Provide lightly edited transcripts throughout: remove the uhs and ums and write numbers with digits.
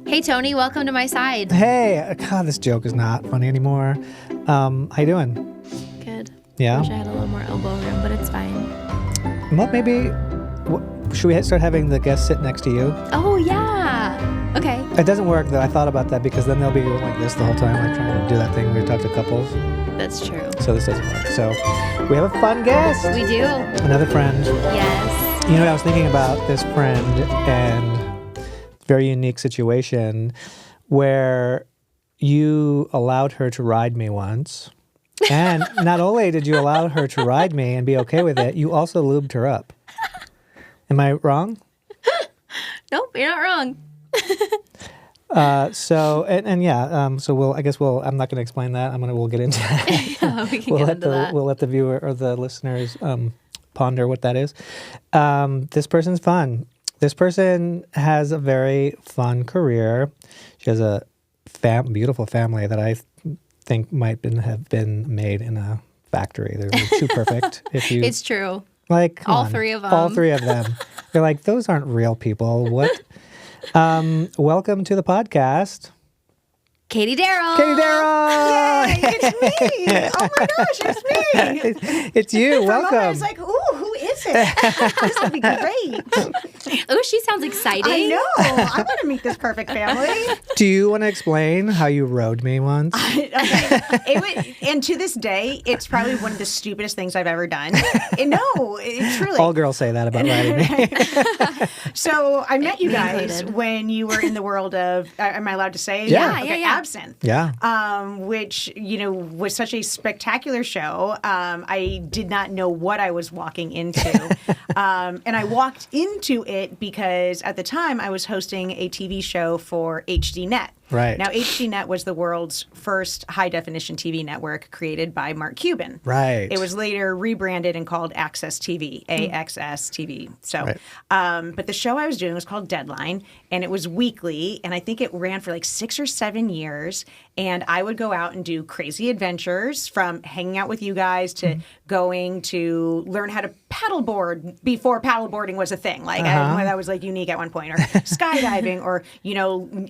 Hey, Tony, welcome to my side. Hey, God, this joke is not funny anymore. How you doing? Good. Yeah? Wish I had a little more elbow room, but it's fine. Well, maybe, should we start having the guests sit next to you? Oh, yeah. Okay. It doesn't work, though. I thought about that because then they'll be going like this the whole time, like trying to do that thing where you talk to couples. That's true. So this doesn't work. So we have a fun guest. We do. Another friend. Yes. You know, I was thinking about this friend and very unique situation where you allowed her to ride me once. And not only did you allow her to ride me and be okay with it, you also lubed her up. Am I wrong? Nope, you're not wrong. So I'm not going to explain that. We'll get into that. Yeah, we can get into that. We'll let the viewer or the listeners ponder what that is. This person's fun. This person has a very fun career. She has a beautiful family that I think might have been made in a factory. They're too perfect. It's true. Like, all three of them. All three of them. They're like, those aren't real people. What? Welcome to the podcast. Katie Daryl. Katie Daryl! Yay, it's me! Oh my gosh, it's me! It's you. For a moment, Welcome. I was like, ooh, who is it? This will be great. Oh, she sounds exciting. I know. I want to meet this perfect family. Do you want to explain how you rode me once? Okay. And to this day, it's probably one of the stupidest things I've ever done. Truly. All girls say that about riding me. So I met you Me guys included. when you were in the world of, am I allowed to say? Yeah. Okay, Yeah. Absinthe. Yeah. Which, was such a spectacular show. I did not know what I was walking into. And I walked into it because at the time I was hosting a TV show for HDNet. Right. Now, HDNet was the world's first high-definition TV network created by Mark Cuban. Right. It was later rebranded and called Access TV, AXS TV. So, Right. but the show I was doing was called Deadline, and it was weekly, and I think it ran for like 6 or 7 years. And I would go out and do crazy adventures, from hanging out with you guys to going to learn how to paddleboard before paddleboarding was a thing. Like that was like unique at one point, or skydiving, or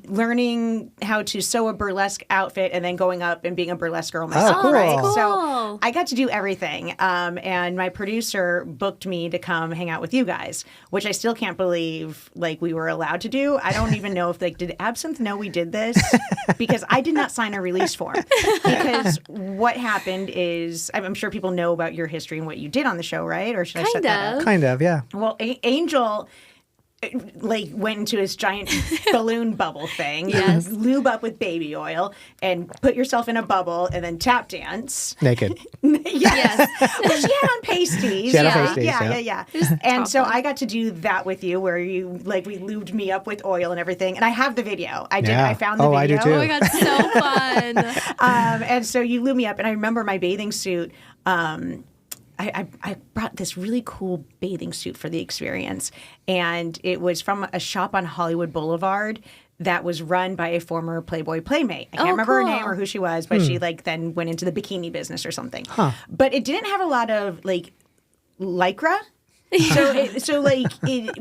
learning how to sew a burlesque outfit and then going up and being a burlesque girl myself. cool. Right? Cool. So I got to do everything. And my producer booked me to come hang out with you guys, which I still can't believe we were allowed to do. I don't even know if did Absinthe know we did this? Because I did not sign a release form. Because what happened is, I'm sure people know about your history and what you did on the show, right? Or should I set that up? Kind of, yeah. Well, Angel went into his giant balloon bubble thing. Yes. You lube up with baby oil and put yourself in a bubble and then tap dance. Naked. Yes. Well, she had on pasties. She had on Yeah. pasties, Yeah. And so I got to do that with you, where you we lubed me up with oil and everything. And I have the video. I did. Yeah. I found the Oh, video. I do too. Oh my God, so fun. And so you lubed me up, and I remember my bathing suit. I brought this really cool bathing suit for the experience, and it was from a shop on Hollywood Boulevard that was run by a former Playboy playmate. I can't remember her cool. name or who she was, but she then went into the bikini business or something. But it didn't have a lot of lycra. So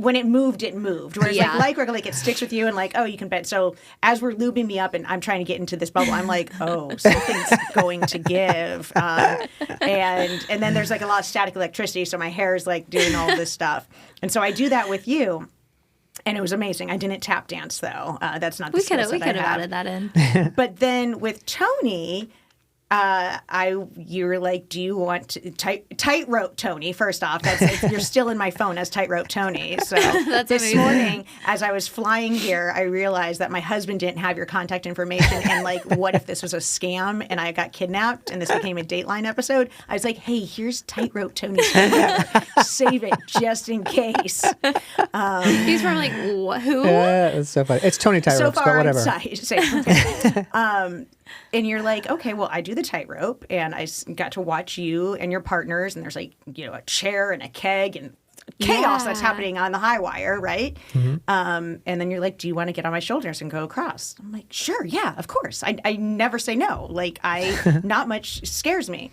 when it moved, Whereas Yeah. lycra, it sticks with you and you can bet. So as we're lubing me up and I'm trying to get into this bubble, I'm like, oh, something's going to give. And then there's a lot of static electricity, so my hair is doing all this stuff. And so I do that with you. And it was amazing. I didn't tap dance though. That's not the We could skills have that I have. added that in. But then with Tony, you were like, do you want to tightrope Tony? First off, you're still in my phone as tightrope Tony. So That's this amazing. morning, as I was flying here, I realized that my husband didn't have your contact information. And what if this was a scam and I got kidnapped and this became a Dateline episode? I was like, hey, here's tightrope Tony's phone number. Save it just in case. He's from who? Yeah, it's so funny. It's Tony So Tyropes, but far, whatever. safe. And you're like, okay, well, I do the tightrope, and I got to watch you and your partners, and there's a chair and a keg and chaos that's Yeah. happening on the high wire, right? Mm-hmm. And then you're like, do you want to get on my shoulders and go across? I'm like, sure, yeah, of course. I never say no. Not much scares me.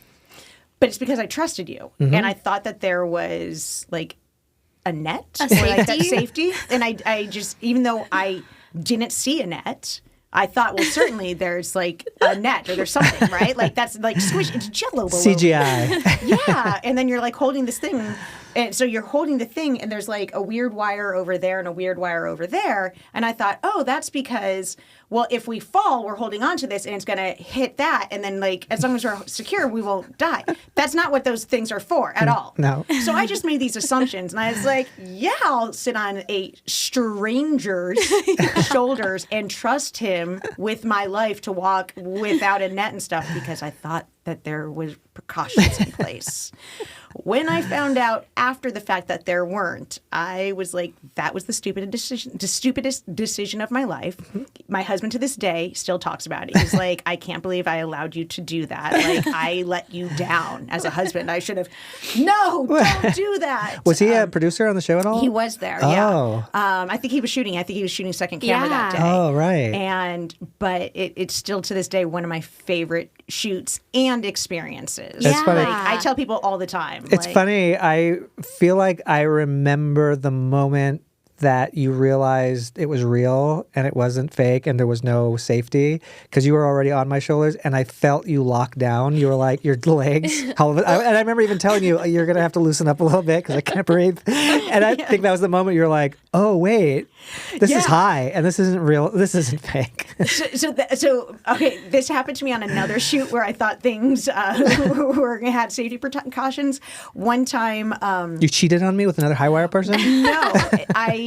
But it's because I trusted you. Mm-hmm. And I thought that there was a net. A or, that safety? safety. And I just, even though I didn't see a net. I thought, well, certainly there's like a net or there's something, right? Like that's like squish. It's Jello below. CGI. Yeah, and then you're like holding this thing, and so you're holding the thing, and there's like a weird wire over there and a weird wire over there, and I thought, oh, that's because, well, if we fall, we're holding on to this, and it's gonna hit that, and then like as long as we're secure, we won't die. That's not what those things are for at all. No. So I just made these assumptions, and I was like, yeah, I'll sit on a stranger's shoulders and trust him with my life to walk without a net and stuff because I thought that there was precautions in place. When I found out after the fact that there weren't, I was like, that was the stupidest decision of my life. My husband to this day still talks about it. He's like, I can't believe I allowed you to do that. Like, I let you down as a husband. I should have, no, don't do that. Was he a producer on the show at all? He was there, Oh. yeah. I think he was shooting second camera that day. Oh, right. But it's still to this day one of my favorite shoots and experiences. That's funny. Like, I tell people all the time. It's like, funny. I feel like I remember the moment that you realized it was real and it wasn't fake and there was no safety because you were already on my shoulders and I felt you lock down. You were like, your legs. And I remember even telling you, you're going to have to loosen up a little bit because I can't breathe. And I think that was the moment you were like, oh, wait, this is high and this isn't real. This isn't fake. So okay, this happened to me on another shoot where I thought things had safety precautions. One time, You cheated on me with another high wire person? no,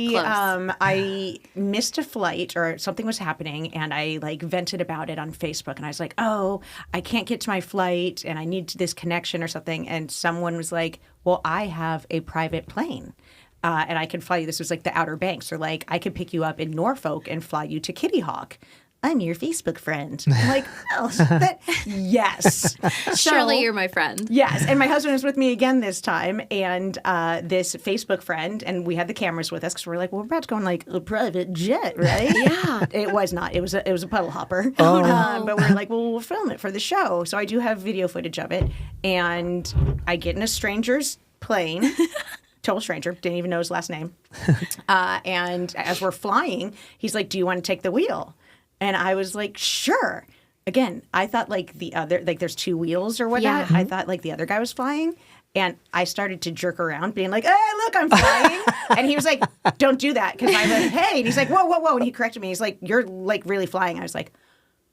I missed a flight or something was happening, and I like vented about it on Facebook, and I was like, oh, I can't get to my flight, and I need this connection or something, and someone was like, well, I have a private plane. And I can fly you. This was like the Outer Banks, or like I could pick you up in Norfolk and fly you to Kitty Hawk. I'm your Facebook friend. I'm like, oh, yes. Surely you're my friend. Yes. And my husband was with me again this time, and this Facebook friend, and we had the cameras with us because we're like, well, we're about to go on like a private jet, right? Yeah. It was not. It was a puddle hopper. Oh, no. But we're like, well, we'll film it for the show. So I do have video footage of it, and I get in a stranger's plane. Total stranger, didn't even know his last name. And as we're flying, he's like, do you want to take the wheel? And I was like, sure. Again, I thought like the other, like there's two wheels or whatnot. Yeah. I thought like the other guy was flying. And I started to jerk around being like, hey, look, I'm flying. And he was like, don't do that. Because I went, hey. And he's like, whoa, whoa, whoa. And he corrected me. He's like, you're like really flying. I was like,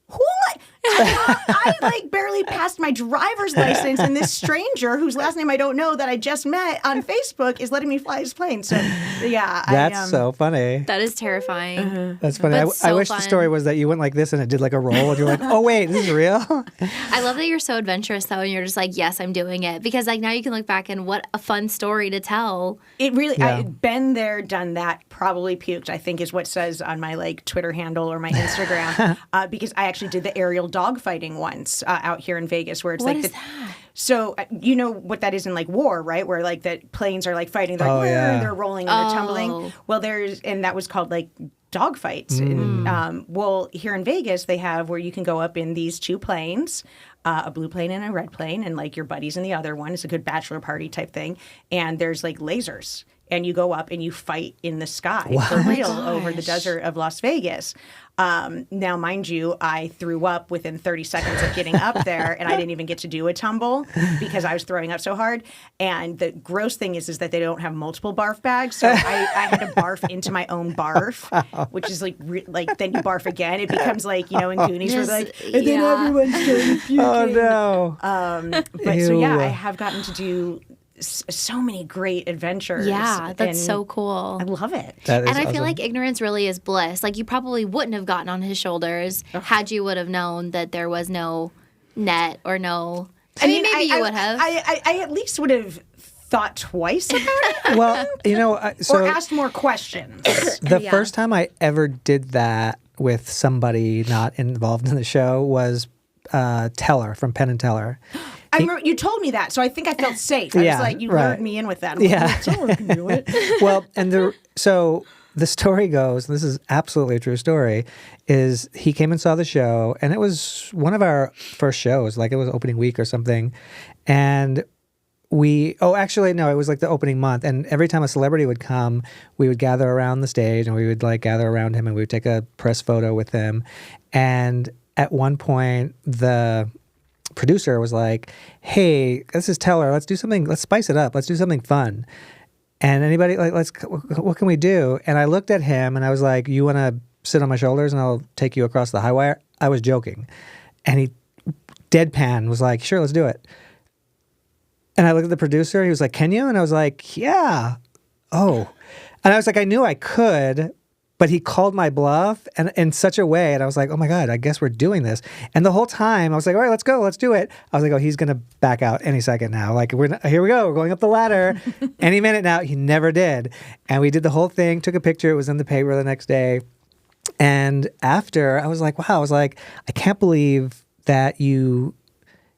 who am I? I like barely passed my driver's license, and this stranger whose last name I don't know that I just met on Facebook is letting me fly his plane. So, yeah. That's so funny. That is terrifying. That's funny. But I so wish the fun. story was that you went like this and it did like a roll and you're like, oh, wait, this is real? I love that you're so adventurous, though, and you're just like, yes, I'm doing it. Because, like, now you can look back and what a fun story to tell. It really, Yeah. been there, done that, probably puked, I think is what says on my like Twitter handle or my Instagram. Because I actually did the aerial dogfighting once out here in Vegas where it's What like is the, that? So you know what that is in like war, right? Where like the planes are like fighting, they're like, Oh, yeah. they're rolling and they're tumbling. Well, and that was called like dog fights. And, well, here in Vegas, they have where you can go up in these two planes, a blue plane and a red plane, and like your buddies in the other one. It's a good bachelor party type thing. And there's like lasers. And you go up and you fight in the sky for real over the desert of Las Vegas. Now, mind you, I threw up within 30 seconds of getting up there, and I didn't even get to do a tumble because I was throwing up so hard. And the gross thing is that they don't have multiple barf bags, so I had to barf into my own barf, which is like then you barf again. It becomes like, you know, in Goonies where they're like, and then everyone's starting puking. Oh, no. But so yeah, Ew. I have gotten to do so many great adventures. Yeah, that's and so cool. I love it. That is And I awesome. feel like ignorance really is bliss. Like, you probably wouldn't have gotten on his shoulders had you would have known that there was no net or no... I mean, maybe you would have. I at least would have thought twice about it Well, you know, or asked more questions. the Yeah. first time I ever did that with somebody not involved in the show was Teller from Penn and Teller. I remember you told me that, so I think I felt safe. I Yeah, was like, you right. lured me in with that. I'm Yeah. like, someone can do it. Well, and so the story goes, and this is absolutely a true story, is he came and saw the show, and it was one of our first shows, like it was opening week or something, and actually, no, it was like the opening month. And every time a celebrity would come, we would gather around the stage and we would like gather around him and we would take a press photo with him. And at one point, the producer was like, hey, this is Teller. Let's do something. Let's spice it up. Let's do something fun. And anybody like, what can we do? And I looked at him and I was like, you want to sit on my shoulders and I'll take you across the high wire? I was joking. And he deadpan was like, sure, let's do it. And I looked at the producer. He was like, can you? And I was like, yeah. Oh. And I was like, I knew I could, but he called my bluff and in such a way. And I was like, oh my God, I guess we're doing this. And the whole time I was like, all right, let's go. Let's do it. I was like, oh, he's going to back out any second now. Like, here we go. We're going up the ladder any minute now. He never did. And we did the whole thing, took a picture. It was in the paper the next day. And after, I was like, wow, I can't believe that you...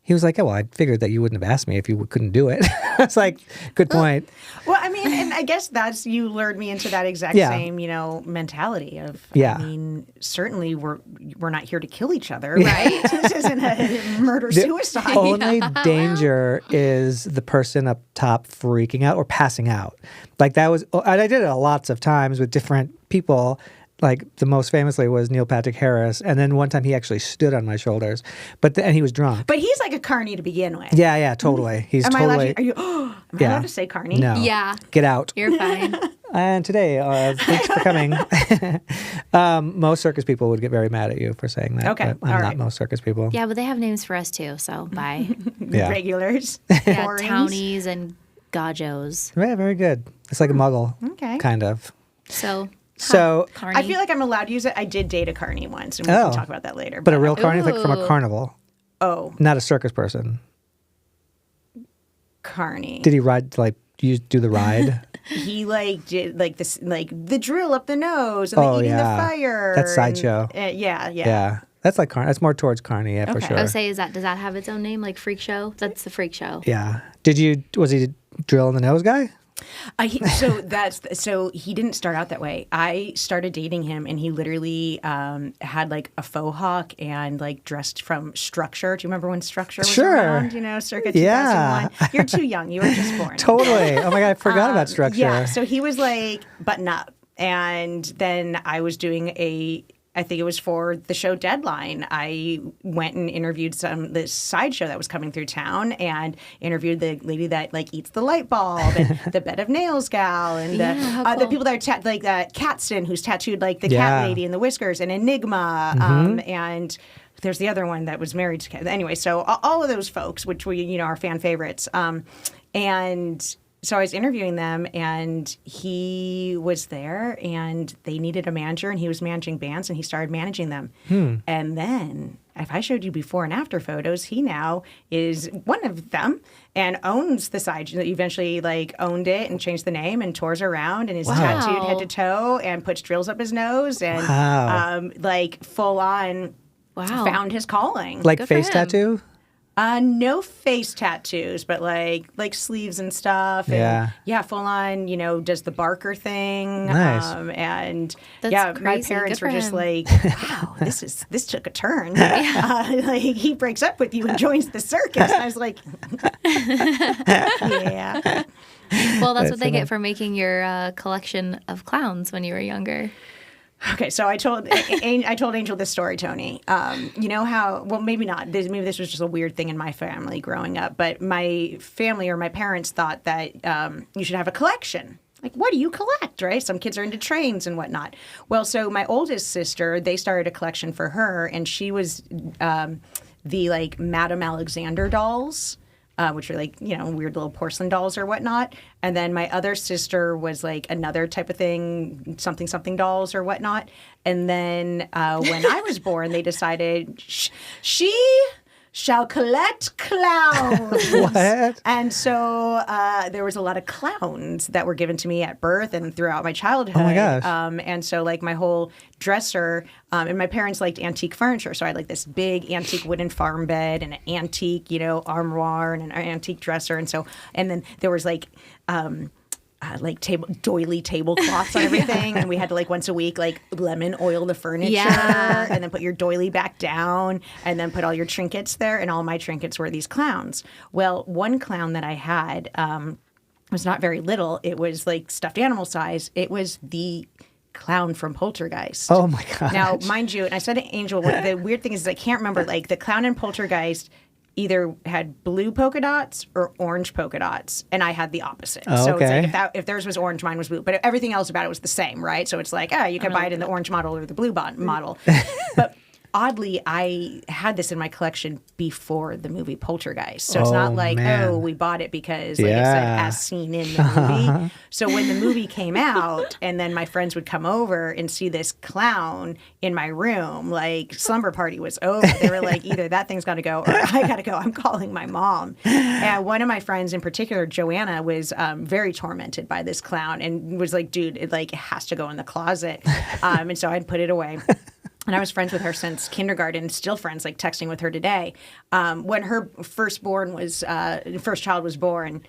He was like, oh, well, I figured that you wouldn't have asked me if you couldn't do it. I was like, good point. Well, I mean, and I guess you lured me into that exact same, mentality of, I mean, certainly we're not here to kill each other, right? This isn't a murder-suicide. The only danger is the person up top freaking out or passing out. Like that was, and I did it lots of times with different people. Like the most famously was Neil Patrick Harris, and then one time he actually stood on my shoulders, and he was drunk. But he's like a carny to begin with. Yeah, totally. He's totally. Am I allowed to say carny? No. Yeah. Get out. You're fine. And today, thanks for coming. Most circus people would get very mad at you for saying that. Okay, but I'm not most circus people. Yeah, but they have names for us too. So bye. Regulars, yeah, townies and gajos. Yeah, very good. It's like a muggle. Okay. Kind of. So I feel like I'm allowed to use it. I did date a carny once, and we can talk about that later. But a real carny, like from a carnival. Oh. Not a circus person. Carny. Did he ride, like, you do the ride? He, did, this, the drill up the nose and the eating the fire. That's sideshow. Yeah. That's like carny. That's more towards carny, for sure. I would say, does that have its own name, like Freak Show? That's the Freak Show. Yeah. Was he drill in the nose guy? So he didn't start out that way. I started dating him, and he literally had like a faux hawk and like dressed from Structure. Do you remember when Structure was around? Circa 2001. Yeah. You're too young. You were just born. Totally. Oh my God, I forgot about Structure. Yeah. So he was like button up, and then I was doing I think it was for the show Deadline. I went and interviewed this sideshow that was coming through town, and interviewed the lady that eats the light bulb, and the bed of nails gal, and the people that are like Katzen, who's tattooed like the cat lady and the whiskers, and Enigma, and there's the other one that was married to cat. Anyway, so all of those folks, which we are fan favorites, and. So I was interviewing them, and he was there, and they needed a manager, and he was managing bands, and he started managing them. And then, if I showed you before and after photos, he now is one of them and owns the side. Eventually, owned it and changed the name and tours around and is tattooed head to toe and puts drills up his nose and full on found his calling. Like face tattoo? No face tattoos, but like sleeves and stuff. And full on, does the Barker thing. Nice. And That's my crazy. parents Good were for just him. like, wow, this took a turn. He breaks up with you and joins the circus. And I was like, yeah. Well, that's what they get for making your collection of clowns when you were younger. Okay, so I told Angel this story, Tony. You know how? Well, maybe not. Maybe this was just a weird thing in my family growing up. But my family or my parents thought that you should have a collection. Like, what do you collect, right? Some kids are into trains and whatnot. Well, so my oldest sister, they started a collection for her, and she was the Madame Alexander dolls. Which are weird little porcelain dolls or whatnot. And then my other sister was another type of thing, something dolls or whatnot. And then when I was born, they decided she shall collect clowns. What? And so there was a lot of clowns that were given to me at birth and throughout my childhood. Oh my gosh. And so my whole dresser, and my parents liked antique furniture. So I had this big antique wooden farm bed and an antique, armoire and an antique dresser. And then there was like doily tablecloths on everything, and we had to like once a week like lemon oil the furniture, Yeah. and then put your doily back down, and then put all your trinkets there, and all my trinkets were these clowns. Well, one clown that I had was not very little. It was like stuffed animal size. It was the clown from Poltergeist. Oh my god! Now, mind you, and I said to Angel, the weird thing is I can't remember, like the clown in Poltergeist either had blue polka dots or orange polka dots, and I had the opposite. Oh, so okay. it's like if theirs was orange, mine was blue. But everything else about it was the same, right? So it's like, you can buy it in the orange model or the blue model. But oddly, I had this in my collection before the movie Poltergeist. So it's not like, man. we bought it because, like I said, as seen in the movie. So when the movie came out, and then my friends would come over and see this clown in my room, like slumber party was over. They were like, either that thing's got to go or I got to go. I'm calling my mom. And one of my friends in particular, Joanna, was very tormented by this clown and was like, dude, it has to go in the closet. And so I'd put it away. And I was friends with her since kindergarten, still friends, like texting with her today. When her first child was born,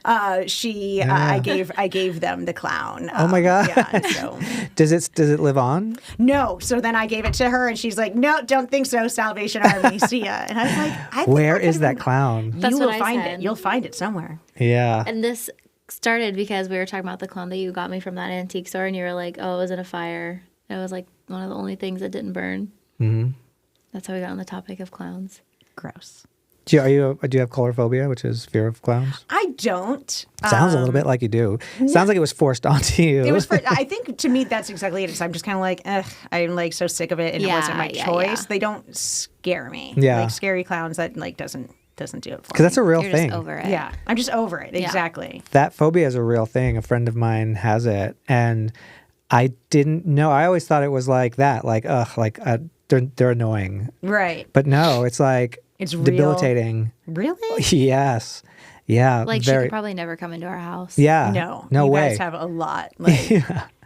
I gave them the clown. Oh my god! Yeah, and so. Does it live on? No. So then I gave it to her, and she's like, "No, don't think so. Salvation Army, see ya." And I was like, "I think Where is that clown? That's you what will I find said. it. You'll find it somewhere." Yeah. And this started because we were talking about the clown that you got me from that antique store, and you were like, "Oh, it was in a fire." It was like one of the only things that didn't burn. Mm-hmm. That's how we got on the topic of clowns. Gross. Do you have colorophobia, which is fear of clowns? I don't. Sounds a little bit like you do. Sounds like it was forced onto you. It was. I think to me that's exactly it. So I'm just kind of like, I'm like so sick of it, and it wasn't my choice. They don't scare me. Yeah. Like scary clowns that like doesn't do it for me. Because that's a real You're thing. just over it. Yeah, I'm just over it. Yeah. Exactly. That phobia is a real thing. A friend of mine has it, and I didn't know. I always thought it was like that, like they're annoying. Right. But no, it's like It's real. debilitating. Really? Yes. Yeah. Like she could probably never come into our house. Yeah. No way. You guys have a lot. Like,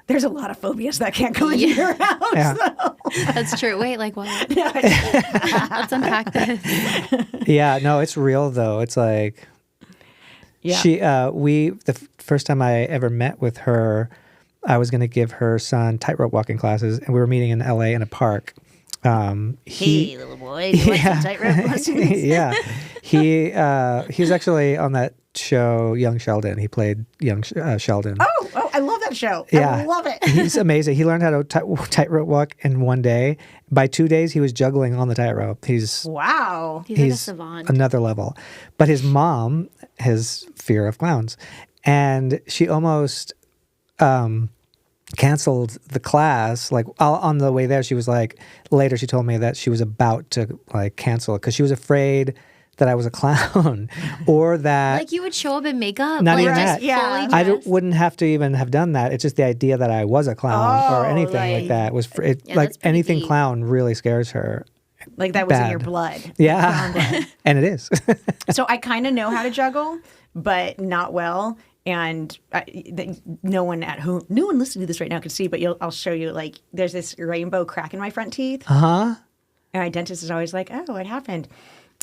there's a lot of phobias that can't go into your house. Yeah. Though. That's true. Wait, like what? Let's unpack this. Yeah. No, it's real though. It's like Yeah. the first time I ever met with her, I was going to give her son tightrope walking classes, and we were meeting in LA in a park. Hey, little boy, you want some tightrope lessons? Yeah. He was actually on that show, Young Sheldon. He played young Sheldon. Oh, I love that show. Yeah. I love it. He's amazing. He learned how to tightrope walk in one day. By 2 days, he was juggling on the tightrope. Wow. He's like a savant. another level. But his mom has fear of clowns, and she almost canceled the class. Like on the way there, she was like, later she told me that she was about to like cancel it because she was afraid that I was a clown or that Like you would show up in makeup. Not like even just that. Yeah. fully dressed. wouldn't have to even have done that. It's just the idea that I was a clown or Oh, anything like- like that was Yeah, like that's pretty anything deep. clown really scares her. Like that was in Bad. your blood. Yeah, and it is. So I kind of know how to juggle, but not well. And no one listening to this right now can see, but I'll show you. Like, there's this rainbow crack in my front teeth. Huh? And my dentist is always like, "Oh, what happened?"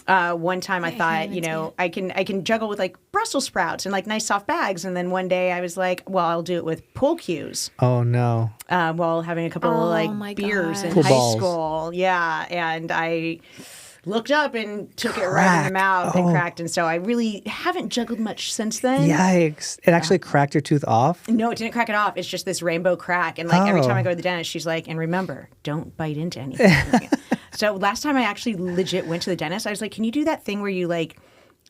One time I thought, I can juggle with like Brussels sprouts and like nice soft bags, and then one day I was like, well, I'll do it with pool cues. Oh no. While having a couple of my like beers in gosh. Pool high balls. school, yeah, and I looked up and took it right in the Crack. mouth Oh. and cracked, and so I really haven't juggled much since then. Yikes! It actually cracked your tooth off. No, it didn't crack it off. It's just this rainbow crack. And like every Oh. time I go to the dentist, she's like, and remember, don't bite into anything. So last time I actually legit went to the dentist, I was like, can you do that thing where you like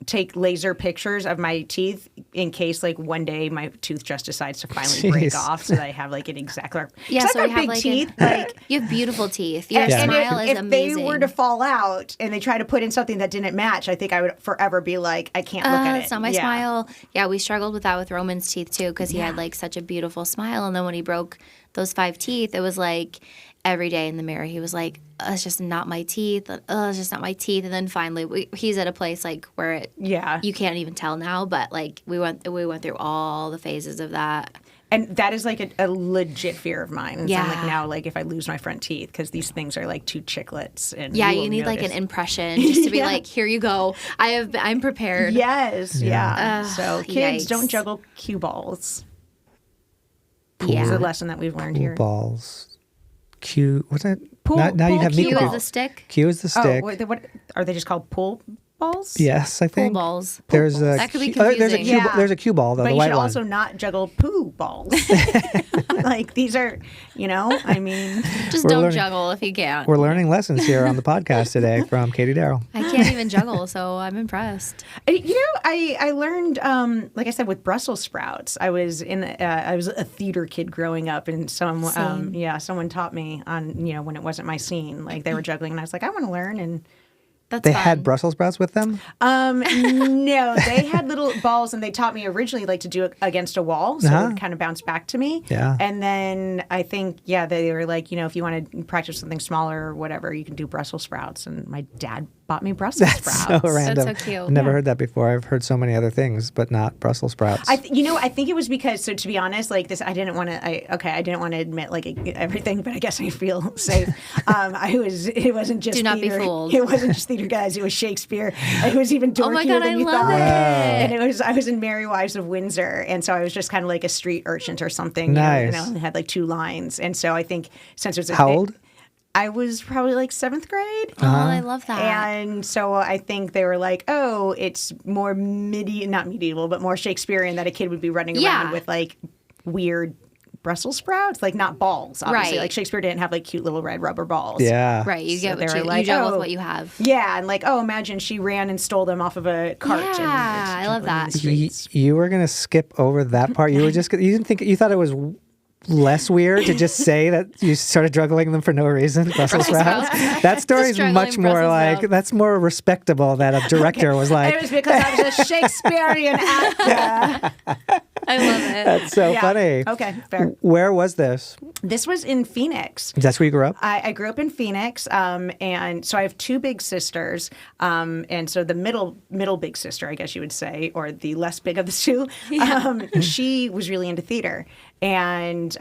take laser pictures of my teeth in case like one day my tooth just decides to finally break Jeez. off so that I have like an exact. Yeah, 'Cause so I've you got have big like teeth. like you have beautiful teeth. Your And smile is if amazing. they were to fall out and they try to put in something that didn't match, I think I would forever be like, I can't look at it. It's not my Yeah. smile. Yeah, we struggled with that with Roman's teeth too because he had like such a beautiful smile, and then when he broke those 5 teeth, it was like every day in the mirror he was like, it's just not my teeth. It's just not my teeth. And then finally, he's at a place like where Yeah. you can't even tell now. But like we went through all the phases of that. And that is like a legit fear of mine. And so I'm like Yeah. now, like if I lose my front teeth, because these things are like 2 chiclets. And Yeah, will you need like notice. an impression just to be like, here you go. I'm prepared. Yes, yeah. Ugh, So kids, yikes. don't juggle cue balls. Yeah. It's a lesson that we've learned here. Balls. Q. What's that? Pool- now you pool have me cue Q is confused. a stick. Q is the stick. Oh, what are they just called pool balls? Yes, I Pool think. balls. There's a That could be Q- there's a confusing. cue. Yeah. There's a cue ball though, But the you white should one. also not juggle poo balls. Like these are, I mean, Just We're don't learning- juggle if you can't. We're learning lessons here on the podcast today from Katie Daryl. I can't even juggle, so I'm impressed. I learned, like I said, with Brussels sprouts. I was a theater kid growing up, and someone taught me on when it wasn't my scene, like they were juggling, and I was like, I want to learn, and That's They fun. had Brussels sprouts with them? no, they had little balls, and they taught me originally like to do it against a wall, so it would kind of bounce back to me. Yeah. And then I think, they were like, if you want to practice something smaller or whatever, you can do Brussels sprouts. And my dad bought me Brussels sprouts. So random. so cute. I've never heard that before. I've heard so many other things, but not Brussels sprouts. I think it was because, so to be honest, like this, I didn't want to admit like everything, but I guess I feel safe. It wasn't just Do not be theater. fooled. It wasn't just theater guys. It was Shakespeare. It was even dorkier Oh my God, than I you love thought. it. And I was in Merry Wives of Windsor, and so I was just kind of like a street urchin or something. Nice. And had like 2 lines, and so I think since it was How old? I was probably like 7th grade. Oh, I love that. And so I think they were like, oh, it's more not medieval, but more Shakespearean that a kid would be running Yeah. around with like weird Brussels sprouts, like not balls, obviously. Right. Like Shakespeare didn't have like cute little red rubber balls. Yeah. Right, you get they what were you like, juggle with oh. what you have. Yeah, and like, oh, imagine she ran and stole them off of a cart. Yeah, and I love juggling in that. the streets. You were going to skip over that part. You were just, you didn't think, you thought it was less weird to just say that you started juggling them for no reason, Brussels sprouts. That story is Juggling much more Brussels like, sprouts. that's more respectable that a director was like, It was because I was a Shakespearean actor. I love it. that's so Yeah. funny. Okay, fair. Where was this? This was in Phoenix. That's where you grew up? I grew up in Phoenix, and so I have 2 big sisters, and so the middle big sister, I guess you would say, or the less big of the 2, she was really into theater, and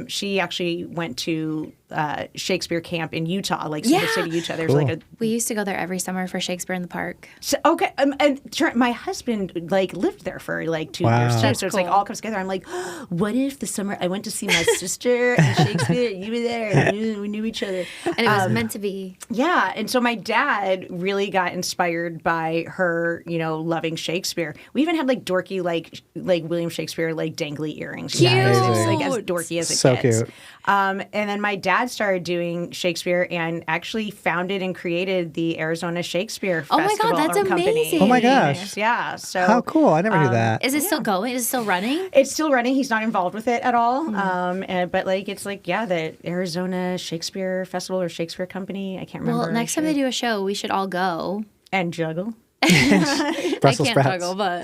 she actually went to Shakespeare camp in Utah, like Cedar Yeah. City, Utah. There's like a We used to go there every summer for Shakespeare in the Park. so, okay, my husband like lived there for like 2 Wow. years too, That's so it's like cool. all comes together. I'm like, what if the summer I went to see my sister and Shakespeare, you were there, and we knew each other. And it was meant to be. Yeah, and so my dad really got inspired by her, loving Shakespeare. We even had like dorky, like William Shakespeare, like dangly earrings. Cute. It was like as Cute. dorky as it So gets. cute. And then my dad started doing Shakespeare and actually founded and created the Arizona Shakespeare Oh my God, Festival that's and Company. amazing. Oh my in Phoenix. gosh. Yeah. So How cool. I never knew that. Is it still going? Is it still running? it's still running. He's not involved with it at all. But like it's like the Arizona Shakespeare Festival or Shakespeare Company. I can't remember. Well, next time they do a show, we should all go. and juggle. Brussels I can't sprouts. juggle, but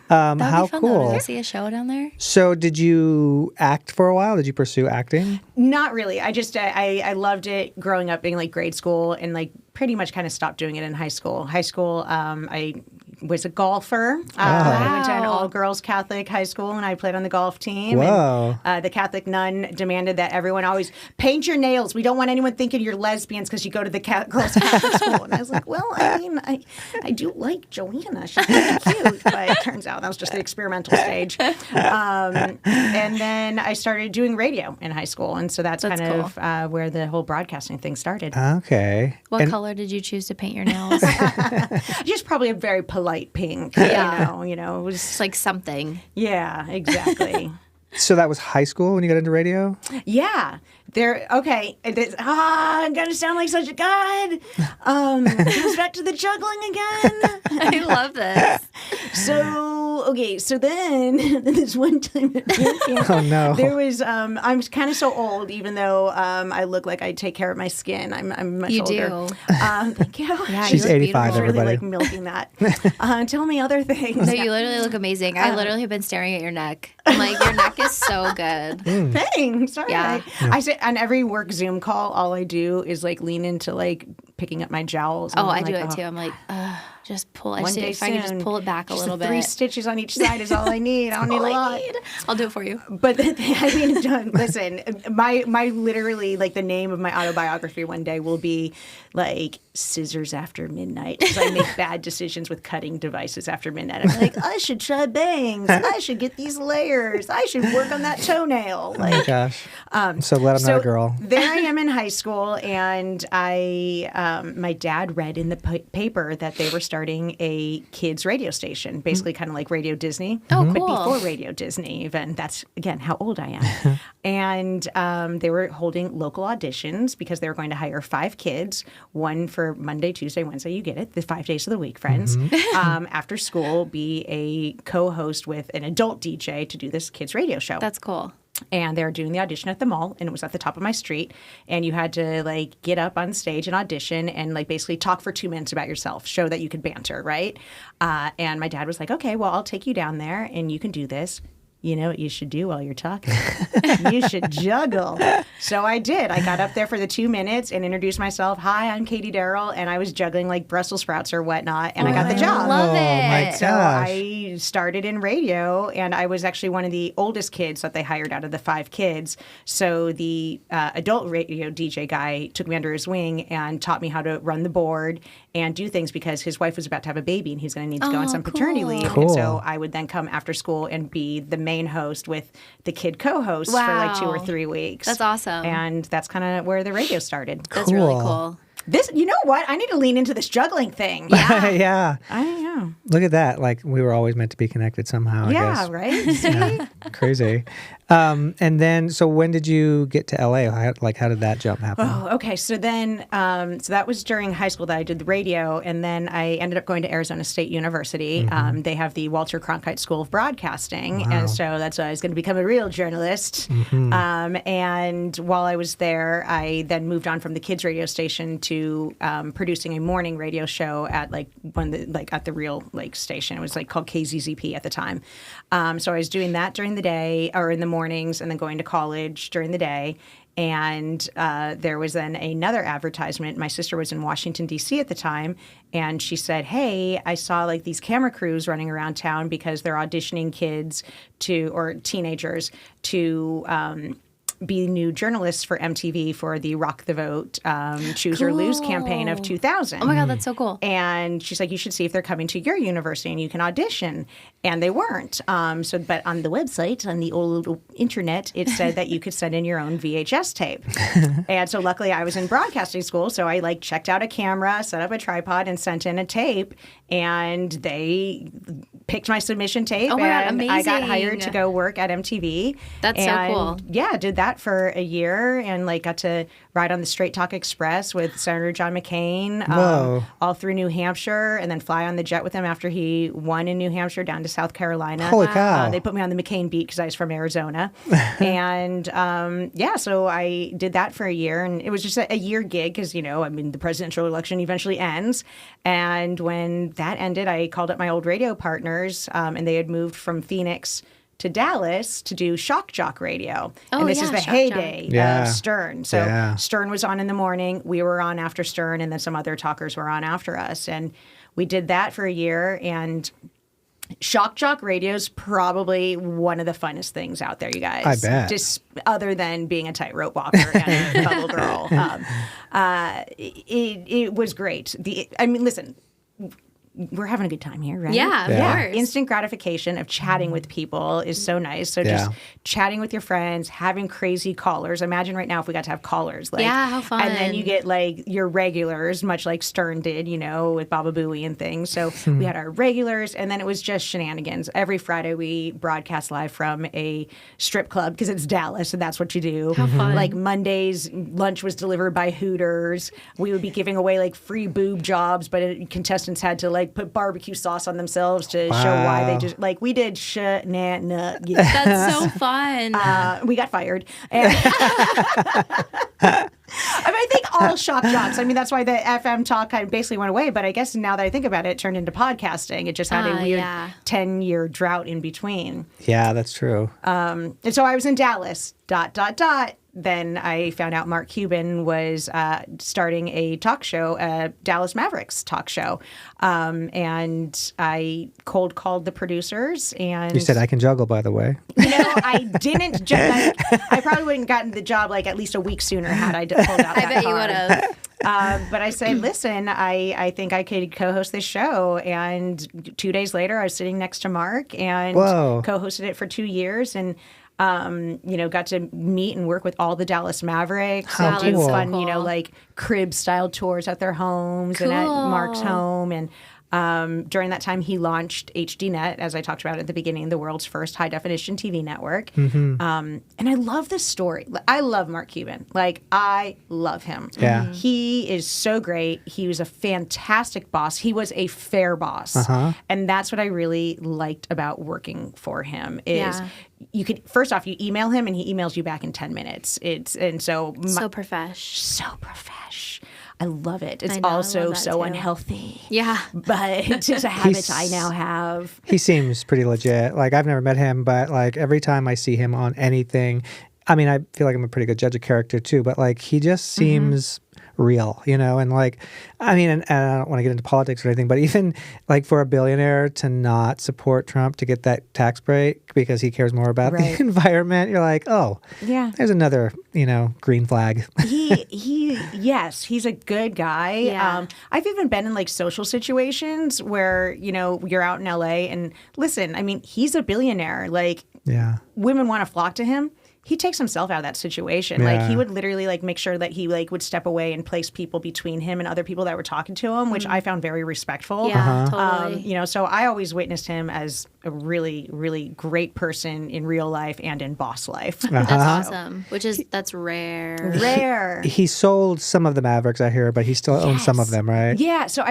that'd How be fun though, to cool. go see a show down there. So did you act for a while? Did you pursue acting? Not really. I just I loved it growing up in like grade school and like pretty much kind of stopped doing it in high school. I was a golfer. I went to an Wow. all-girls Catholic high school and I played on the golf team. Whoa. And, the Catholic nun demanded that everyone always paint your nails. We don't want anyone thinking you're lesbians because you go to the girls Catholic school. And I was like, well, I mean, I do like Joanna. She's really cute. But it turns out that was just the experimental stage. And then I started doing radio in high school. And so that's kind of where the whole broadcasting thing started. Okay. What color did you choose to paint your nails? Just probably a very polite pink. Yeah. It was It's like something. yeah, exactly. So that was high school when you got into radio? Yeah. Okay. I'm going to sound like such a god. Goes back to the juggling again. I love this. So then this one time at boot camp, Oh, no. there was, I'm kind of so old, even though I look like I take care of my skin. I'm much You older. do. Thank you. Yeah, She's you look 85, beautiful. Really everybody. like milking that. Tell me other things. No, you literally look amazing. I literally have been staring at your neck. I'm like, your neck is so good. Thanks. All Yeah. right. I say on every work Zoom call, all I do is like lean into like picking up my jowls. Oh, and I I'm do like, it too. I'm like, ugh. Just pull. One day If I could just soon. pull it back a Just little the bit. 3 stitches on each side is all I need. I don't need a lot. I'll do it for you. But I mean, listen, my literally like the name of my autobiography one day will be like Scissors After Midnight, because I make bad decisions with cutting devices after midnight. I'm like, I should try bangs. I should get these layers. I should work on that toenail. Oh my Like, gosh. I'm so glad I'm not a girl. there I am in high school, and my dad read in the paper that they were starting a kids radio station, basically kind of like Radio Disney. Oh, but cool. before Radio Disney, even. That's, again, how old I am. And they were holding local auditions because they were going to hire 5 kids, one for Monday, Tuesday, Wednesday, you get it, the 5 days of the week, friends. After school, be a co-host with an adult DJ to do this kids radio show. That's cool. And they were doing the audition at the mall, and it was at the top of my street. And you had to like get up on stage and audition and like basically talk for 2 minutes about yourself, show that you could banter, right? And my dad was like, okay, well, I'll take you down there and you can do this. You know what you should do while you're talking? You should juggle. So I did. I got up there for the 2 minutes and introduced myself. Hi, I'm Katie Daryl, and I was juggling like Brussels sprouts or whatnot, and I got the job. Love Oh my it. So gosh. I started in radio, and I was actually one of the oldest kids that they hired out of the 5 kids. So the adult radio DJ guy took me under his wing and taught me how to run the board and do things, because his wife was about to have a baby and he's going to need to go on some paternity leave. Cool. And so I would then come after school and be the main host with the kid co-hosts for like 2 or Wow. 3 weeks. That's awesome. And that's kind of where the radio started. That's really Cool. cool. This, you know what? I need to lean into this juggling thing. Yeah. I know. Look at that. Like we were always meant to be connected somehow, I Yeah, guess. right? See? Yeah. Crazy. And then, so when did you get to LA? How did that jump happen? Oh, okay. So then, so that was during high school that I did the radio, and then I ended up going to Arizona State University. They have the Walter Cronkite School of Broadcasting, and so that's why I was going to become a real journalist. And while I was there, I then moved on from the kids radio station to producing a morning radio show at like at the real like station. It was like called KZZP at the time. So I was doing that during the day or in the mornings, and then going to college during the day. And there was then another advertisement. My sister was in Washington, D.C. at the time, and she said, hey, I saw like these camera crews running around town because they're auditioning kids or teenagers to be new journalists for MTV for the Rock the Vote Choose or Lose campaign of 2000. Oh my God, that's so cool. And she's like, you should see if they're coming to your university and you can audition. And they weren't. But on the website, on the old internet, it said that you could send in your own VHS tape. And so luckily I was in broadcasting school. So I like checked out a camera, set up a tripod, and sent in a tape. And they picked my submission tape. Oh my God, and I got amazing. hired to go work at MTV. That's so And, cool. yeah, did that for a year and like got to ride on the Straight Talk Express with Senator John McCain Whoa. all through New Hampshire, and then fly on the jet with him after he won in New Hampshire down to South Carolina. Holy cow. They put me on the McCain beat because I was from Arizona. And so I did that for a year, and it was just a year gig because, the presidential election eventually ends. And when that ended, I called up my old radio partners, and they had moved from Phoenix to Dallas to do Shock Jock Radio. Oh, and this yeah, is the Shock heyday Yeah. of Stern. So Yeah. Stern was on in the morning, we were on after Stern, and then some other talkers were on after us. And we did that for a year, and Shock Jock Radio is probably one of the funnest things out there, you guys. I bet. Just other than being a tightrope walker and a bubble girl. It was great. Listen, we're having a good time here, right? Yeah, of Yeah. course. Instant gratification of chatting with people is so nice. So just Yeah. chatting with your friends, having crazy callers. Imagine right now if we got to have callers. Yeah, how fun. And then you get like your regulars, much like Stern did, with Baba Booey and things. So we had our regulars, and then it was just shenanigans. Every Friday we broadcast live from a strip club because it's Dallas and that's what you do. How fun. Like Mondays, lunch was delivered by Hooters. We would be giving away like free boob jobs, but contestants had to like put barbecue sauce on themselves to show why they just like we did shenanigans. That's so fun. We got fired. And I think all shock jocks. That's why the FM talk kind of basically went away. But I guess now that I think about it, it turned into podcasting. It just had a weird yeah. 10-year drought in between. Yeah, that's true. And so I was in Dallas. ... then I found out Mark Cuban was starting a talk show, Dallas Mavericks talk show. And I cold called the producers. And You said I can juggle, by the way. I didn't. I probably wouldn't gotten the job like at least a week sooner had I pulled out that I bet card. you would have. But I said, listen, I think I could co-host this show. And 2 days later, I was sitting next to Mark and Whoa. co-hosted it for 2 years. And got to meet and work with all the Dallas Mavericks How and do cool. fun, Cool. like crib-style tours at their homes and at Cool. Mark's home. And during that time, he launched HDNet, as I talked about at the beginning, the world's first high-definition TV network. Mm-hmm. And I love this story. I love Mark Cuban. I love him. Yeah. He is so great. He was a fantastic boss. He was a fair boss. And that's what I really liked about working for him is Yeah. you could, first off, you email him and he emails you back in 10 minutes. So profesh. So profesh. I love it. It's I know, I also love that so too. unhealthy. Yeah. But it's a habit I now have. He seems pretty legit. Like, I've never met him, but like every time I see him on anything, I mean, I feel like I'm a pretty good judge of character too, but like he just seems real, and like, I mean, and I don't want to get into politics or anything, but even like for a billionaire to not support Trump to get that tax break because he cares more about Right. the environment, you're like, oh, Yeah. there's another, green flag. Yes, he's a good guy. Yeah. I've even been in like social situations where, you're out in LA and listen, I mean, he's a billionaire. Like Yeah. women want to flock to him. He takes himself out of that situation. Yeah. Like he would literally like make sure that he like would step away and place people between him and other people that were talking to him, which I found very respectful. Yeah, totally. So I always witnessed him as a really great person in real life and in boss life. That's awesome. That's rare. Rare. He sold some of the Mavericks, I hear, but he still owns some of them, right? Yeah, so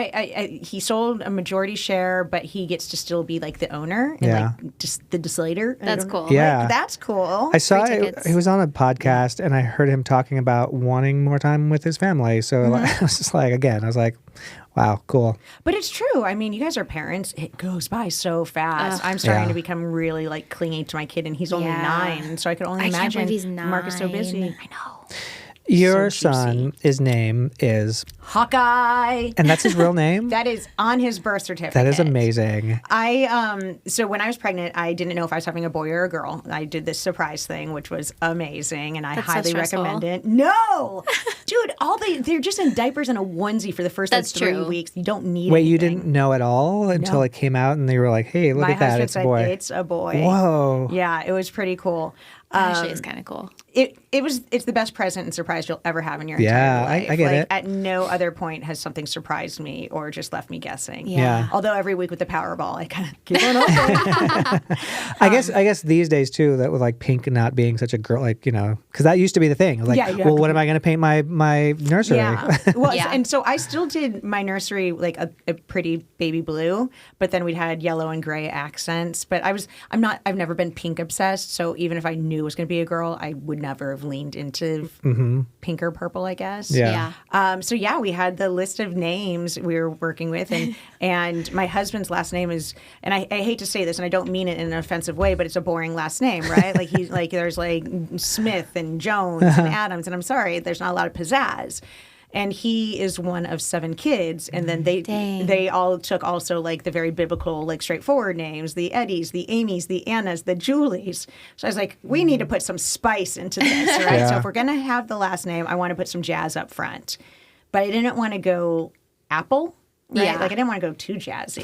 he sold a majority share, but he gets to still be like the owner and Yeah. like just the decider. That's cool. Yeah. Like, that's cool. I saw Free it, tickets. he was on a podcast and I heard him talking about wanting more time with his family. So like, I was just like, again, I was like, wow, cool. But it's true. I mean, you guys are parents. It goes by so fast. I'm starting Yeah. to become really like clingy to my kid, and he's only Yeah. 9, so I could only I can't imagine believe he's Mark is so busy. 9. I know. Your So son, his name is, Hawkeye. and that's his real name? That is on his birth certificate. That is amazing. So when I was pregnant, I didn't know if I was having a boy or a girl. I did this surprise thing, which was amazing, and I That's so highly stressful. recommend it. No, dude, they're just in diapers and a onesie for the first That's 3 true. weeks. You don't need. Wait, anything. you didn't know at all until No. it came out and they were like, hey, look My at that, husband it's a said boy. it's a boy. Whoa. Yeah, it was pretty cool. Actually, it's kind of cool. It's the best present and surprise you'll ever have in your Yeah, entire life. I get like, it. At no other point has something surprised me or just left me guessing. Yeah. Although every week with the Powerball, I kind of keep on open. I guess these days too, that with like pink not being such a girl, like, because that used to be the thing. Like, Yeah, you have well, to what am I going to paint my nursery? Yeah. Well, Yeah. and so I still did my nursery like a pretty baby blue, but then we'd had yellow and gray accents. But I've never been pink obsessed. So even if I knew it was going to be a girl, I would never have leaned into pink or purple, I guess. Yeah. So yeah, we had the list of names we were working with, and my husband's last name is, and I hate to say this, and I don't mean it in an offensive way, but it's a boring last name, right? Like he's like there's like Smith and Jones and Adams, and I'm sorry, there's not a lot of pizzazz. And he is one of 7 kids, and then Dang. they all took also like the very biblical, like straightforward names: the Eddies, the Amy's, the Annas, the Julies. So I was like, we need to put some spice into this, right? Yeah. So if we're gonna have the last name, I want to put some jazz up front, but I didn't want to go Apple. Right? Yeah. Like I didn't want to go too jazzy.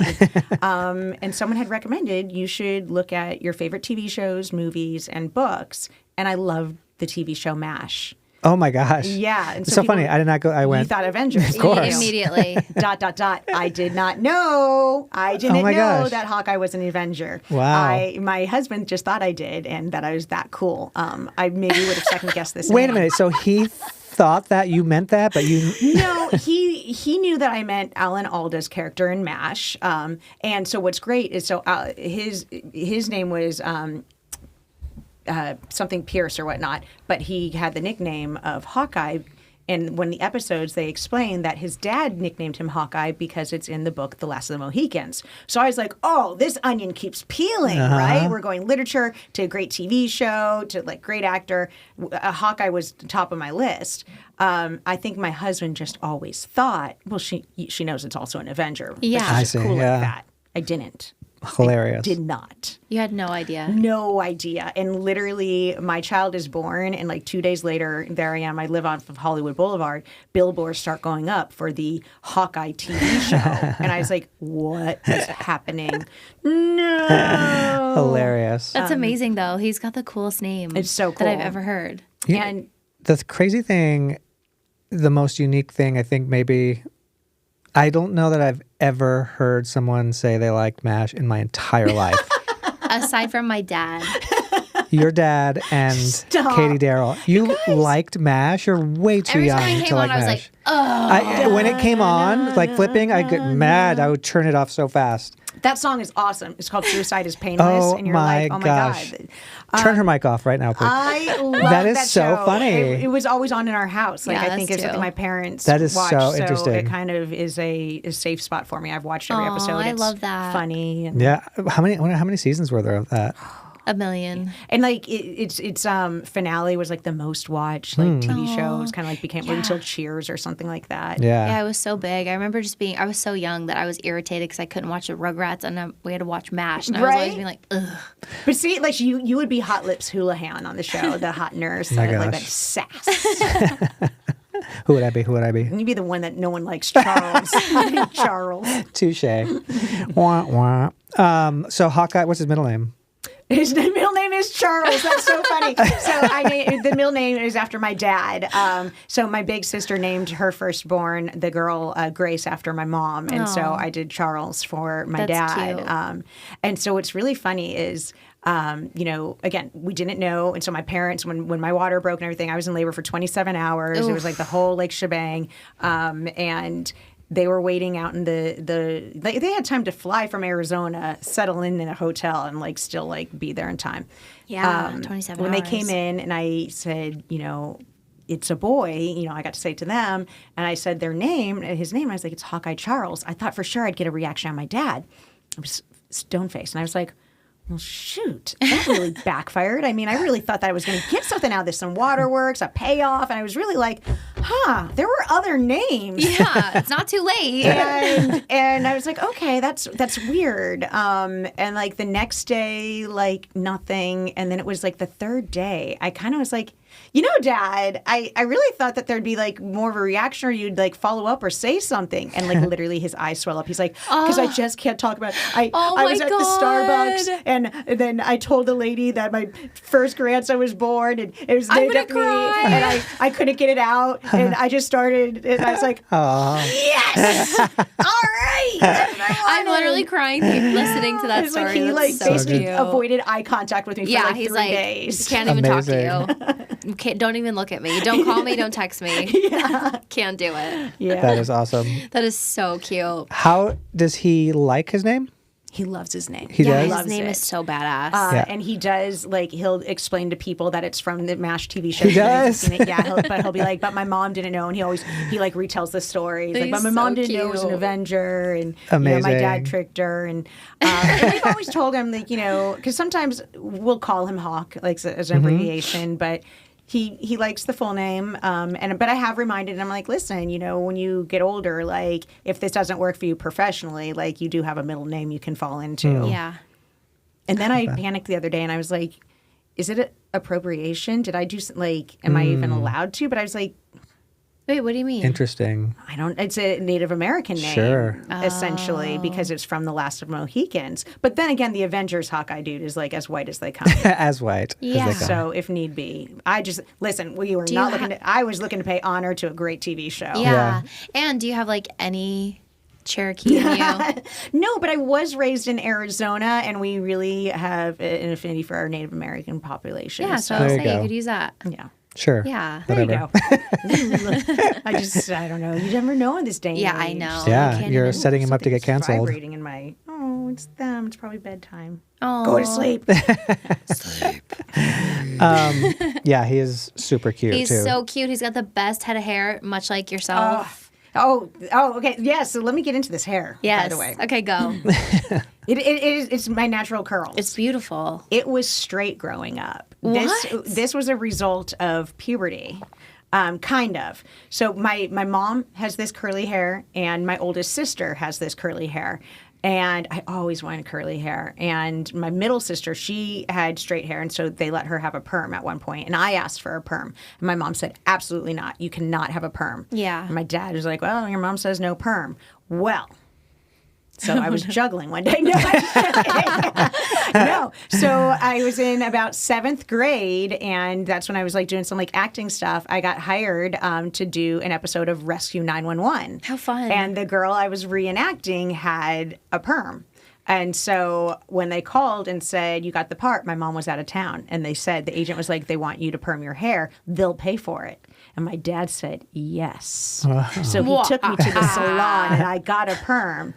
And someone had recommended you should look at your favorite TV shows, movies, and books. And I loved the TV show MASH. Oh my gosh. Yeah. And It's so people- funny. I did not go, I You went, thought Avengers. Of course. Immediately. ... I did not know. I didn't my know gosh. that Hawkeye was an Avenger. Wow. My husband just thought I did, and that I was that cool. I maybe would have second guessed this. wait a name. minute. So he thought that you meant that, but you, No, he knew that I meant Alan Alda's character in MASH. And so what's great is his name was something Pierce or whatnot, but he had the nickname of Hawkeye And when the episodes, they explain that his dad nicknamed him Hawkeye because it's in the book The Last of the Mohicans. So I was like, oh, this onion keeps peeling, right? We're going literature to a great TV show to like great actor. Hawkeye was top of my list. I think my husband just always thought, well, she knows it's also an Avenger. Yeah. But she's I see, cool yeah. like that. I didn't. Hilarious. Did not. You had no idea. No idea. And literally, my child is born, and like 2 days later, there I am. I live off of Hollywood Boulevard. Billboards start going up for the Hawkeye TV show. And I was like, what is happening? No. Hilarious. That's amazing, though. He's got the coolest name It's so that I've cool. ever heard. And The crazy thing, the most unique thing, I think maybe, I don't know that I've ever heard someone say they liked MASH in my entire life. Aside from my dad. Your dad and Stop. Katie Daryl. You liked MASH? You're way too Every young time it to came like on, I was MASH. like, oh. When it came on, like flipping, I'd get mad. I would turn it off so fast. that song is awesome. It's called Suicide is Painless. Oh and you're my like, oh my gosh. God. Turn her mic off right now, please. I love That is that so show. funny. It was always on in our house. Like Yeah, I think us it's something too. my parents That is watched. so So interesting. it kind of is a safe spot for me. I've watched every Aw, episode. I It's love that. funny. And, Yeah. How many seasons were there of that? A million. and like its finale was like the most watched like TV shows. Kind of like became until Cheers or something like that. Yeah, it was so big. I remember I was so young that I was irritated because I couldn't watch the Rugrats and we had to watch MASH. And I was always Right? being like, ugh. But see, like you would be Hot Lips Houlihan on the show, the hot nurse, My that had, like gosh. that sass. Who would I be? Who would I be? You'd be the one that no one likes, Charles. Charles. Touche. Wah, wah. So Hawkeye, what's his middle name? His middle name is Charles. That's so funny. So the middle name is after my dad. So my big sister named her firstborn, the girl Grace, after my mom, and so I did Charles for my That's dad. cute. And so what's really funny is. Again, we didn't know. And so my parents, when my water broke and everything, I was in labor for 27 hours. It was like the whole like shebang. And they were waiting out in they had time to fly from Arizona, settle in a hotel and like still like be there in time. Yeah, 27 When hours. they came in and I said, it's a boy, I got to say to them, and I said his name, I was like, it's Hawkeye Charles. I thought for sure I'd get a reaction on my dad. I was stone-faced. And I was like, well, shoot, that really backfired. I mean, I really thought that I was going to get something out of this, some waterworks, a payoff. And I was really like, there were other names. Yeah, it's not too late. And I was like, okay, that's weird. And like the next day, like nothing. And then it was like the third day, I kind of was like, Dad, I really thought that there'd be like more of a reaction or you'd like follow up or say something. And like literally his eyes swell up. He's like, because I just can't talk about it. I was at the Starbucks and then I told the lady that my first grandson was born and it was named after me. And I couldn't get it out. And I just started and I was like, yes! All right! That's what I I'm wanted. literally crying listening to that It's story. like he That's like so basically cute. avoided eye contact with me for Yeah, like he's 3 like, days. can't even talk Amazing. to you. Don't even look at me. Don't call me. Don't text me. Can't do it. Yeah. That is awesome. That is so cute. How does he like his name? He loves his name. He does? His loves name it. is so badass. Yeah. And he does, like, he'll explain to people that it's from the MASH TV show. He does? Yeah, he'll be like, but my mom didn't know. And he like retells the story. He's like, He's but my mom so didn't know it was an cute. Avenger. And, Amazing. my dad tricked her. And we've always told him, like, because sometimes we'll call him Hawk, like, as an abbreviation, but he likes the full name. But I have reminded him, like, listen, when you get older, like, if this doesn't work for you professionally, like, you do have a middle name you can fall into. Yeah. And then I panicked the other day and I was like, is it appropriation? Did I do, am I even allowed to? But I was like, Wait, what do you mean? Interesting. it's a Native American name, Sure. essentially, because it's from The Last of Mohicans. But then again, the Avengers Hawkeye dude is like as white as they come. As white Yeah. as they come. So if need be, listen, we were Do not you looking I was looking to pay honor to a great TV show. Yeah. And do you have like any Cherokee in you? No, but I was raised in Arizona and we really have an affinity for our Native American population. Yeah, so I There was you saying go. you could use that. Yeah. Sure. Yeah. There Whatever. you go. I don't know. You never know in this day and Yeah, I age. know. Yeah, You can't you're even- setting him up to get Something's canceled. vibrating in my. Oh, No, it's them. It's probably bedtime. Oh, Go to sleep. Yeah, he is super cute he's too. so cute. He's got the best head of hair, much like yourself. Okay. Yeah, so let me get into this hair, Yes. by the way. Okay, go. It's my natural curls. It's beautiful. It was straight growing up. What? This was a result of puberty. Kind of. So my mom has this curly hair, and my oldest sister has this curly hair. And I always wanted curly hair. And my middle sister, she had straight hair, and so they let her have a perm at one point. And I asked for a perm. And my mom said, absolutely not. You cannot have a perm. Yeah. And my dad was like, well, your mom says no perm. Well, so I was juggling one day. No, no. So I was in about 7th grade, and that's when I was like doing some like acting stuff. I got hired to do an episode of Rescue 911. How fun. And the girl I was reenacting had a perm. And so when they called and said, you got the part, my mom was out of town. And they said, the agent was like, they want you to perm your hair. They'll pay for it. And my dad said, yes. So he took me to the salon and I got a perm.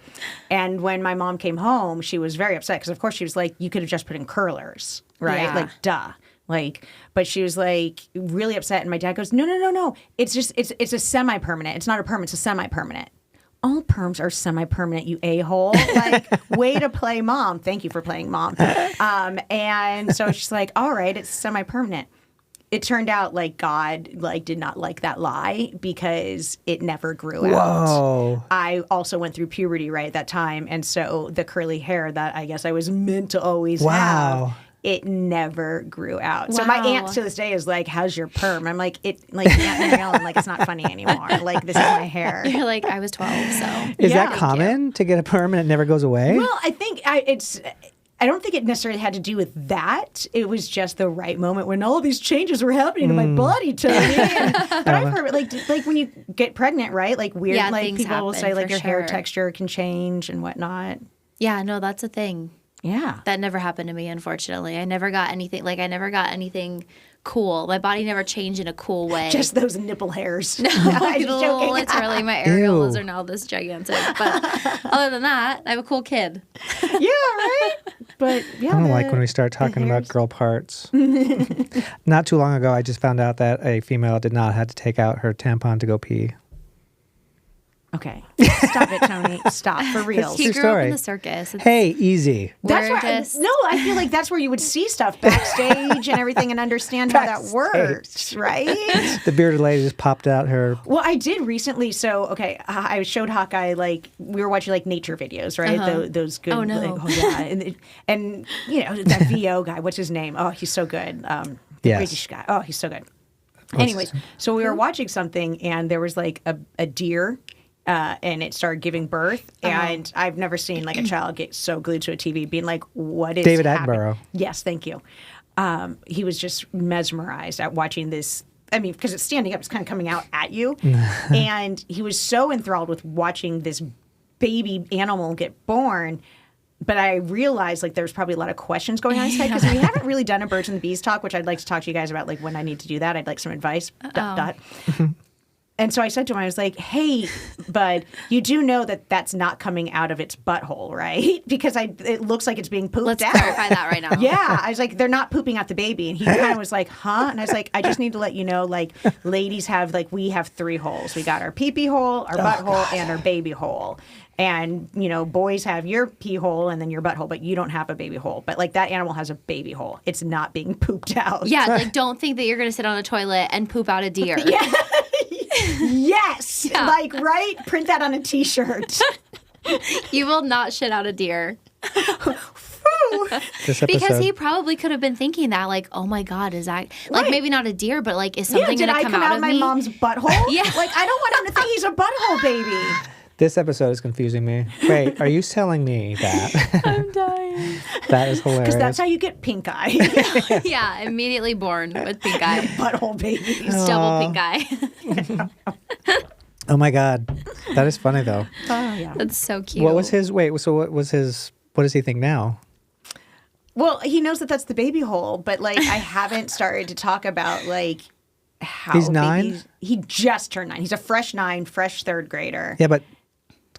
And when my mom came home, she was very upset because, of course, she was like, you could have just put in curlers, right? Yeah. Like, duh. Like, but she was like really upset. And my dad goes, no. It's a semi-permanent. It's not a perm. It's a semi-permanent. All perms are semi-permanent, you a-hole. Like, way to play mom. Thank you for playing mom. And so she's like, all right, it's semi-permanent. It turned out like God like did not like that lie because it never grew out. Whoa. I also went through puberty right at that time. And so the curly hair that I guess I was meant to always have, it never grew out. So my aunt to this day is like, how's your perm? I'm like, Aunt Mary Ellen, like, it's not funny anymore. Like, this is my hair. You're like, I was 12, so. Is that common to get a perm and it never goes away? Well, I think I don't think it necessarily had to do with that. It was just the right moment when all these changes were happening to my body, Tony. But I've heard like when you get pregnant, right? Like weird, Yeah, like things people will happen, say like for your hair sure. texture can change and whatnot. Yeah, no, that's a thing. Yeah. That never happened to me, unfortunately. I never got anything cool. My body never changed in a cool way. Just those nipple hairs. No, I'm joking. literally, my areolas are now this gigantic. But other than that, I have a cool kid. Yeah, right? But yeah. I don't like when we start talking about girl parts. Not too long ago, I just found out that a female did not have to take out her tampon to go pee. Okay. Stop it, Tony. Stop, for real. He True grew up story. in the circus. Hey, easy. That's We're where just- I feel like that's where you would see stuff backstage and everything and understand how that works, right? The bearded lady just popped out her. Well, I did recently. So, okay, I showed Hawkeye, like, we were watching, like, nature videos, right? Those good. Oh, no. Like, yeah. And, you know, that VO guy, what's his name? Oh, he's so good. The Yes. British guy. Oh, he's so good. Anyways, so we were watching something, and there was, like, a deer. And it started giving birth, and I've never seen like a child get so glued to a TV, being like, "What is David happening?" Attenborough. Yes, thank you. He was just mesmerized at watching this. I mean, because it's standing up, it's kind of coming out at you, and he was so enthralled with watching this baby animal get born. But I realized like there's probably a lot of questions going on inside because we haven't really done a birds and the bees talk, which I'd like to talk to you guys about. Like when I need to do that, I'd like some advice. ... And so I said to him, I was like, hey, bud, you do know that that's not coming out of its butthole, right? Because it looks like it's being pooped Let's out. clarify that right now. Yeah. I was like, they're not pooping out the baby. And he kind of was like, huh? And I was like, I just need to let you know, like, ladies have, like, we have 3 holes. We got our pee-pee hole, our butthole, and our baby hole. And, you know, boys have your pee hole and then your butthole, but you don't have a baby hole. But, like, that animal has a baby hole. It's not being pooped out. Yeah, like don't think that you're going to sit on a toilet and poop out a deer. Yeah. Yes. Yeah. Like, right? Print that on a T-shirt. You will not shit out a deer. This episode. Because he probably could have been thinking that, like, oh my God, is that, like, Right. maybe not a deer, but, like, is Yeah, something did going I to come out of my me? mom's butthole? Yeah. Like, I don't want him to think he's a butthole baby. This episode is confusing me. Wait, are you telling me that? I'm dying. That is hilarious. Because that's how you get pink eye. Yeah, immediately born with pink eye. Butthole babies. Double pink eye. Oh my God. That is funny though. Oh, yeah. That's so cute. What was his, wait, so what does he think now? Well, he knows that that's the baby hole, but, like, I haven't started to talk about, like, how He's 9? babies... He just turned 9. He's a fresh 9, fresh 3rd grader. Yeah, but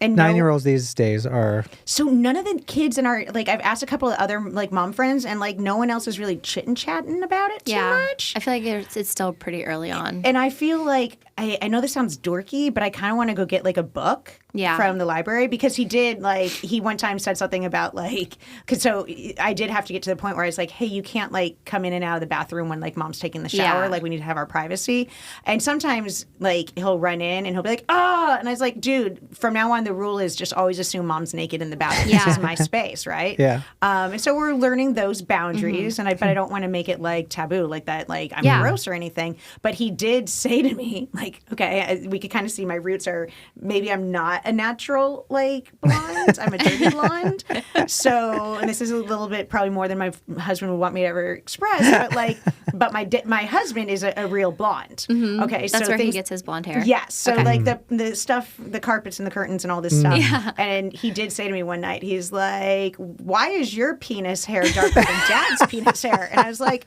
And 9-year-olds these days are. So none of the kids in our, like, I've asked a couple of other, like, mom friends, and, like, no one else is really chit-and-chatting about it too much. I feel like it's still pretty early on. And I feel like, I know this sounds dorky, but I kind of want to go get, like, a book from the library, because he did, like, he one time said something about, like, because so I did have to get to the point where I was like, hey, you can't, like, come in and out of the bathroom when, like, mom's taking the shower. Like, we need to have our privacy. And sometimes, like, he'll run in and he'll be like, oh, and I was like, dude, from now on, the rule is just always assume mom's naked in the bathroom. This is my space, right? Yeah. And so we're learning those boundaries, and but I don't want to make it, like, taboo, like that, like, I'm gross or anything. But he did say to me, like, okay, we could kind of see my roots are, maybe I'm not a natural, like, blonde. I'm a dirty blonde. So, and this is a little bit probably more than my husband would want me to ever express, but, like, but my husband is a real blonde. Okay, That's so where he gets his blonde hair. Yes. So, like, the stuff, the carpets and the curtains and all this stuff. And he did say to me one night, he's like, why is your penis hair darker than Dad's penis hair? And I was like,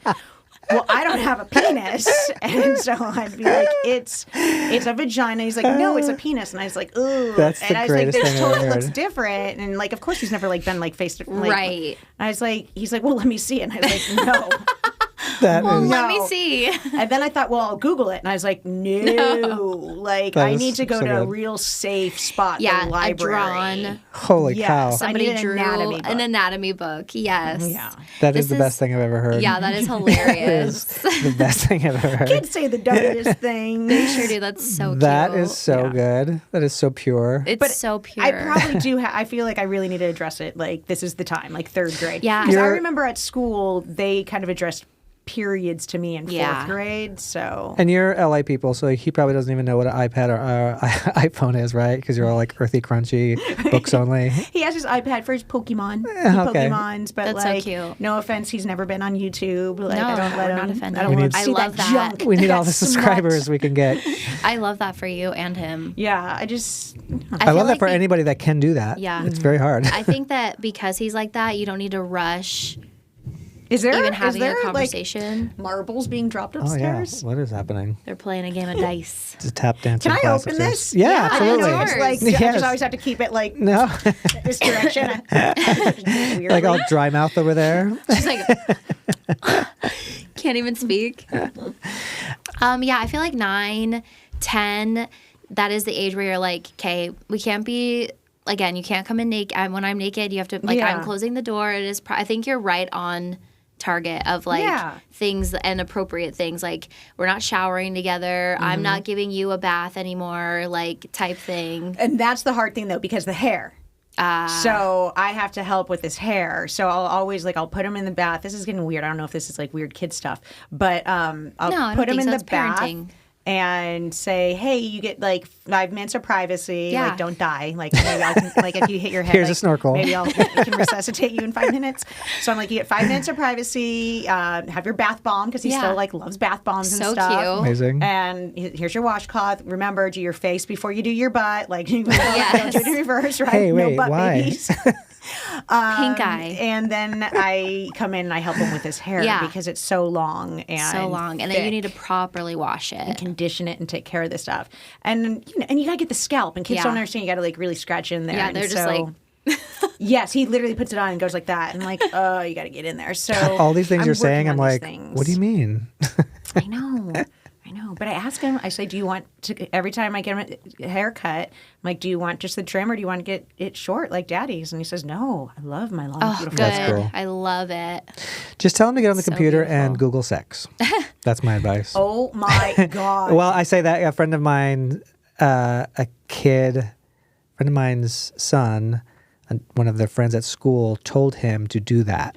well, I don't have a penis. And so I'd be like, it's a vagina. He's like, no, it's a penis. And I was like, ooh. That's and the I was like, greatest this thing I've totally ever looks heard. different. And, like, of course he's never, like, been, like, face to like, Right. I was like, he's like, well, let me see it. And I was like, no. That Well, is- let me No. see. And then I thought, well, I'll Google it. And I was like, no. Like, That I is need to go so to a good. real safe spot, Yeah, the a library. drawn. Holy Yes. cow. I Somebody need an drew anatomy book. an anatomy book. Yes. Yeah. That is This the best thing I've ever heard. Yeah, that is hilarious. The best thing I've ever heard. Kids say the dumbest thing. They sure do. That's so cute. That is so Yeah. good. That is so pure. It's so pure. I probably do. I feel like I really need to address it. Like, this is the time, like 3rd grade. Yeah. Because I You're- remember at school, they kind of addressed periods to me in 4th Yeah. grade. So And you're LA people, so he probably doesn't even know what an iPad or iPhone is, right? Because you're all like earthy, crunchy, books only. he has his iPad for his Pokemon. okay. Pokemons, but That's so like, cute. no offense, he's never been on YouTube. Like, No, I don't let we're him. not offended. I don't We want need- to see I love that that. junk. We need all that the smut. subscribers we can get. I love that for you and him. Yeah, I just. I feel love that like for anybody that can do that. Yeah. It's very hard. I think that because he's like that, you don't need to rush Is there even having is there, a conversation. Like, marbles being dropped Oh yeah. upstairs? What is happening? They're playing a game of dice. It's a tap dancing Can I class open upstairs. this? Yeah, Yeah, absolutely. I know, it's like, I Yes. just always have to keep it like No, this direction. Weirdly. like all dry mouth over there. She's like, can't even speak. Yeah, I feel like 9, 10, that is the age where you're like, okay, we can't be, again, you can't come in naked. When I'm naked, you have to, like, Yeah. I'm closing the door. It is, I think you're right on target of like Yeah. things and appropriate things. Like, we're not showering together. I'm not giving you a bath anymore, like, type thing. And that's the hard thing though, because the hair. So I have to help with his hair. So I'll always I'll put him in the bath. This is getting weird. I don't know if this is like weird kid stuff, but I'll No, I don't put him think in so. the It's bath parenting. and say, hey, you get like 5 minutes of privacy. Yeah. Like, don't die. Like, maybe I can, like, if you hit your head, Here's a like, snorkel. Maybe I can resuscitate you in 5 minutes. So I'm like, you get 5 minutes of privacy. Have your bath bomb, because he Yeah. still like loves bath bombs and So stuff. cute. Amazing. And here's your washcloth. Remember, do your face before you do your butt. Like, don't Yes. do it in reverse, right? Hey, no wait, butt why? babies. Pink eye. And then I come in and I help him with his hair Yeah. because it's so long and So long. And then you thick. need to properly wash it. Condition it and take care of this stuff. And you gotta get the scalp. And kids Yeah. don't understand. You gotta like really scratch in there. Yeah, And they're just so- yes, he literally puts it on and goes like that. And like, oh, you gotta get in there. So All these things I'm you're saying, working I'm on these like, things. what do you mean? I know. But I ask him, I say, do you want to, every time I get him a haircut, I'm like, do you want just the trim or do you want to get it short like daddy's? And he says, no, I love my long, Oh, beautiful good. hair. cool. I love it. Just tell him to get on the So computer and beautiful. Google sex. That's my advice. Oh my God. Well, I say that a friend of mine, friend of mine's son, and one of their friends at school told him to do that.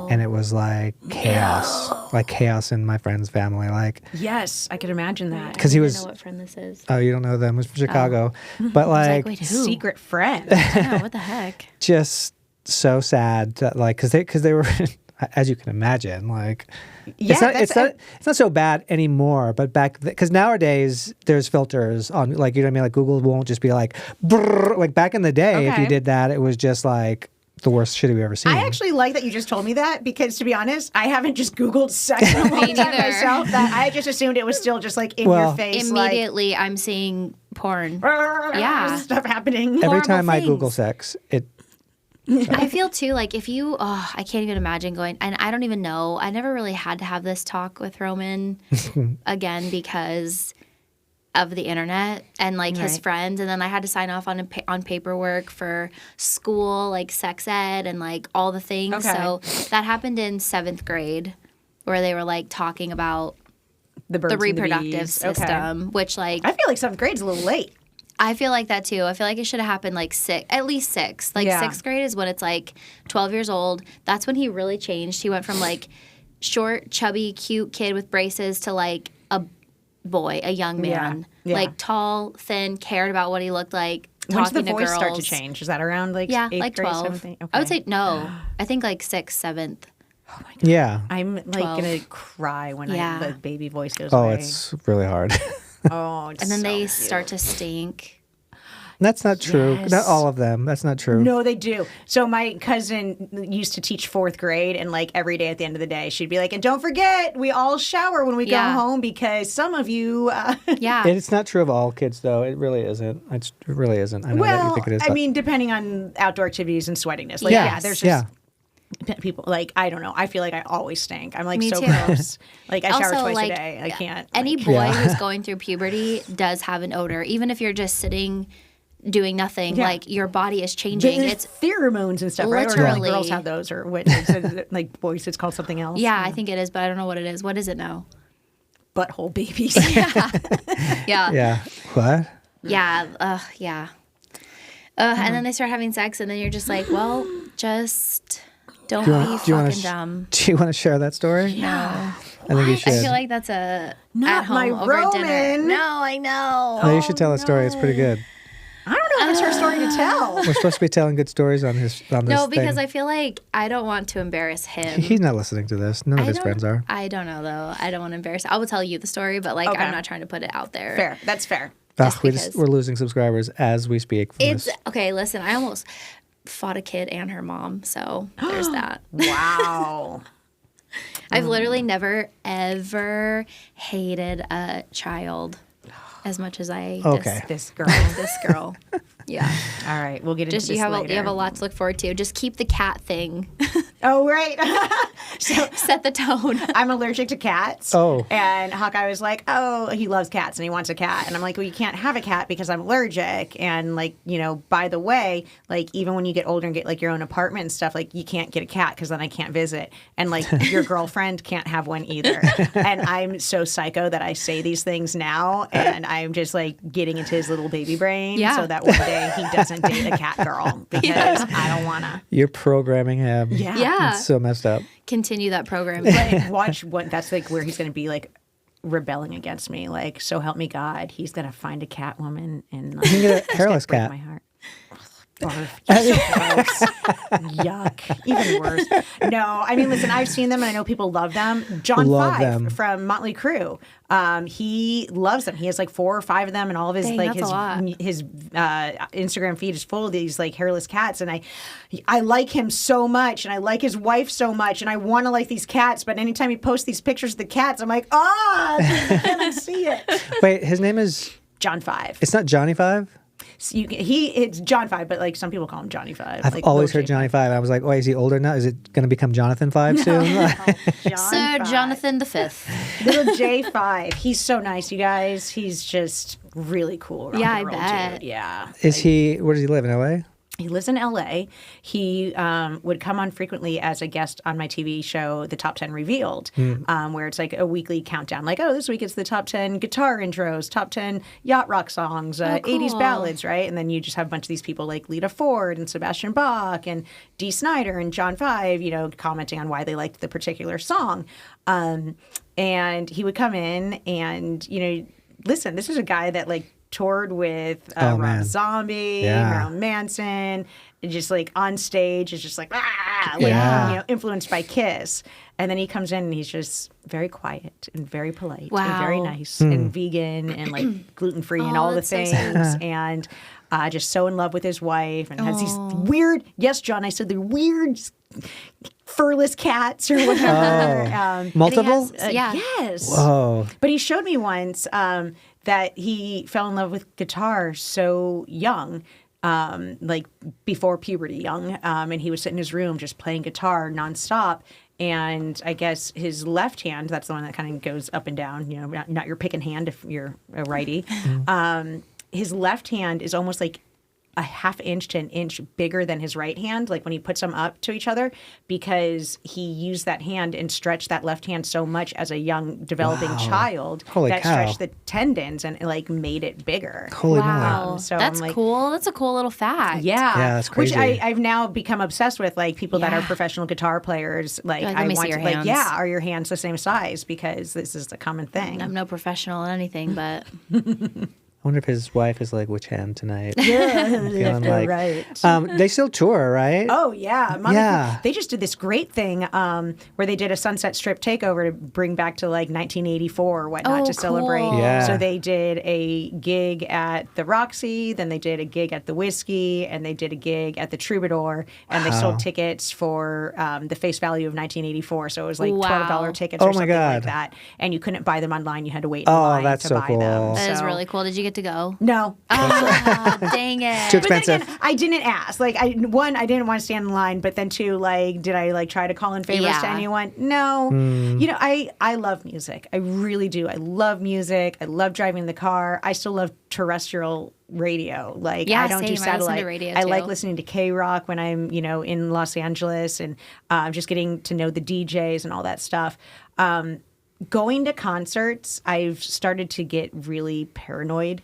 And it was like chaos in my friend's family. Like, Yes, I could imagine that. because he I don't was, know what friend this is. oh, you don't know them, it was from Chicago. But I was like, wait, who? Secret friend. Yeah, what the heck? just so sad that, like, because they were, as you can imagine, like, Yeah, it's not so bad anymore. But back because nowadays there's filters on, like, you know what I mean. Like, Google won't just be like, brrr. Like back in the day, if you Okay. did that, it was just like the worst shit we've ever seen. I actually like that you just told me that because, to be honest, I haven't just Googled sex in a long time neither. myself. That I just assumed it was still just like in Well, your face. Like, Immediately, I'm seeing porn. Yeah. Stuff happening. Every Horrible time I things. Google sex, it I feel too like if you, I can't even imagine going, and I don't even know. I never really had to have this talk with Roman again because of the internet and like his Right. friends, and then I had to sign off on paperwork for school, like sex ed and like all the things. Okay. So that happened in 7th grade, where they were like talking about The birds the and the reproductive bees. Okay. system, which like I feel like 7th grade's a little late. I feel like that too. I feel like it should have happened like at least 6. Like Yeah. 6th grade is when it's like 12 years old. That's when he really changed. He went from like short, chubby, cute kid with braces to like a boy, a young man. Yeah. Like tall, thin, cared about what he looked like, When does talking the to voice girls. start to change? Is that around like Yeah, 8th like grade, 12. 7th? Okay. I would say no. I think like 6th, 7th. yeah. I'm like 12. gonna cry when Yeah. the baby voice goes Oh, away. it's really hard. Oh, it's And then so they cute. start to stink. That's not true. Yes. Not all of them. That's not true. No, they do. So my cousin used to teach 4th grade, and like every day at the end of the day, she'd be like, "And don't forget, we all shower when we Yeah. go home because some of you." Yeah. It's not true of all kids, though. It really isn't. It really isn't. I know that you Well, think it is. I but- mean, depending on outdoor activities and sweatiness. Like, Yes. yeah, there's yeah. just people like I don't know. I feel like I always stink. I'm like Me so too. gross. Like I shower Also, twice like, a day. I can't. Any like, boy Yeah. who's going through puberty does have an odor, even if you're just sitting doing nothing. Yeah. Like your body is changing. there's It's pheromones and stuff, right? Or Literally. like girls have those, or what? Is it, like boys, it's called something else. yeah, I think it is, but I don't know what it is. What is it now? Butthole babies. Yeah, Yeah. What? yeah, yeah. And then they start having sex, and then you're just like, well, just don't be fucking dumb. Do you want to share that story? No, I think you should. I feel like that's a Not at home my over dinner. Roman. No, I know. No, you should tell a story. It's pretty good. I don't know if it's her story to tell. We're supposed to be telling good stories on this. No, because thing. I feel like I don't want to embarrass him. He's not listening to this. None of I his don't- friends are. I don't know though. I don't want to embarrass. I will tell you the story, but like Okay. I'm not trying to put it out there. Fair. That's fair. Just because. We're losing subscribers as we speak. From It's this. okay. Listen, I almost fought a kid and her mom, so there's that. Wow. I've literally never ever hated a child as much as I Okay. This girl. this girl. Yeah, All right, we'll get into just this you have later. you have a lot to look forward to. Just keep the cat thing. Oh, right. So Set the tone. I'm allergic to cats. Oh. And Hawkeye was like, oh, he loves cats and he wants a cat. And I'm like, well, you can't have a cat because I'm allergic. And like, you know, by the way, like even when you get older and get like your own apartment and stuff, like you can't get a cat because then I can't visit. And like your girlfriend can't have one either. And I'm so psycho that I say these things now. And I'm just like getting into his little baby brain Yeah. so that one day he doesn't date a cat girl because I don't want to. You're programming him. Yeah. It's so messed up. Continue that program. Like, watch what that's like where he's going to be like rebelling against me. Like, so help me God, he's going to find a cat woman and like, You can get a it's gonna hairless break cat. my heart. Barf. You're so gross. Yuck. Even worse. No, I mean, listen, I've seen them and I know people love them. John Love Five them. from Motley Crue. He loves them. He has like 4 or 5 of them, and all of his Dang, like that's a lot. his Instagram feed is full of these like hairless cats, and I like him so much, and I like his wife so much, and I want to like these cats, but anytime he posts these pictures of the cats, I'm like, can I see it? Wait, his name is. John Five. It's not Johnny Five. So it's John Five, but like some people call him Johnny Five. I've like always Lil heard J Johnny Five. I was like, oh, is he older now? Is it going to become Jonathan Five soon? John Sir Five. Jonathan V. Little J5. He's so nice, you guys. He's just really cool. rock Yeah, and I roll bet. Dude. Yeah. Is he? Where does he live? In L.A.? He lives in LA. He would come on frequently as a guest on my TV show, The Top 10 Revealed, where it's like a weekly countdown. Like, oh, this week it's the top 10 guitar intros, top 10 yacht rock songs, 80s cool. ballads, right? And then you just have a bunch of these people like Lita Ford and Sebastian Bach and Dee Snider and John Five, you know, commenting on why they liked the particular song. And he would come in and, you know, listen, this is a guy that like toured with Rob man. Zombie, Yeah. Marilyn Manson, and just like on stage is just like, like Yeah. you know, influenced by Kiss. And then he comes in and he's just very quiet and very polite and very Wow. nice and vegan and like gluten free and Oh, all the that's so things. And just so in love with his wife and has these weird, yes, John, I said the weird furless cats or whatever. Multiple? Yeah. Yes. Oh, But he showed me once that he fell in love with guitar so young. Like before puberty young. And he was sitting in his room just playing guitar nonstop. And I guess his left hand, that's the one that kind of goes up and down, you know, not your picking hand if you're a righty. His left hand is almost like a half inch to an inch bigger than his right hand, like when he puts them up to each other, because he used that hand and stretched that left hand so much as a young developing child Holy that cow. stretched the tendons and like made it bigger. Holy moly. Wow. So That's I'm like, cool. That's a cool little fact. Yeah, that's crazy. Which I've now become obsessed with, like people that are Yeah. professional guitar players. Like, You're like, let I me see want your to, like, hands. yeah, are your hands the same size? Because this is a common thing. I'm no professional in anything, but I wonder if his wife is like, which hand tonight? Yeah, Feeling like, right. they still tour, right? Oh yeah, Yeah. They just did this great thing where they did a Sunset Strip takeover to bring back to like 1984 or whatnot Oh, to celebrate. cool. Yeah. So they did a gig at the Roxy, then they did a gig at the Whiskey, and they did a gig at the Troubadour, and they sold tickets for the face value of 1984. So it was like Wow. $12 tickets Oh or my something like God. that, and you couldn't buy them online. You had to wait in Oh, line that's to so buy cool. them. that is So- really cool. Did you get to go? No. Ah, dang it. Too But then expensive. again, I didn't ask. Like, I didn't want to stand in line. But then, two, like, did I like try to call in favors to Yeah. anyone? No. You know, I love music. I really do. I love music. I love driving the car. I still love terrestrial radio. Like, Yeah, I don't do same. I listen to satellite. radio, I like too. listening to K Rock when I'm, you know, in Los Angeles and just getting to know the DJs and all that stuff. Going to concerts, I've started to get really paranoid.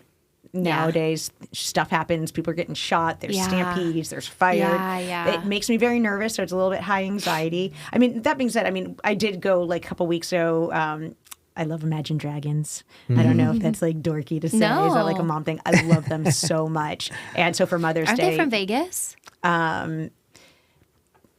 Nowadays, stuff happens. People are getting shot. There's Yeah. stampedes. There's fire. Yeah. It makes me very nervous. So it's a little bit high anxiety. I mean, that being said, I mean, I did go like a couple weeks ago. I love Imagine Dragons. I don't know if that's like dorky to say. Is that like a No. mom thing? I love them so much. And so for Mother's Aren't Day, they from Vegas?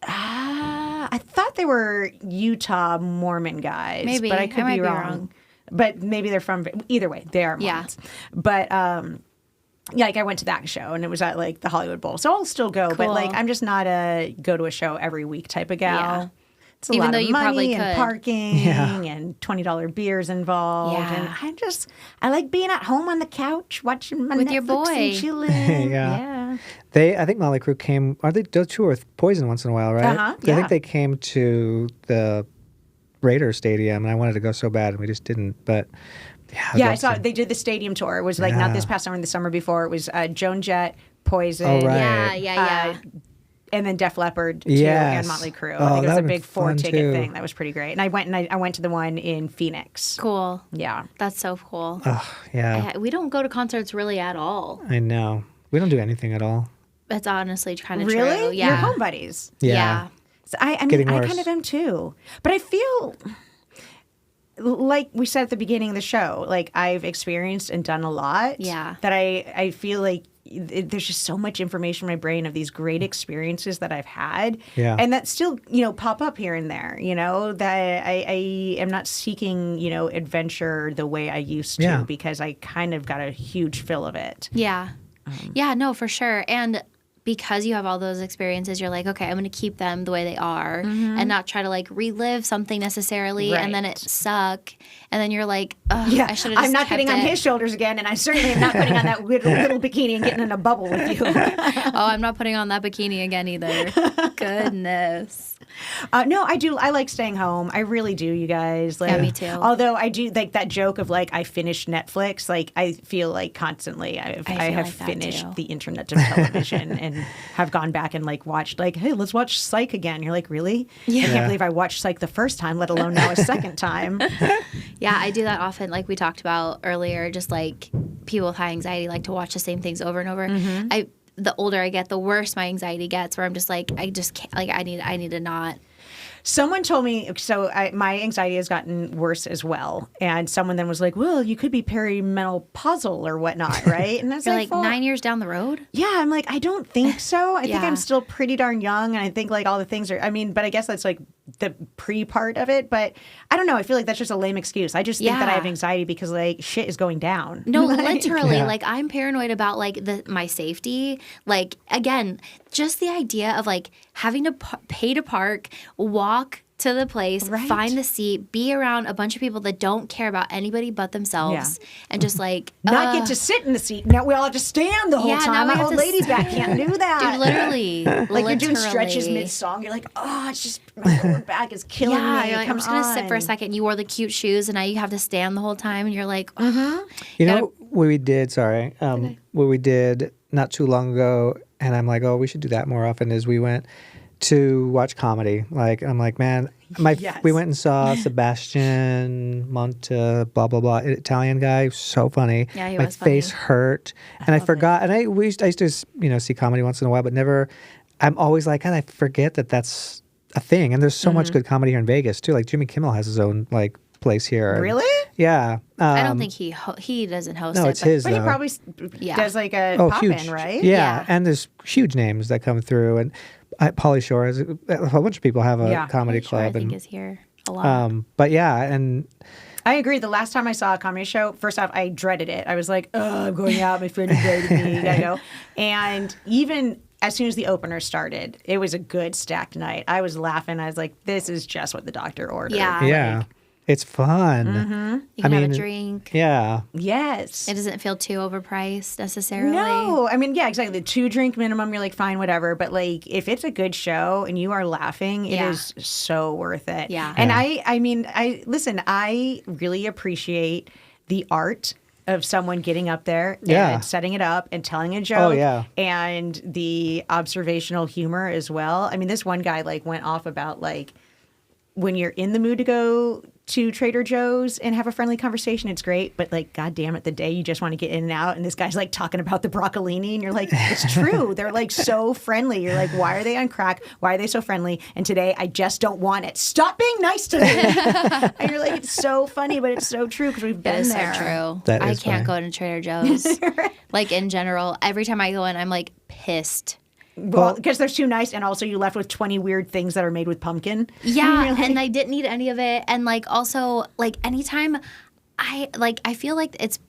I thought they were Utah Mormon guys. Maybe. But I I could might be be wrong. wrong. But maybe they're from, either way, they are Yeah. Mormons. But, yeah, like I went to that show and it was at like the Hollywood Bowl. So I'll still go, but Cool. like I'm just not a go to a show every week type of gal. Yeah. It's a Even lot though of you money probably and could. parking Yeah. and $20 beers involved. Yeah. And I like being at home on the couch watching my With Netflix your boy. and chilling. Yeah. I think Molly Crew came, they tour with Poison once in a while, right? Uh-huh, I yeah. think they came to the Raiders Stadium, and I wanted to go so bad, and we just didn't. But I'd Yeah, I love saw to. they did the stadium tour. It was like not this past summer, the summer before. It was Joan Jett, Poison, Oh, right. Yeah. and then Def Leppard too, Yes. and Motley Crue. Oh, I think it was that a would've big been fun, 4-ticket too. thing. That was pretty great. And I went to the one in Phoenix. Cool. Yeah. That's so cool. Yeah, We don't go to concerts really at all. I know. We don't do anything at all. That's honestly kind of Really? true. Yeah. You're home buddies. Yeah. So I mean, Getting I worse. kind of am too. But I feel like we said at the beginning of the show, like I've experienced and done a lot. Yeah. That I feel like there's just so much information in my brain of these great experiences that I've had. Yeah. And that still, pop up here and there, that I am not seeking, adventure the way I used to Yeah. because I kind of got a huge fill of it. Yeah. Yeah, no, for sure. And because you have all those experiences, you're like, okay, I'm going to keep them the way they are and not try to like relive something necessarily. And then Right. it suck. And then you're like, oh, Yeah, I should have just I'm not kept getting on it. his shoulders again, and I certainly am not putting on that little bikini and getting in a bubble with you. Oh, I'm not putting on that bikini again either. Goodness. No, I do. I like staying home. I really do, you guys. Like, Yeah, me too. Although I do like that joke of like I finished Netflix. Like I feel like constantly I feel have like that finished too. the internet of television and have gone back and like watched like, hey, let's watch Psych again. You're like, really? I can't believe I watched Psych the first time, let alone now a second time. Yeah, I do that often. Like we talked about earlier, just like people with high anxiety like to watch the same things over and over. The older I get, the worse my anxiety gets. Where I'm just like, I just can't. Like I need to not. Someone told me, my anxiety has gotten worse as well. And someone then was like, well, you could be perimenopausal or whatnot, right? And I was You're like well, 9 years down the road. yeah, I'm like, I don't think so. I think Yeah. I'm still pretty darn young. And I think like all the things but I guess that's like the pre part of it. But I don't know. I feel like that's just a lame excuse. I just think that I Yeah. have anxiety because like shit is going down. No, Like- literally. Yeah. Like I'm paranoid about like my safety. Like again, just the idea of like having to pay to park, walk to the place, Right. find the seat, be around a bunch of people that don't care about anybody but themselves, and just like Not get to sit in the seat. Now we all have to stand the whole Yeah, now time. we My have old to lady back can't do that. dude, literally, Like you're doing stretches literally. mid-song. You're like, oh, it's just my lower back is killing Yeah, me. you're like, Come I'm just gonna sit for a on. second. You wore the cute shoes, and now you have to stand the whole time, and you're like, You know what we did? Sorry, what we did not too long ago, and I'm like, oh, we should do that more often. Is we went to watch comedy. Like I'm like, man, Yes. we went and saw Sebastian Monte, blah blah blah, Italian guy, so funny. Yeah, he my was funny. face hurt, and I forgot. And I used to see comedy once in a while, but never. I'm always like, God, I forget that that's a thing. And there's so much good comedy here in Vegas too. Like Jimmy Kimmel has his own like place here. And- Really? yeah. I don't think he doesn't host No, it. it's his. But he though. probably Yeah. does like a Oh, pop huge. in, right? Yeah. Yeah. And there's huge names that come through. And Pauly Shore has a whole bunch of people have a Yeah. comedy Sure, I club. think And is here a lot. but yeah, and I agree. The last time I saw a comedy show, first off, I dreaded it. I was like, oh, I'm going out. My friend invited me. Gotta go. And even as soon as the opener started, it was a good stacked night. I was laughing. I was like, this is just what the doctor ordered. Yeah. yeah, it's fun. You can have mean, a drink. Yeah. Yes. It doesn't feel too overpriced necessarily. No, I mean, yeah, exactly. The 2-drink minimum, you're like, fine, whatever. But like, if it's a good show and you are laughing, it Yeah. is so worth it. Yeah. And I mean, I really appreciate the art of someone getting up there Yeah. and setting it up and telling a joke. Oh, yeah. And the observational humor as well. I mean, this one guy like went off about like, when you're in the mood to go to Trader Joe's and have a friendly conversation, it's great. But like, God damn it, the day you just want to get in and out, and this guy's like talking about the broccolini, and you're like, it's true. They're like so friendly. You're like, why are they on crack? Why are they so friendly? And today I just don't want it. Stop being nice to me. And you're like, it's so funny, but it's so true because we've It been is there. so true. That I is can't funny. go to Trader Joe's. Like in general, every time I go in, I'm like pissed. Well, because they're too nice, and also you left with 20 weird things that are made with pumpkin. Yeah, You're like- and I didn't eat any of it. And like also like anytime I feel like it's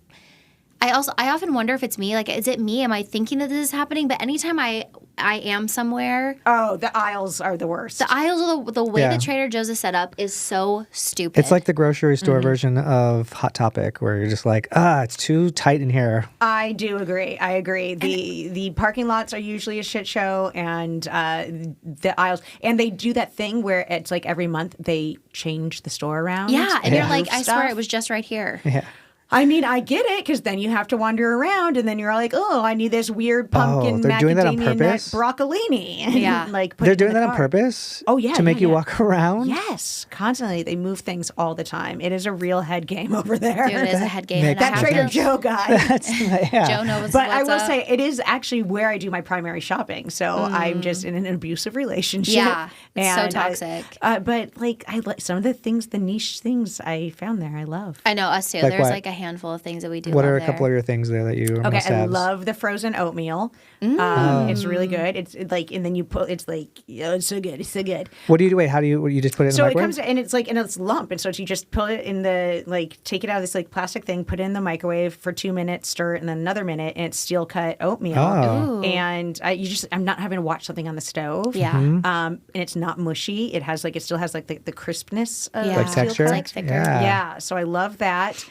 I often wonder if it's me. Like, is it me? Am I thinking that this is happening? But anytime I am somewhere, Oh, the aisles are the worst. the aisles of the way Yeah. that Trader Joe's is set up is so stupid. It's like the grocery store version of Hot Topic, where you're just like, it's too tight in here. I do agree. I agree. The parking lots are usually a shit show, and the aisles, and they do that thing where it's like every month they change the store around. yeah, and you're move like, I swear stuff. it was just right here. Yeah. I mean, I get it, because then you have to wander around, and then you're like, oh, I need this weird pumpkin they're doing that on macadamia nut purpose? broccolini. And, Yeah. like put They're it in doing the that on cart. purpose? Oh, yeah, To make yeah, you yeah. walk around? Yes, constantly. They move things all the time. It is a real head game over there. Dude, it is a head game. Nick, and I that have Trader to- Joe guy. That's, yeah. Joe knows But I what's will up. say it is actually where I do my primary shopping. So I'm just in an abusive relationship. Yeah, it's so And toxic. But like I like some of the things, the niche things I found there. I love. I know, us too. Like There's what? like a handful of things that we do. What love are a there. couple of your things there that you Okay, must I have? love the frozen oatmeal. Mm. It's really good. It's like, and then you put, it's like, oh, it's so good. It's so good. What do you do? Wait, how do you just put it in So the it microwave? comes and it's like in a lump, and so you just put it in the like take it out of this like plastic thing, put it in the microwave for 2 minutes, stir it, and then another minute, and it's steel cut oatmeal. Oh. Ooh. And I'm not having to watch something on the stove. Yeah. Mm-hmm. And it's not mushy. It has like it still has like the crispness of Yeah. Like steel texture? cut. Like thicker. Yeah. Yeah, so I love that.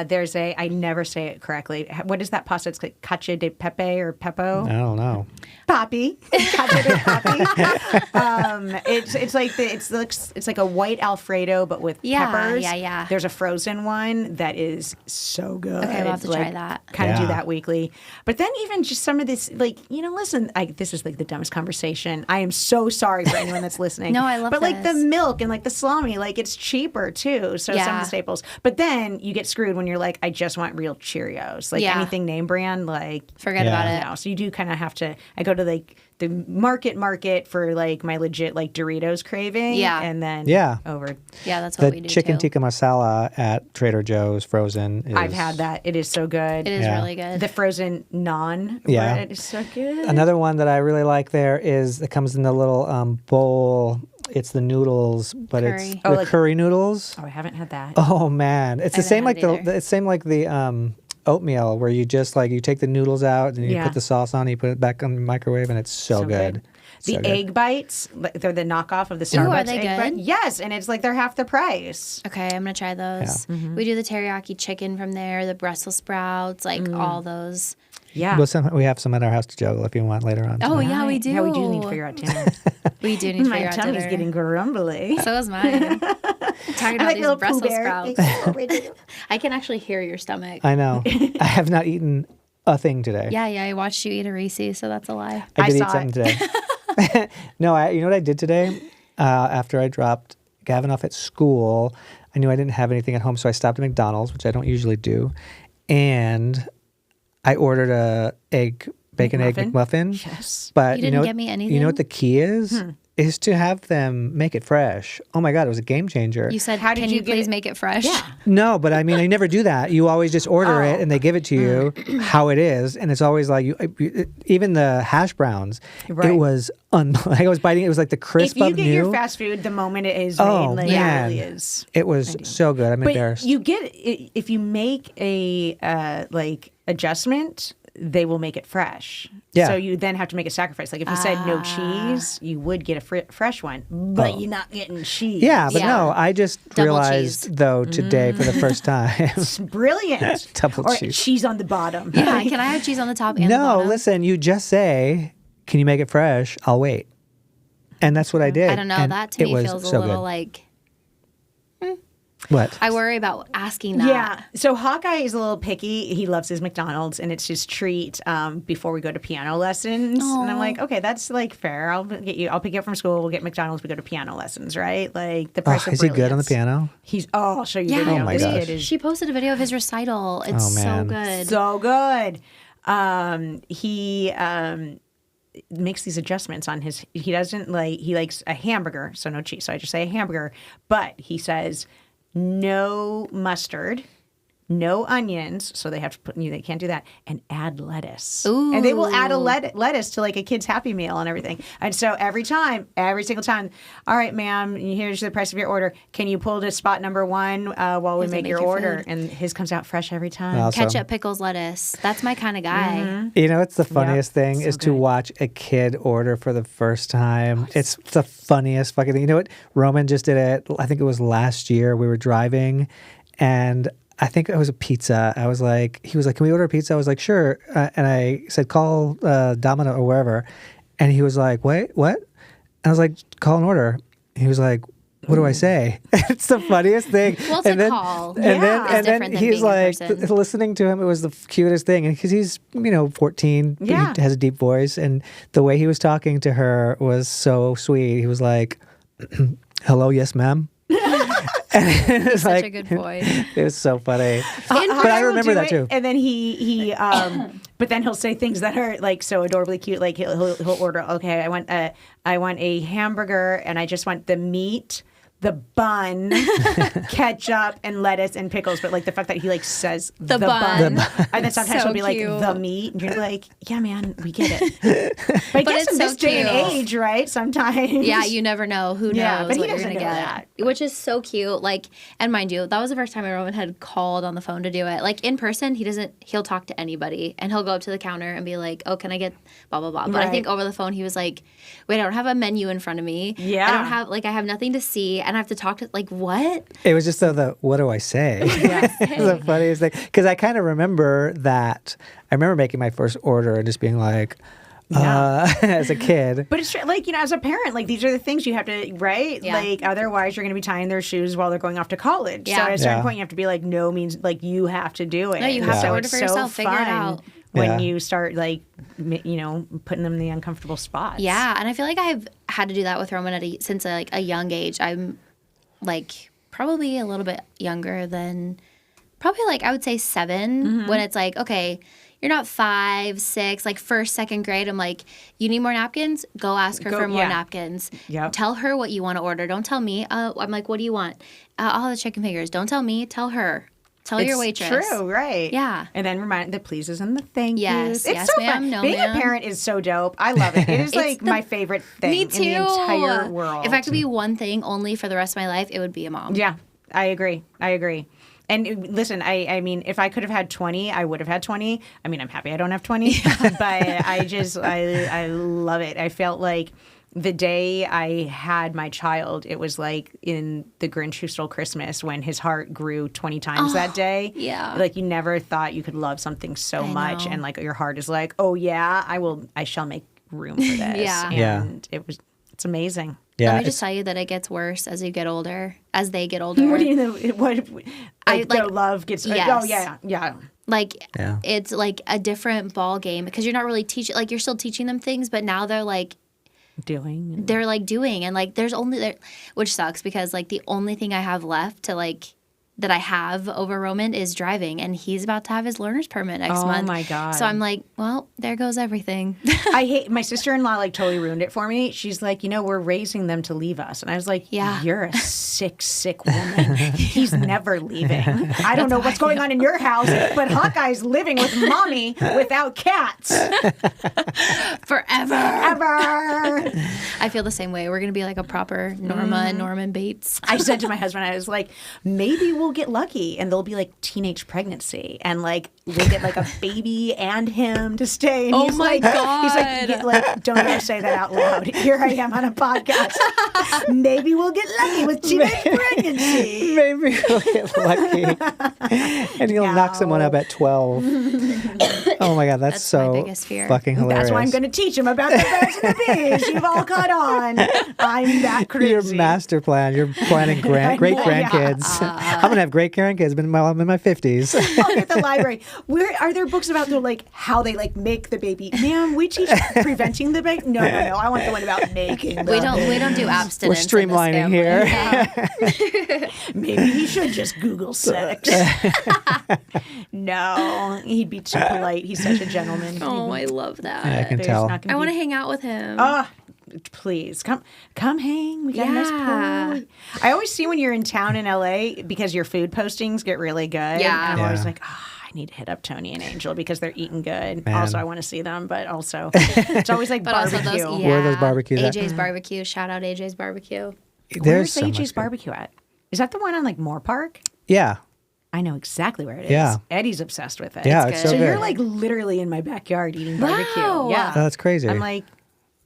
There's I never say it correctly. What is that pasta? It's like cacio de pepe or pepo. I don't know. Poppy. Cacio de poppy. It's like it's like a white Alfredo but with Yeah, peppers. yeah. There's a frozen one that is so good. Okay, we'll have to try that. Kind of do Yeah. that weekly. But then even just some of this, like, listen, this is like the dumbest conversation. I am so sorry for anyone that's listening. No, I love But like the this. milk and like the salami, like it's cheaper too. So some Yeah. of the staples. But then you get screwed when you're like, I just want real Cheerios. Like Yeah. anything name brand, like Forget Yeah. about it. no, so you do kind of have to. I go to like the market for like my legit like Doritos craving. Yeah. and then Yeah. over. Yeah, that's what we The do chicken too. tikka masala at Trader Joe's frozen is... I've had that. It is so good. It is Yeah. really good. The frozen naan. Yeah. bread is so good. Another one that I really like there is it comes in the little bowl. It's the noodles, but it's Curry. the Oh, like- curry noodles. Oh, I haven't had that. Oh man, it's the haven't same had like it either. it's same like the oatmeal where you just like you take the noodles out and you Yeah. put the sauce on, you put it back on the microwave, and it's so good. The good. egg bites, they're the knockoff of the Ooh, Starbucks are they egg bite. good? Yes, and it's like they're half the price. Okay, I'm gonna try those. We do the teriyaki chicken from there, the Brussels sprouts, like all those. Yeah. We have some at our house to juggle if you want later on. Oh tonight. yeah, we do. Yeah, we do need to figure out dinner. We do need to My figure out tummy's dinner. getting grumbly. So is mine. Talking about like these little Pooh Brussels Bear. sprouts. I can actually hear your stomach. I know. I have not eaten a thing today. Yeah, I watched you eat a Reese's, so that's a lie. I did eat saw something today. No, you know what I did today? After I dropped Gavin off at school, I knew I didn't have anything at home, so I stopped at McDonald's, which I don't usually do, and I ordered a bacon egg McMuffin. Yes. But You didn't get me You know anything? what the key is? Is to have them make it fresh. Oh my God, it was a game changer. You said, How did "Can you you get please it?" make it fresh?" Yeah. No, but I mean, I never do that. You always just order it and they give it to you how it is. And it's always like, even the hash browns, Right. it was, like I was biting, it was like the crisp If you of get new. your fast food the moment it is made, Oh, like, man. it really is. It was so good. I'm But embarrassed. you get if you make a like adjustment, they will make it fresh. Yeah. So you then have to make a sacrifice. Like if you said no cheese, you would get a fresh one, but you're not getting cheese. Yeah, but Yeah. no, I just Double realized, cheese. though, today for the first time. It's brilliant. Double or cheese. cheese on the bottom. Yeah, can I have cheese on the top and the No, bottom? listen, you just say, can you make it fresh? I'll wait. And that's what I did. I don't know. And That to it me was feels a so little good. like What? I worry about asking that. Yeah. So Hawkeye is a little picky. He loves his McDonald's, and it's his treat before we go to piano lessons. And I'm like, okay, that's like fair. I'll pick you up from school. We'll get McDonald's. We go to piano lessons, right? Like the price of Is he good on the brilliance. piano? I'll show you Yeah. video. Oh my This gosh. kid is She posted a video of his recital. It's Oh, so man. good. so good. He makes these adjustments on his. He doesn't like. He likes a hamburger, so no cheese. So I just say a hamburger. But he says no mustard, no onions. So they have to put. They can't do that, and add lettuce. Ooh. And they will add a lettuce to like a kid's Happy Meal and everything. And so every single time. All right, ma'am. Here's the price of your order. Can you pull to spot number 1 while we Does it make make your your order? food? And his comes out fresh every time. Awesome. Ketchup, pickles, lettuce. That's my kind of guy. You know, it's the funniest thing so is to good. watch a kid order for the first time. It's the funniest fucking thing. You know what? Roman just did it. I think it was last year. We were driving, and I think it was a pizza. He was like, "Can we order a pizza?" I was like, "Sure." And I said, "Call Domino or wherever." And he was like, "Wait, what?" And I was like, "Call an order." He was like, "What do I say?" It's the funniest thing. Well, it's a call. And Yeah. then, It's and then different than he's being in like, person. listening to him, it was the cutest thing. And because he's, 14, but Yeah. he has a deep voice. And the way he was talking to her was so sweet. He was like, "Hello, yes, ma'am." And it's Such a good voice. It was so funny. But I Hawkeye will remember do that it, too. And then but then he'll say things that are like so adorably cute. Like he'll order, okay, I want a hamburger, and I just want the meat, the bun, ketchup, and lettuce and pickles. But like the fact that he like says the bun. And then sometimes So he'll be like cute. the meat, and you're like, yeah, man, we get it. But I guess it's in so this day and cute. age, right? Sometimes, Yeah, you never know. Who knows Yeah, but he what you're doesn't gonna know get. that. Which is so cute. Like, and mind you, that was the first time Roman had called on the phone to do it. Like in person, he'll talk to anybody and he'll go up to the counter and be like, "Oh, can I get blah blah blah?" But I Right. think over the phone he was like, "Wait, I don't have a menu in front of me. Yeah. I don't have I have nothing to see, and I have to talk to like what?" It was just the what do I say? The funniest thing. Because I kind of remember that. I remember making my first order and just being like, as a kid. But it's true, like, as a parent, like, these are the things you have to, right? Yeah. Like, otherwise you're going to be tying their shoes while they're going off to college. Yeah. So at a certain Yeah. point, you have to be like, no means, like, you have to do it. No, you have to order it's for so yourself, figure it fun out. when Yeah. you start, like, putting them in the uncomfortable spots. Yeah, and I feel like I've had to do that with Roman since a young age. I'm like probably a little bit younger than probably like I would say 7 when it's like, okay, you're not 5, 6, like first, second grade. I'm like, you need more napkins? Go ask her for more yeah. napkins. Yep. Tell her what you want to order. Don't tell me. I'm like, what do you want? I'll have the chicken fingers. Don't tell me. Tell her. Tell your waitress. True, right? Yeah. And then remind the pleases and the thank Yes, yous. It's yes, so ma'am, fun. no, Being ma'am. a parent is so dope. I love it. It is like my favorite thing Me too. in the entire world. If I could be one thing only for the rest of my life, it would be a mom. Yeah, I agree. listen, I mean, if I could have had 20, I would have had 20. I mean, I'm happy I don't have 20, but I love it. I felt like the day I had my child, it was like in The Grinch Who Stole Christmas when his heart grew 20 times that day. Yeah. Like you never thought you could love something so much. know. And like your heart is like, oh yeah, I shall make room for this. Yeah. And it's amazing. Yeah. Let me just tell you that it gets worse as you get older, as they get older. What do you know? What the love gets? Yes. Oh yeah. Like, Yeah. it's like a different ball game because you're not really teaching, like, you're still teaching them things, but now they're like Doing. and like there's only which sucks because like the only thing I have left to like that I have over Roman is driving, and he's about to have his learner's permit next month. Oh my God. So I'm like, well, there goes everything. I hate my sister-in-law. Like totally ruined it for me. She's like, we're raising them to leave us, and I was like, Yeah. you're a sick woman. He's never leaving. I don't know what's going on in your house, but Hawkeye's living with mommy without cats Forever. ever. I feel the same way. We're gonna be like a proper Norma and Norman Bates. I said to my husband, I was like, maybe we'll get lucky and there'll be like teenage pregnancy and like we'll get like a baby and him to stay. And Oh he's my like, He's like, God. like, don't ever say that out loud. Here I am on a podcast. Maybe we'll get lucky with teenage pregnancy. Maybe we'll get lucky. And he'll knock someone up at 12. Oh my God, that's That's so my biggest fear. fucking hilarious. That's why I'm going to teach him about the birds and the bees. You've all caught on. I'm that crazy. Your master plan. You're planning great grandkids. I'm gonna have great grandkids, but I'm in my 50s. Oh, at the library. Where are there books about the like how they like make the baby? Ma'am, we teach preventing the baby. No. I want the one about making. The We don't do We're abstinence. in this streamlining family. here. Maybe he should just Google sex. No, he'd be too polite. He's such a gentleman. Oh, I love that. I can There's tell. not gonna I want to be- hang out with him. Ah, please come hang. We got a Yeah. nice pool. I always see when you're in town in LA because your food postings get really good. Yeah. And I'm always Yeah. like, I need to hit up Tony and Angel because they're eating good. Man. Also, I want to see them, but also it's always like But also barbecue. those, Where are those barbecues at? AJ's Barbecue. Shout out AJ's Barbecue. Where's so much AJ's good- barbecue at? Is that the one on like Moore Park? Yeah. I know exactly where it is. Yeah. Eddie's obsessed with it. Yeah, It's it's good. so So good. you're like literally in my backyard eating barbecue. Wow. Yeah. That's crazy. I'm like,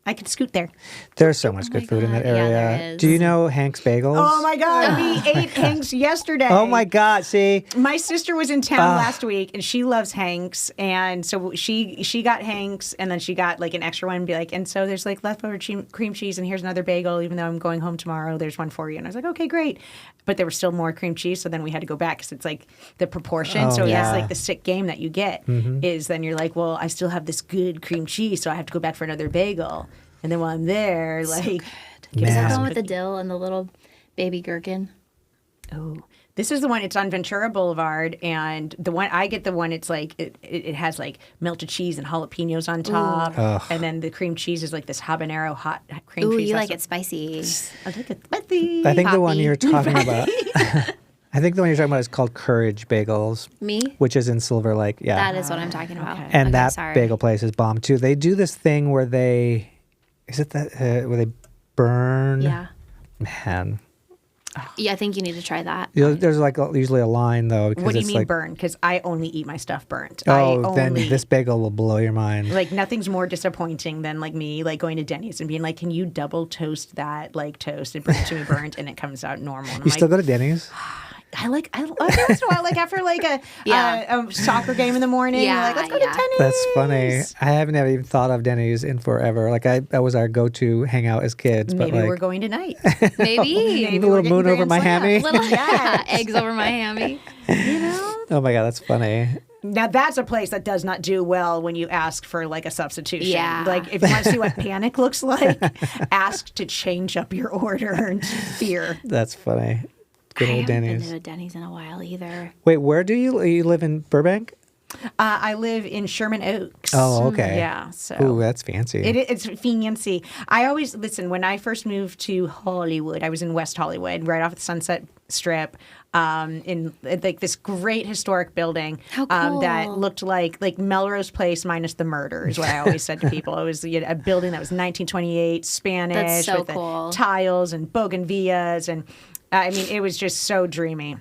I could scoot there. There's so much good food in that God. Yeah, area. there is. Do you know Hank's Bagels? Oh my God, we ate Hank's yesterday. Oh my God! See, My sister was in town last week and she loves Hank's. And so she got Hank's and then she got like an extra one and be like, and so there's like leftover cream cheese and here's another bagel. Even though I'm going home tomorrow, there's one for you. And I was like, okay, great. But there was still more cream cheese. So then we had to go back because it's like the proportion. Oh, so yeah. that's like the sick game that you get is then you're like, well, I still have this good cream cheese. So I have to go back for another bagel. And then while I'm there, like, Is Man. that the one with the dill and the little baby gherkin? oh, this is the one. It's on Ventura Boulevard, and the one I get, the one it's like it has like melted cheese and jalapenos on top, and then the cream cheese is like this habanero hot cream Ooh, cheese. you That's like it spicy. I like it spicy. I think the one Poppy. you're talking about. I think the one you're talking about is called Courage Bagels, Me? which is in Silver Lake. Yeah, That is what I'm talking about. Okay. and Okay, that sorry. bagel place is bomb too. They do this thing where they, is it that where they burn? Yeah. Man, Yeah, I think you need to try that. there's like usually a line though because What do you it's mean like, burn? Because I only eat my stuff burnt. oh, I then only, this bagel will blow your mind. like nothing's more disappointing than like me like going to Denny's and being like, can you double toast that like toast and bring it to me burnt, and it comes out normal. And I'm You still like, go to Denny's? every once in a while, like after like a soccer game in the morning, Yeah, like let's go yeah. to Denny's. That's funny. I haven't even thought of Denny's in forever. Like that was our go-to hangout as kids. Maybe but like, we're going tonight. Maybe. a little we're getting moon over Grand my Slam. hammy. Little Yes. eggs over my hammy. You know? Oh my God, that's funny. Now that's a place that does not do well when you ask for like a substitution. Yeah. Like if you want to see what panic looks like, ask to change up your order and fear. That's funny. Good I old haven't been Denny's. to a Denny's in a while either. Wait, where do you live in Burbank? I live in Sherman Oaks. Oh, okay. Yeah. So Ooh, that's fancy. it's fancy. I always listen when I first moved to Hollywood. I was in West Hollywood, right off the Sunset Strip, in like this great historic building How cool. that looked like Melrose Place minus the murder. Is what I always said to people. It was a building that was 1928 Spanish That's so with cool. the tiles and bougainvilleas, and I mean it was just so dreamy.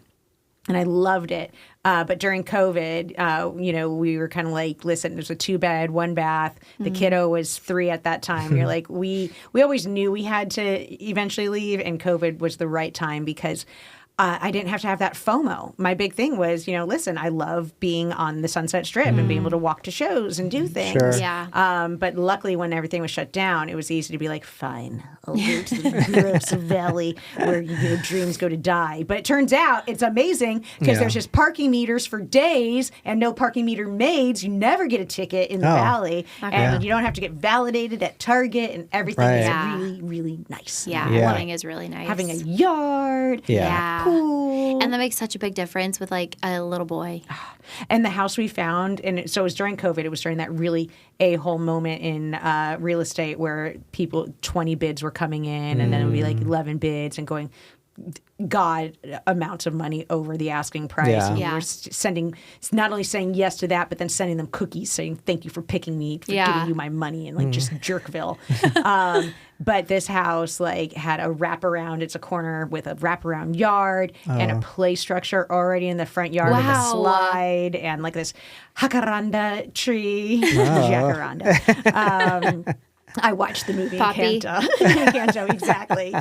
and I loved it. But during COVID, we were kind of like, listen, there's a 2-bed, 1-bath. The kiddo was 3 at that time. You're like, we always knew we had to eventually leave, and COVID was the right time because I didn't have to have that FOMO. My big thing was, listen, I love being on the Sunset Strip and being able to walk to shows and do things. Sure. Yeah. But luckily, when everything was shut down, it was easy to be like, fine, I'll go to the gross valley where dreams go to die. But it turns out it's amazing because there's just parking meters for days and no parking meter maids. You never get a ticket in the valley. And you don't have to get validated at Target, and everything is really, really nice. Yeah. Living is really nice. Having a yard. Yeah. Cool. And that makes such a big difference with like a little boy. And the house we found, and so it was during COVID, it was during that really a-hole moment in real estate where 20 bids were coming in, and then it would be like 11 bids and going God amounts of money over the asking price. Yeah. And we were not only saying yes to that, but then sending them cookies saying, thank you for picking me, for giving you my money, and like just Jerkville. But this house had a wraparound. It's a corner with a wraparound yard and a play structure already in the front yard with a slide and like this jacaranda tree. Jacaranda. I watched the movie Poppy. Encanto, exactly.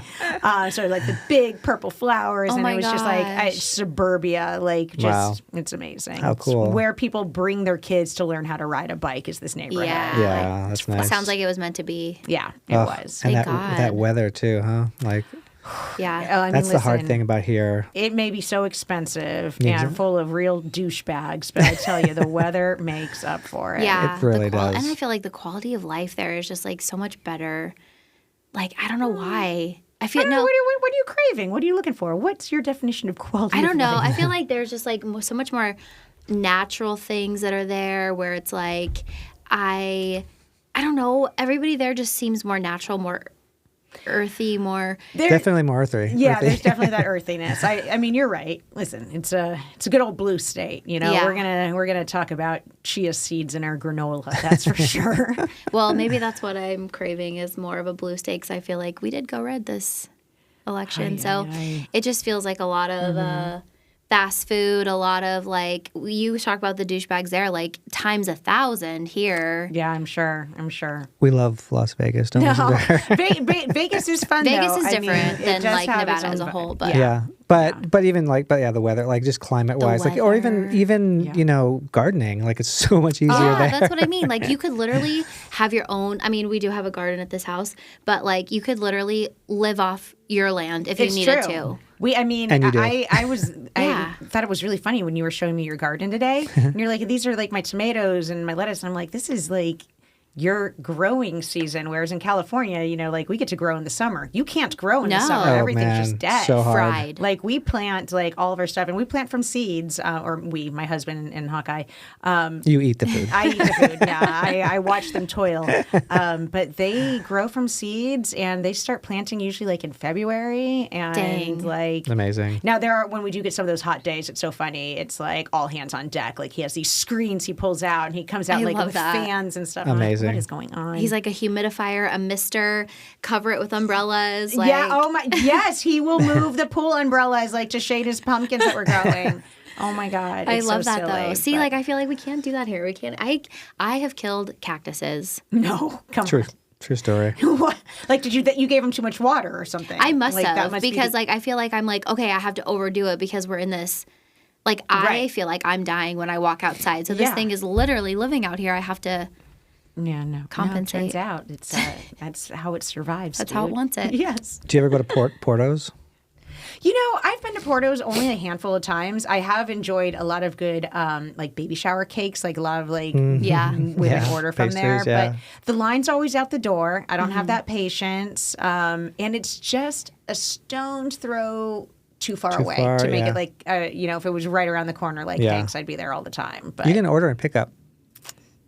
So like the big purple flowers, and it was just like suburbia, it's amazing. How cool. It's where people bring their kids to learn how to ride a bike is this neighborhood. Yeah. That's nice. Sounds like it was meant to be. Yeah, it was. And Thank that God. weather too, huh? Yeah. That's the hard thing about here. It may be so expensive and full of real douchebags, but I tell you, the weather makes up for it. Yeah. It really does. And I feel like the quality of life there is just like so much better. Like, I don't know why. I feel What are you craving? What are you looking for? What's your definition of quality? I don't of know. life? I feel like there's just like so much more natural things that are there where it's like I don't know. Everybody there just seems more natural, more earthy, more Definitely more earthy. Yeah, there's definitely that earthiness. I mean, you're right. Listen, it's a good old blue state. Yeah. We're gonna talk about chia seeds in our granola. That's for sure. Well, maybe that's what I'm craving is more of a blue state, 'cause I feel like we did go red this election. It just feels like a lot of fast food, a lot of like, you talk about the douchebags there, like times 1,000 here. Yeah, I'm sure. We love Las Vegas, don't we? Vegas is fun. Vegas though. is different than like Nevada as a whole, but Yeah. But even the weather, like just climate wise, like or even gardening, like it's so much easier there. that's what I mean. Like you could literally have your own. I mean, we do have a garden at this house, but like you could literally live off your land if you needed to. And you do. I thought it was really funny when you were showing me your garden today. And you're like, these are like my tomatoes and my lettuce. And I'm like, this is like your growing season. Whereas in California, like we get to grow in the summer. You can't grow in the summer. Everything's just dead. So hard. Fried. Like we plant like all of our stuff, and we plant from seeds. My husband and Hawkeye. You eat the food. I eat the food. Yeah, I watch them toil. But they grow from seeds, and they start planting usually like in February. And Dang. like Amazing. now when we do get some of those hot days, it's so funny. It's like all hands on deck. Like he has these screens he pulls out, and he comes out with fans and stuff. Amazing. What is going on? He's like a humidifier, a mister, cover it with umbrellas. Like, yeah. Oh my. Yes, he will move the pool umbrellas like to shade his pumpkins that we're growing. Oh my God. I It's love so that silly, though. See, but- like I feel like we can't do that here. We can't. I have killed cactuses. No, come True. on. True story. What? Like, did you gave him too much water or something? I must Like, that have must be because like I feel like I'm like, okay, I have to overdo it because we're in this. Like I Right. feel like I'm dying when I walk outside. So this Yeah. thing is literally living out here. I have to. Yeah, no. Compensate. No, it turns out it's that's how it survives. That's how it dude. wants it. Yes. Do you ever go to Porto's? I've been to Porto's only a handful of times. I have enjoyed a lot of good like baby shower cakes, like a lot of like Yeah. women order from there. Pastries, yeah. But the line's always out the door. I don't have that patience. And it's just a stone's throw too far away to make it like if it was right around the corner like Hanks, I'd be there all the time. But You can order and pick up.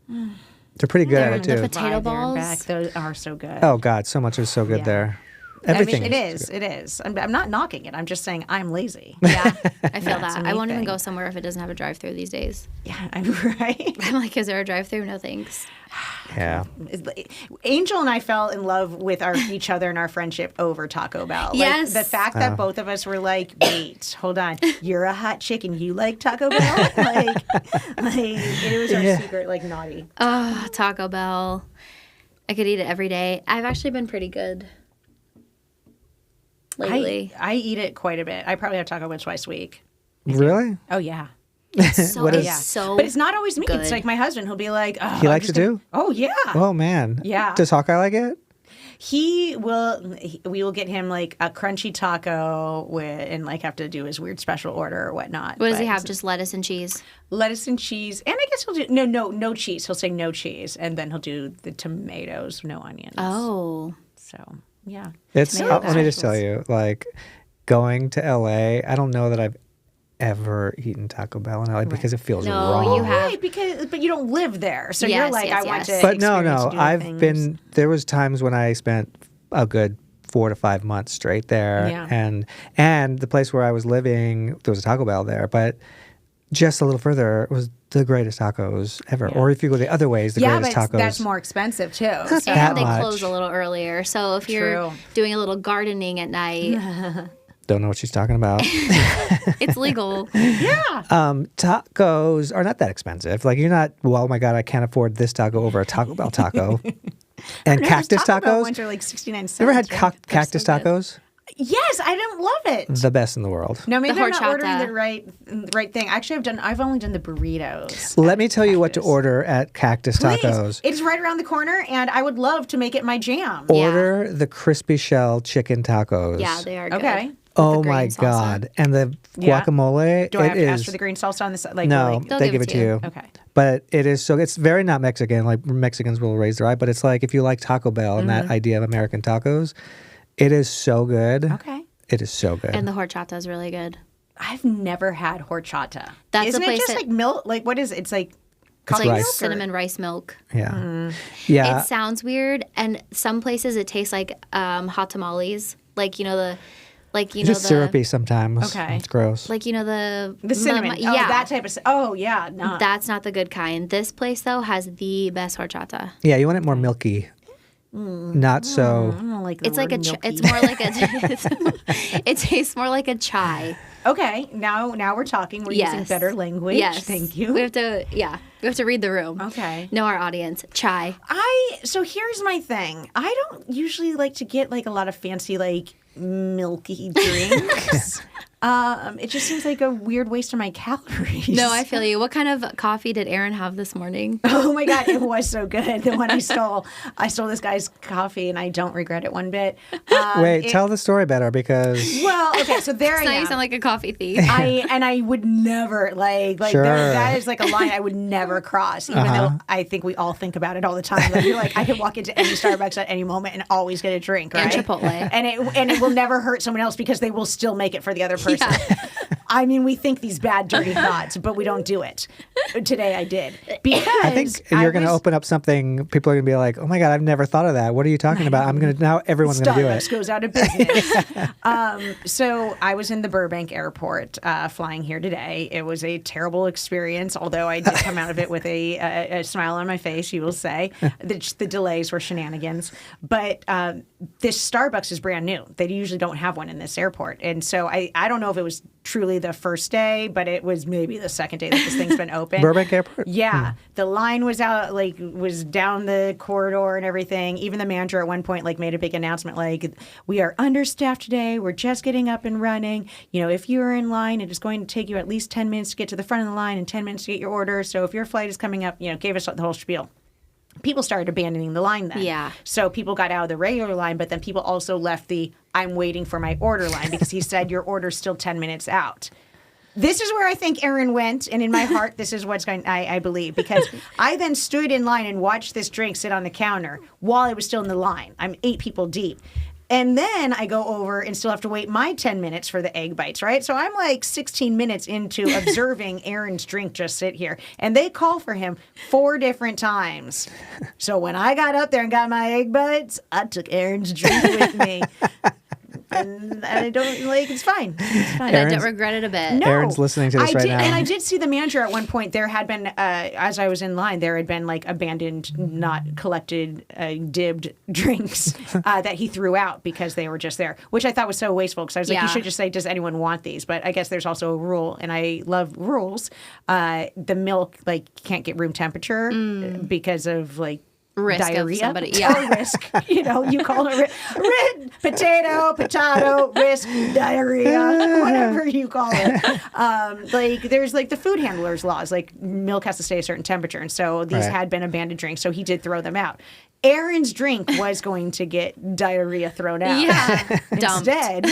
They're pretty good at it the too. potato There and balls. back, those are so good. Oh God, so much is so good Yeah. there. Everything. I mean, it is. I'm not knocking it. I'm just saying I'm lazy. Yeah, I feel That's that. a I me won't even thing. go somewhere if it doesn't have a drive-through these days. Yeah, I'm right. I'm like, is there a drive-through? No thanks. Yeah. Angel and I fell in love with each other and our friendship over Taco Bell. Yes. Like, the fact that both of us were like, wait, hold on. You're a hot chick and you like Taco Bell? like it was our secret, like, naughty. Oh, Taco Bell. I could eat it every day. I've actually been pretty good lately. I eat it quite a bit. I probably have Taco Bell twice a week. Really? Oh, yeah. So, What is- it's so But it's not always me. good. It's like my husband. He'll be like, oh, He likes it too? Oh, yeah. Oh, man. Yeah. Does Hawkeye like it? We will get him like a crunchy taco and like have to do his weird special order or whatnot. What does he But have? Just lettuce and cheese? lettuce and cheese. And I guess he'll do, no cheese. He'll say no cheese. And then he'll do the tomatoes, no onions. Oh. So, yeah. It's Tomato let me just tell vegetables. you, like going to LA, I don't know that I've ever eaten Taco Bell in LA because it feels No, wrong. you have- Right, but you don't live there. So you're Yes, like, yes, I want yes. to But no, experience doing I've things. been. There was times when I spent a good 4 to 5 months straight there, Yeah. and the place where I was living, there was a Taco Bell there, but just a little further was the greatest tacos ever. Or if you go the other ways, the Yeah, greatest but tacos. that's more expensive too. So. that And they much. close a little earlier. So if you're True. doing a little gardening at night, Don't know what she's talking about. it's legal. Tacos are not that expensive. Like you're not. Well, oh my god, I can't afford this taco over a Taco Bell taco. And No, those cactus Taco Bell tacos. ones are like 69 cents. You ever had right? cactus so good. tacos? Yes, I don't love it. The best in the world. No, maybe The I'm not ordering horchata. the right thing. Actually, I've only done the burritos. Let me tell you what to Cactus. order at Cactus Please. Tacos. It's right around the corner, and I would love to make it my jam. Order the crispy shell chicken tacos. Yeah, they are good. Okay. With Oh the green my salsa. god! And the Yeah. guacamole. Do I have it to is ask for the green salsa on the side? Like, no. really? They'll They give it to you. Okay. But it is so. It's very not Mexican. Like Mexicans will raise their eye, but it's like if you like Taco Bell and that idea of American tacos, it is so good. Okay. It is so good. And the horchata is really good. I've never had horchata. That's Isn't the it place just that- like milk? Like, what is it? It's like It's It's like rice. cinnamon rice milk. yeah. Yeah. It sounds weird, and some places it tastes like hot tamales. Like It's just syrupy sometimes. Okay. It's gross. cinnamon. Yeah, that type of. Oh, yeah. No. That's not the good kind. This place though has the best horchata. Yeah, you want it more milky. Not so. I don't like the It's like word a. milky. It's more like a. It tastes more like a chai. Okay, now we're talking. We're using better language. Yes. Thank you. We have to. Yeah. We have to read the room. Okay. Know our audience. Chai. So here's my thing. I don't usually like to get like a lot of fancy like milky drinks. It just seems like a weird waste of my calories. No, I feel you. What kind of coffee did Aaron have this morning? Oh my god, it was so good. The one I stole this guy's coffee, and I don't regret it one bit. Wait, tell the story better because Well, okay, so there I Now am. you sound like a coffee thief. I would never like Sure. that is like a line I would never cross, even though I think we all think about it all the time. Like, you're like, I could walk into any Starbucks at any moment and always get a drink, right? And Chipotle. and it will never hurt someone else because they will still make it for the other person. I mean, we think these bad, dirty thoughts, but we don't do it. Today I did because I think you're going to open up something. People are going to be like, "Oh my god, I've never thought of that. What are you talking about?" I'm going to now. Everyone's going to do Starbucks it. goes out of business. So I was in the Burbank airport flying here today. It was a terrible experience, although I did come out of it with a smile on my face, you will say. The delays were shenanigans. But this Starbucks is brand new. They usually don't have one in this airport. And so I don't know if it was truly the first day, but it was maybe the second day that this thing's been open. Burbank Airport? Yeah. The line was out, like, was down the corridor and everything. Even the manager at one point, like, made a big announcement, like, we are understaffed today. We're just getting up and running. You know, if you're in line, it is going to take you at least 10 minutes to get to the front of the line and 10 minutes to get your order. So if your flight is coming up, you know, gave us the whole spiel. People started abandoning the line then. Yeah. So people got out of the regular line, but then people also left the I'm waiting for my order line because he said your order's still 10 minutes out. This is where I think Aaron went, and in my heart, this is what's going. I believe, because I then stood in line and watched this drink sit on the counter while I was still in the line. I'm 8 people deep. And then I go over and still have to wait my 10 minutes for the egg bites, right? So I'm like 16 minutes into observing Aaron's drink just sit here. And they call for him 4 different times. So when I got up there and got my egg bites, I took Aaron's drink with me. and I don't like. It's fine. It's fine. And I don't Aaron's- regret it a bit. No. Aaron's listening to this I right did, now. And I did see the manager at one point. There had been, as I was in line, there had been like abandoned, not collected, dibbed drinks that he threw out because they were just there, which I thought was so wasteful because I was like, Yeah. you should just say, does anyone want these? But I guess there's also a rule, and I love rules. The milk like can't get room temperature because of like Risk of diarrhea. somebody- yeah. Or risk. You know, you call it potato, risk, diarrhea, whatever you call it. Like there's like the food handlers laws, like milk has to stay a certain temperature. And so these Right. had been abandoned drinks. So he did throw them out. Aaron's drink was going to get diarrhea thrown out. Yeah. Dumped. Instead,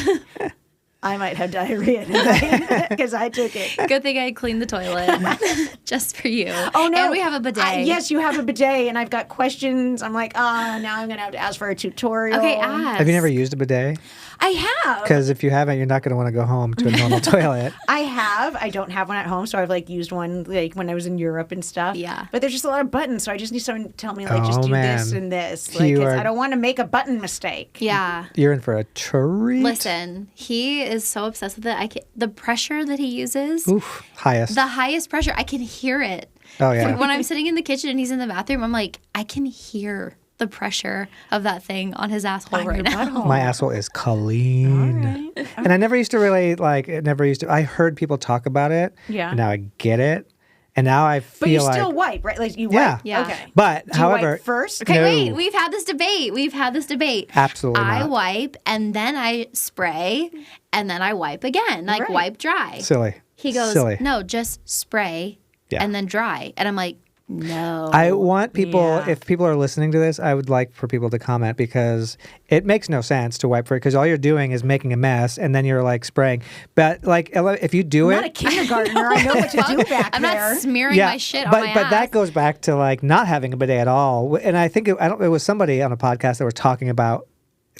I might have diarrhea tonight because I took it. Good thing I cleaned the toilet just for you. Oh no! And we have a bidet. Yes, you have a bidet, and I've got questions. I'm like, now I'm gonna have to ask for a tutorial. Okay, ask. Have you never used a bidet? I have. Because if you haven't, you're not going to want to go home to a normal toilet. I have. I don't have one at home, so I've like used one like when I was in Europe and stuff. Yeah. But there's just a lot of buttons, so I just need someone to tell me like just Oh, do man. this and this. Like You 'cause are- I don't want to make a button mistake. Yeah. You're in for a treat. Listen, he is so obsessed with it. The pressure that he uses, Oof, highest. the highest pressure, I can hear it. Oh, yeah. When I'm sitting in the kitchen and he's in the bathroom, I'm like, I can hear the pressure of that thing on his asshole On right your now. butthole. My asshole is clean. And I never used to really I heard people talk about it. Yeah. And now I get it. And now I But you feel still like, wipe, right? Like you Yeah. wipe. Yeah. Okay. but Do you however, wipe first? Okay, No. wait. We've had this debate. Absolutely I not. wipe and then I spray and then I wipe again. Like Right. wipe dry. silly. He goes, silly. no, just spray Yeah. and then dry. And I'm like, no. I want people, Yeah. if people are listening to this, I would like for people to comment because it makes no sense to wipe for it because all you're doing is making a mess and then you're like spraying. But like if you do I'm not a it, kindergartner. I know what to do back I'm there. not smearing my shit on my but ass. that goes back to like not having a bidet at all. And I think it was somebody on a podcast that was talking about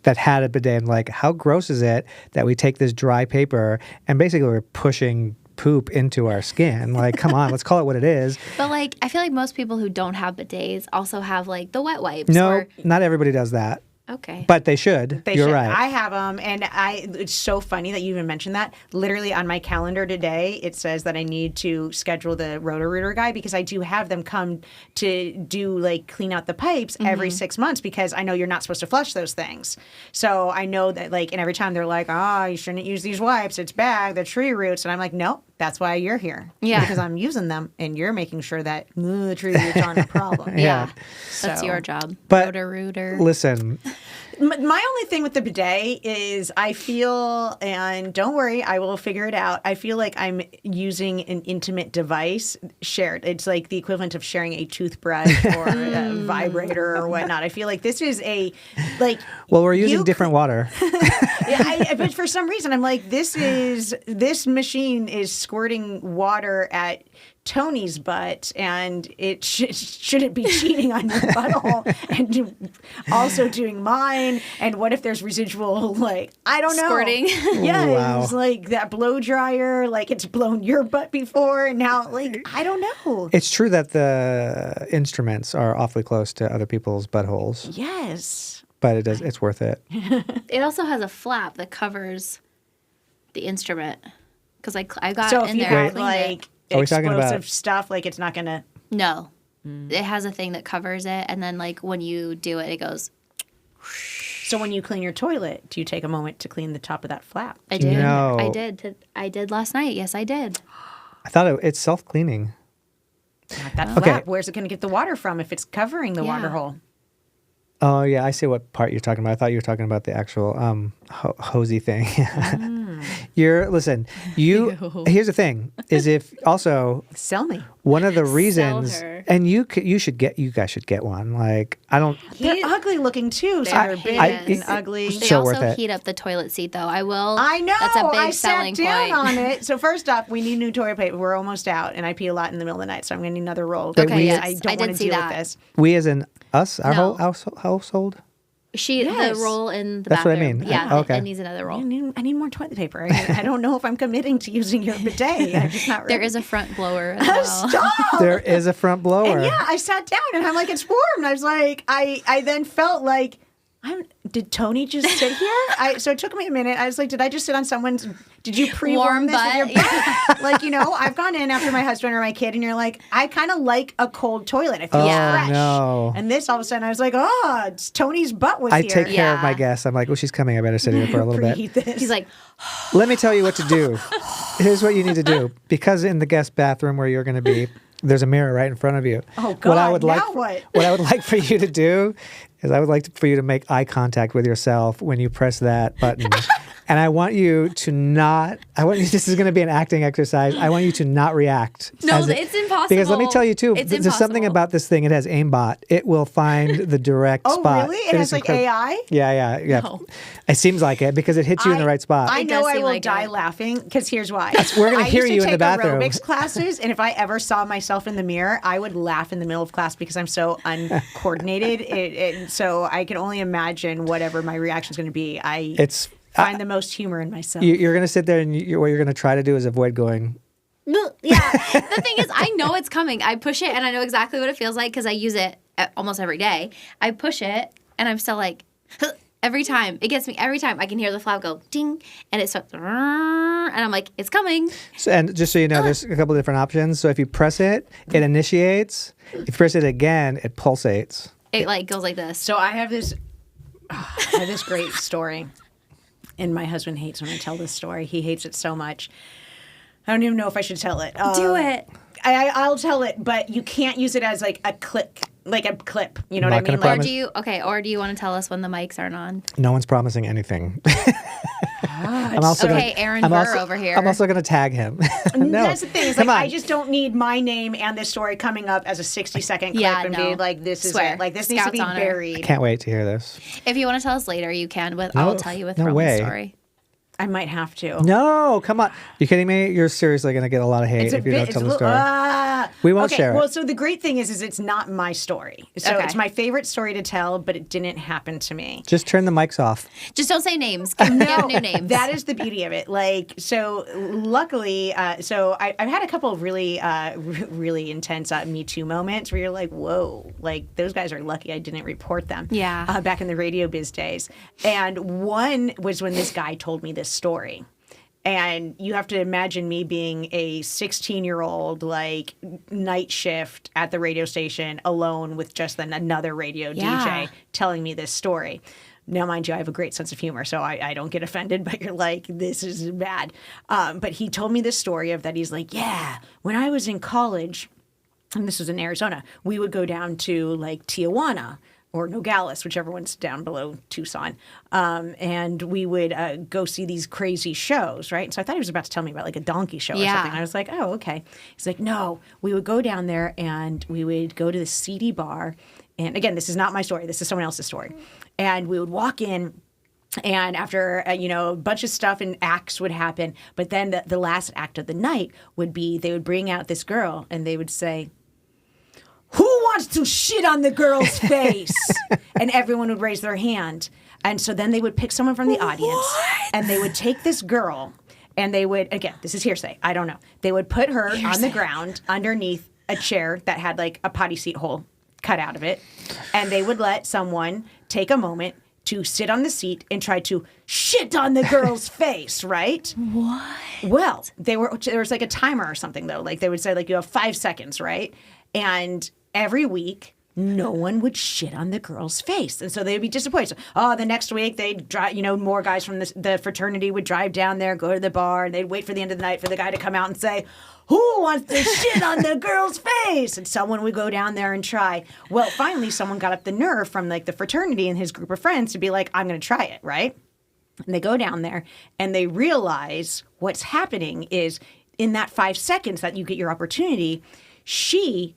that had a bidet and like how gross is it that we take this dry paper and basically we're pushing poop into our skin. Like, come on, let's call it what it is. But like, I feel like most people who don't have bidets also have like the wet wipes. No, Or, not everybody does that, okay. but they should. They You're should. right. I have them, and it's so funny that you even mentioned that. Literally on my calendar today, it says that I need to schedule the Roto-Rooter guy because I do have them come to do like clean out the pipes every 6 months because I know you're not supposed to flush those things. So I know that like, and every time they're like, you shouldn't use these wipes. It's bad. They're tree roots. And I'm like, nope, that's why you're here. Yeah. Because I'm using them, and you're making sure that the tree roots aren't a problem. yeah. So- That's your job. But- Roto-Rooter. Listen, My only thing with the bidet is I feel, and don't worry, I will figure it out. I feel like I'm using an intimate device shared. It's like the equivalent of sharing a toothbrush or a vibrator or whatnot. I feel like this is well, we're using you different water. but for some reason, I'm like, this machine is squirting water at Tony's butt, and it shouldn't be cheating on your butthole, and also doing mine. And what if there's residual, like, I don't know, Squirting. Yeah, Wow. it's like that blow dryer, like it's blown your butt before, and now, like, I don't know. It's true that the instruments are awfully close to other people's buttholes, Yes. but it's worth it. It also has a flap that covers the instrument. Because I got So if in you there and have cleaned like it. Are we talking about- explosive stuff, like it's not gonna. No. It has a thing that covers it. And then like when you do it, it goes, So when you clean your toilet, do you take a moment to clean the top of that flap? I did. No. I did. I did last night. Yes, I did. I thought it's self-cleaning. Not that Okay. flap. Where's it going to get the water from if it's covering the water Yeah. hole? Oh yeah, I see what part you're talking about. I thought you were talking about the actual hosey thing. Listen. Here's the thing: is if also Sell me. one of the reasons, her. and you guys should get one. Like I don't. They're ugly looking too. So They're they're big hideous. and ugly. They So also worth it. heat up the toilet seat, though. I will. I know. That's a big I selling sat down point. on it. So first off, we need new toilet paper. We're almost out, and I pee a lot in the middle of the night, so I'm going to need another roll. Okay, because yes. I I don't did want to see deal that. with this. We as in us, our No. whole household. Yes. The roll in the That's what I bathroom. mean. Yeah, Okay. it needs another roll. I need more toilet paper. I don't know if I'm committing to using your bidet. I'm just not ready. There is a front blower as well. Stop! There is a front blower. And yeah, I sat down and I'm like, it's warm. And I was like, I then felt like did Tony just sit here? So it took me a minute. I was like, did I just sit on someone's, did you pre-warm Warm this butt? with your butt? Like, I've gone in after my husband or my kid and you're like, I kind of like a cold toilet. It feels fresh. No. And this all of a sudden I was like, it's Tony's butt was I here. take care of my guests. I'm like, she's coming. I better sit here for a little bit. Preheat this. He's like, Let me tell you what to do. Here's what you need to do. Because in the guest bathroom where you're going to be, there's a mirror right in front of you. Oh, God. Now what? What I would like for you to do is I would like for you to make eye contact with yourself when you press that button. And I want you to not, this is going to be an acting exercise. I want you to not react. no, it's impossible. Because let me tell you too, It's there's something impossible. about this thing. It has aimbot. It will find the direct spot. Oh, really? It has is like AI? Yeah. No. It seems like it because it hits you in the right spot. I It know does I seem will like die it. laughing because here's why. we're gonna hear I you used in to the take bathroom. aerobics classes, and if I ever saw myself in the mirror, I would laugh in the middle of class because I'm so uncoordinated. So I can only imagine whatever my reaction is going to be. It's Find the most humor in myself. you're going to sit there and what you're going to try to do is avoid going. Yeah. The thing is, I know it's coming. I push it and I know exactly what it feels like because I use it almost every day. I push it and I'm still like, every time. It gets me every time. I can hear the flap go ding and it starts, and I'm like, it's coming. So, and just so you know, there's a couple of different options. So if you press it, it initiates. If you press it again, it pulsates. It like goes like this. So I have this great story, and my husband hates when I tell this story. He hates it so much. I don't even know if I should tell it. Do it. I'll tell it, but you can't use it as like a clip. You know what I Not gonna mean? Like, promise. Or do you want to tell us when the mics aren't on? No one's promising anything. I'm also Okay, gonna, Aaron I'm Burr also, over here. I'm also going to tag him. No, that's the thing. It's come like on. I just don't need my name and this story coming up as a 60-second clip Yeah, and no. be like, this is Swear. it. Like this needs to Scout's be honor. buried. Can't wait to hear this. If you want to tell us later, you can. But I'll tell you with no Roman's way. story. I might have to. No, come on. You kidding me? You're seriously going to get a lot of hate if you don't tell the story. We won't share it. Well, so the great thing is it's not my story. So Okay. it's my favorite story to tell, but it didn't happen to me. Just turn the mics off. Just don't say names. Give new names. That is the beauty of it. Like, so luckily, so I've had a couple of really, really intense Me Too moments where you're like, whoa, like those guys are lucky I didn't report them. Yeah. Back in the radio biz days. And one was when this guy told me this story. And you have to imagine me being a 16-year-old, like, night shift at the radio station alone with just then another radio Yeah. DJ telling me this story. Now, mind you, I have a great sense of humor, so I don't get offended, but you're like, this is bad. But he told me this story of that he's like, yeah, when I was in college, and this was in Arizona, we would go down to, like, Tijuana or Nogales, whichever one's down below Tucson. And we would go see these crazy shows, right? So I thought he was about to tell me about like a donkey show or Yeah. something. I was like, oh, okay. He's like, no, we would go down there and we would go to the seedy bar. And again, this is not my story. This is someone else's story. And we would walk in. And after, a bunch of stuff and acts would happen. But then the last act of the night would be they would bring out this girl and they would say, who wants to shit on the girl's face? And everyone would raise their hand. And so then they would pick someone from the audience and they would take this girl and they would, again, this is hearsay, I don't know. They would put her on the ground underneath a chair that had like a potty seat hole cut out of it. And they would let someone take a moment to sit on the seat and try to shit on the girl's face, right? What? Well, there was like a timer or something though. Like they would say like you have 5 seconds, right? And every week, no one would shit on the girl's face. And so they'd be disappointed. So, the next week they'd drive, more guys from the fraternity would drive down there, go to the bar, and they'd wait for the end of the night for the guy to come out and say, who wants to shit on the girl's face? And someone would go down there and try. Well, finally, someone got up the nerve from like the fraternity and his group of friends to be like, I'm going to try it, right? And they go down there and they realize what's happening is in that 5 seconds that you get your opportunity, she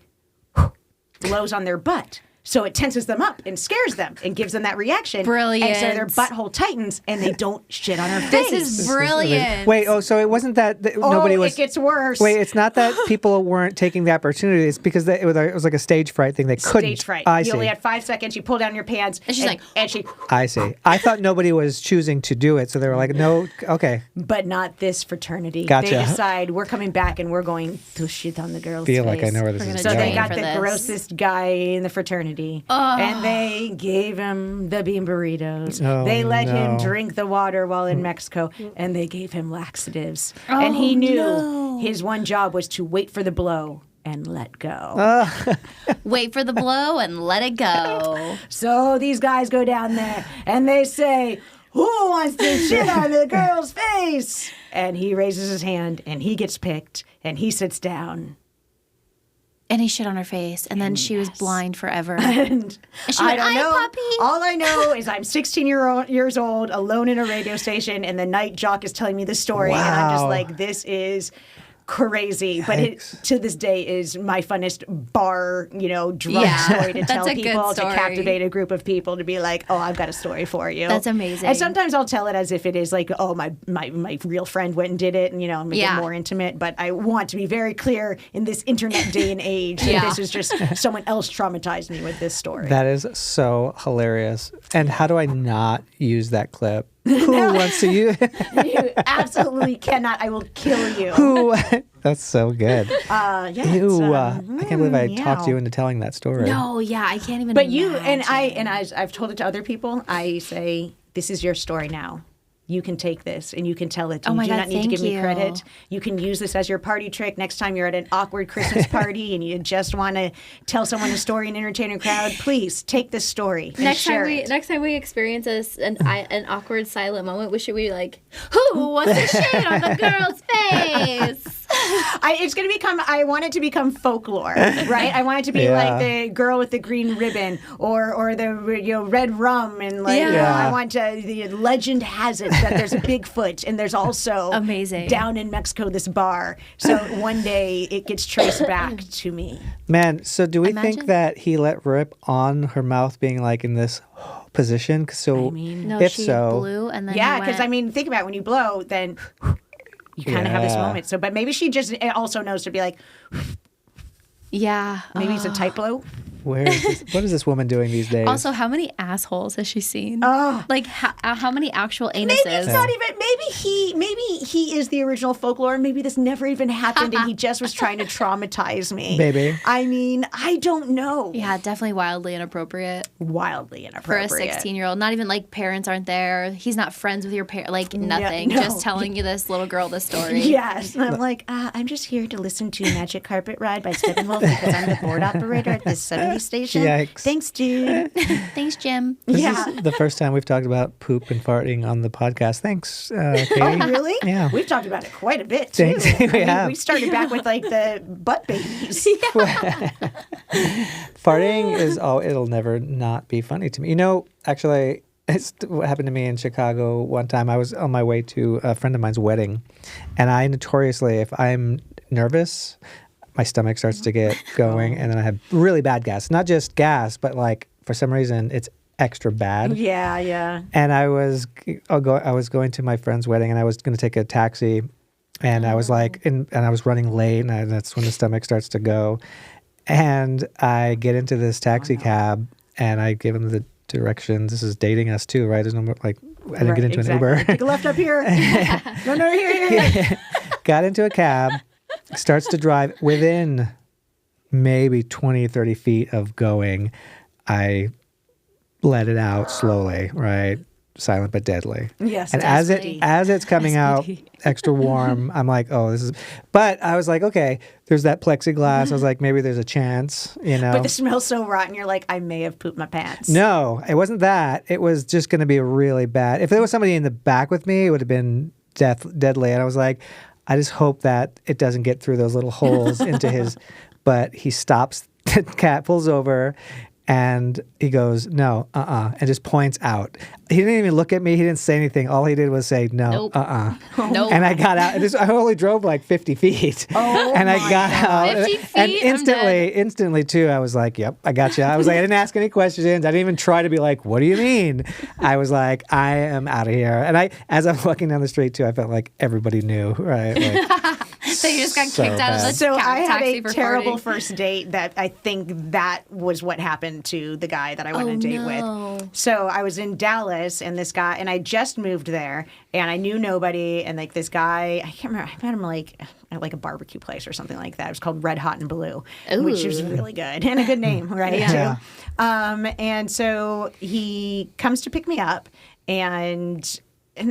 blows on their butt. So it tenses them up and scares them and gives them that reaction. Brilliant. And so their butthole tightens and they don't shit on her face. This is brilliant. Wait, so it wasn't that nobody was. It gets worse. Wait, it's not that people weren't taking the opportunity. It's because it was like a stage fright thing. They couldn't. Stage fright. I You see. only had 5 seconds. You pull down your pants. And she's like, and she. I see. I thought nobody was choosing to do it, so they were like, no, okay. But not this fraternity. Gotcha. They decide we're coming back and we're going to shit on the girl's Feel face. like I know where this We're is gonna So going. they got for the this. grossest guy in the fraternity. eternity. And they gave him the bean burritos. Oh, they let him no. drink the water while in Mexico, and they gave him laxatives. And he knew his one job was to wait for the blow and let go. Wait for the blow and let it go. So these guys go down there and they say, who wants to shit on the girl's face? And he raises his hand and he gets picked and he sits down. And he shit on her face, and then she was blind forever. And she I went, don't "Hi, know. puppy." All I know is I'm 16 years old, alone in a radio station, and the night jock is telling me the story. And I'm just Wow. like, this is crazy. But it, Yikes. to this day, is my funnest bar, drug Yeah, story to that's tell a good people, to story. captivate a group of people, to be like, oh, I've got a story for you. That's amazing. And sometimes I'll tell it as if it is like, oh, my real friend went and did it, and, make Yeah. it more intimate. But I want to be very clear in this internet day and age that Yeah. this is just someone else traumatized me with this story. That is so hilarious. And how do I not use that clip? Who wants to use You absolutely cannot. I will kill you. who? That's so good. Yeah, Ew, I can't believe I talked you meow. into telling that story. No, yeah, I can't even. But you and imagine. I've told it to other people. I say, this is your story now. You can take this and you can tell it. Oh You my do God, not need to thank give me you. credit. You can use this as your party trick next time you're at an awkward Christmas party and you just want to tell someone a story and entertain a crowd. Please take this story and Next share time we it. next time we experience an awkward silent moment, we should be like, "Who wants to shit on the girl's face?" It's going to become, I want it to become folklore, right? I want it to be Yeah. like the girl with the green ribbon or the red rum. And like, Yeah. I want to, the legend has it that there's a Bigfoot and there's also Amazing. down in Mexico, this bar. So one day it gets traced back to me. Man, so do we Imagine. think that he let rip on her mouth being like in this position? So I mean, No, if she so, blew, and then yeah, he because went, think about it, when you blow, then you kind of have this Yeah. moment. So, but maybe she just also knows to be like, yeah. maybe it's a tight blow. where is this, what is this woman doing these days? Also, how many assholes has she seen? Oh. Like how many actual anuses? Maybe it's not even. Maybe he is the original folklore. Maybe this never even happened, and he just was trying to traumatize me. Maybe. I mean, I don't know. Yeah, definitely wildly inappropriate Wildly for a inappropriate. 16-year-old. Not even like parents aren't there. He's not friends with your parents. Like nothing. no. Just telling you this little girl this story. Yes, and I'm like, I'm just here to listen to Magic Carpet Ride by Steppenwolf because I'm the board operator at this 70 station. Yikes. Thanks, dude. Thanks, Jim. This Yeah. is the first time we've talked about poop and farting on the podcast. Thanks, Katie. Oh, really? Yeah. We've talked about it quite a bit, too. Thanks. We have. We started back with like the butt babies. Farting is it'll never not be funny to me. Actually, it's what happened to me in Chicago one time. I was on my way to a friend of mine's wedding, and I notoriously, if I'm nervous, my stomach starts to get going, and then I have really bad gas. Not just gas, but like for some reason it's extra bad. Yeah. And I was going to my friend's wedding, and I was going to take a taxi, and I was like, and I was running late, and that's when the stomach starts to go. And I get into this taxi cab, and I give him the directions. This is dating us too, right? There's no more, like, I didn't get into an Uber. Take a left up here. No, here. Got into a cab, starts to drive. Within maybe 20, 30 feet of going, I let it out slowly, right? Silent but deadly. Yes, And definitely. as it's coming out SPD. extra warm, I'm like, oh, this is. But I was like, okay, there's that plexiglass. I was like, maybe there's a chance, But the smell's so rotten, you're like, I may have pooped my pants. No, it wasn't that. It was just going to be really bad. If there was somebody in the back with me, it would have been deadly. And I was like, I just hope that it doesn't get through those little holes into his. But he stops. The cat pulls over. And he goes, no, and just points out. He didn't even look at me. He didn't say anything. All he did was say, no, Nope. Nope. And I got out. I only drove like 50 feet. Oh, and I my got God. out. 50 And feet? I'm dead. instantly too, I was like, yep, I got you. I was like, I didn't ask any questions. I didn't even try to be like, what do you mean? I was like, I am out of here. And as I'm walking down the street too, I felt like everybody knew, right? Like, So you just got So kicked out of the bad. So I had taxi a for terrible farting. first date that I think that was what happened to the guy that I went on a date no. with. So I was in Dallas and this guy, and I just moved there and I knew nobody. And like this guy, I can't remember, I met him like at like a barbecue place or something like that. It was called Red Hot and Blue, which was really good and a good name, right? Yeah. Too. And so he comes to pick me up and I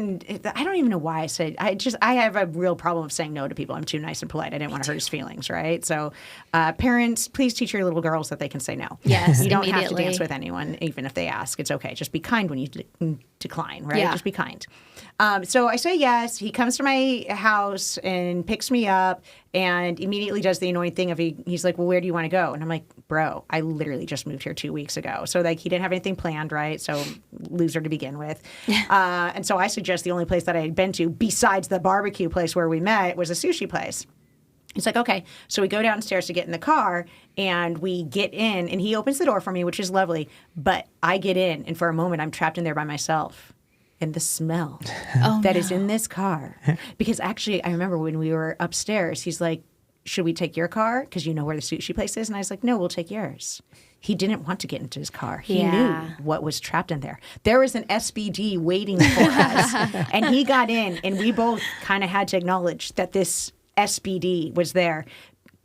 don't even know why I said I have a real problem of saying no to people. I'm too nice and polite. I didn't want to hurt his feelings, right? So, parents, please teach your little girls that they can say no. Yes, you don't have to immediately. dance with anyone, even if they ask. It's okay. Just be kind when you decline, right? Yeah. Just be kind. So I say yes. He comes to my house and picks me up and immediately does the annoying thing of he's like, well, where do you want to go? And I'm like, bro, I literally just moved here 2 weeks ago. So like he didn't have anything planned, right? So loser to begin with. And so I suggest the only place that I had been to besides the barbecue place where we met was a sushi place. He's like, okay. So we go downstairs to get in the car and we get in and he opens the door for me, which is lovely. But I get in and for a moment I'm trapped in there by myself. And the smell that is in this car. Because actually, I remember when we were upstairs, he's like, should we take your car? Because you know where the sushi place is. And I was like, no, we'll take yours. He didn't want to get into his car. He knew what was trapped in there. There was an SBD waiting for us. And he got in, and we both kind of had to acknowledge that this SBD was there.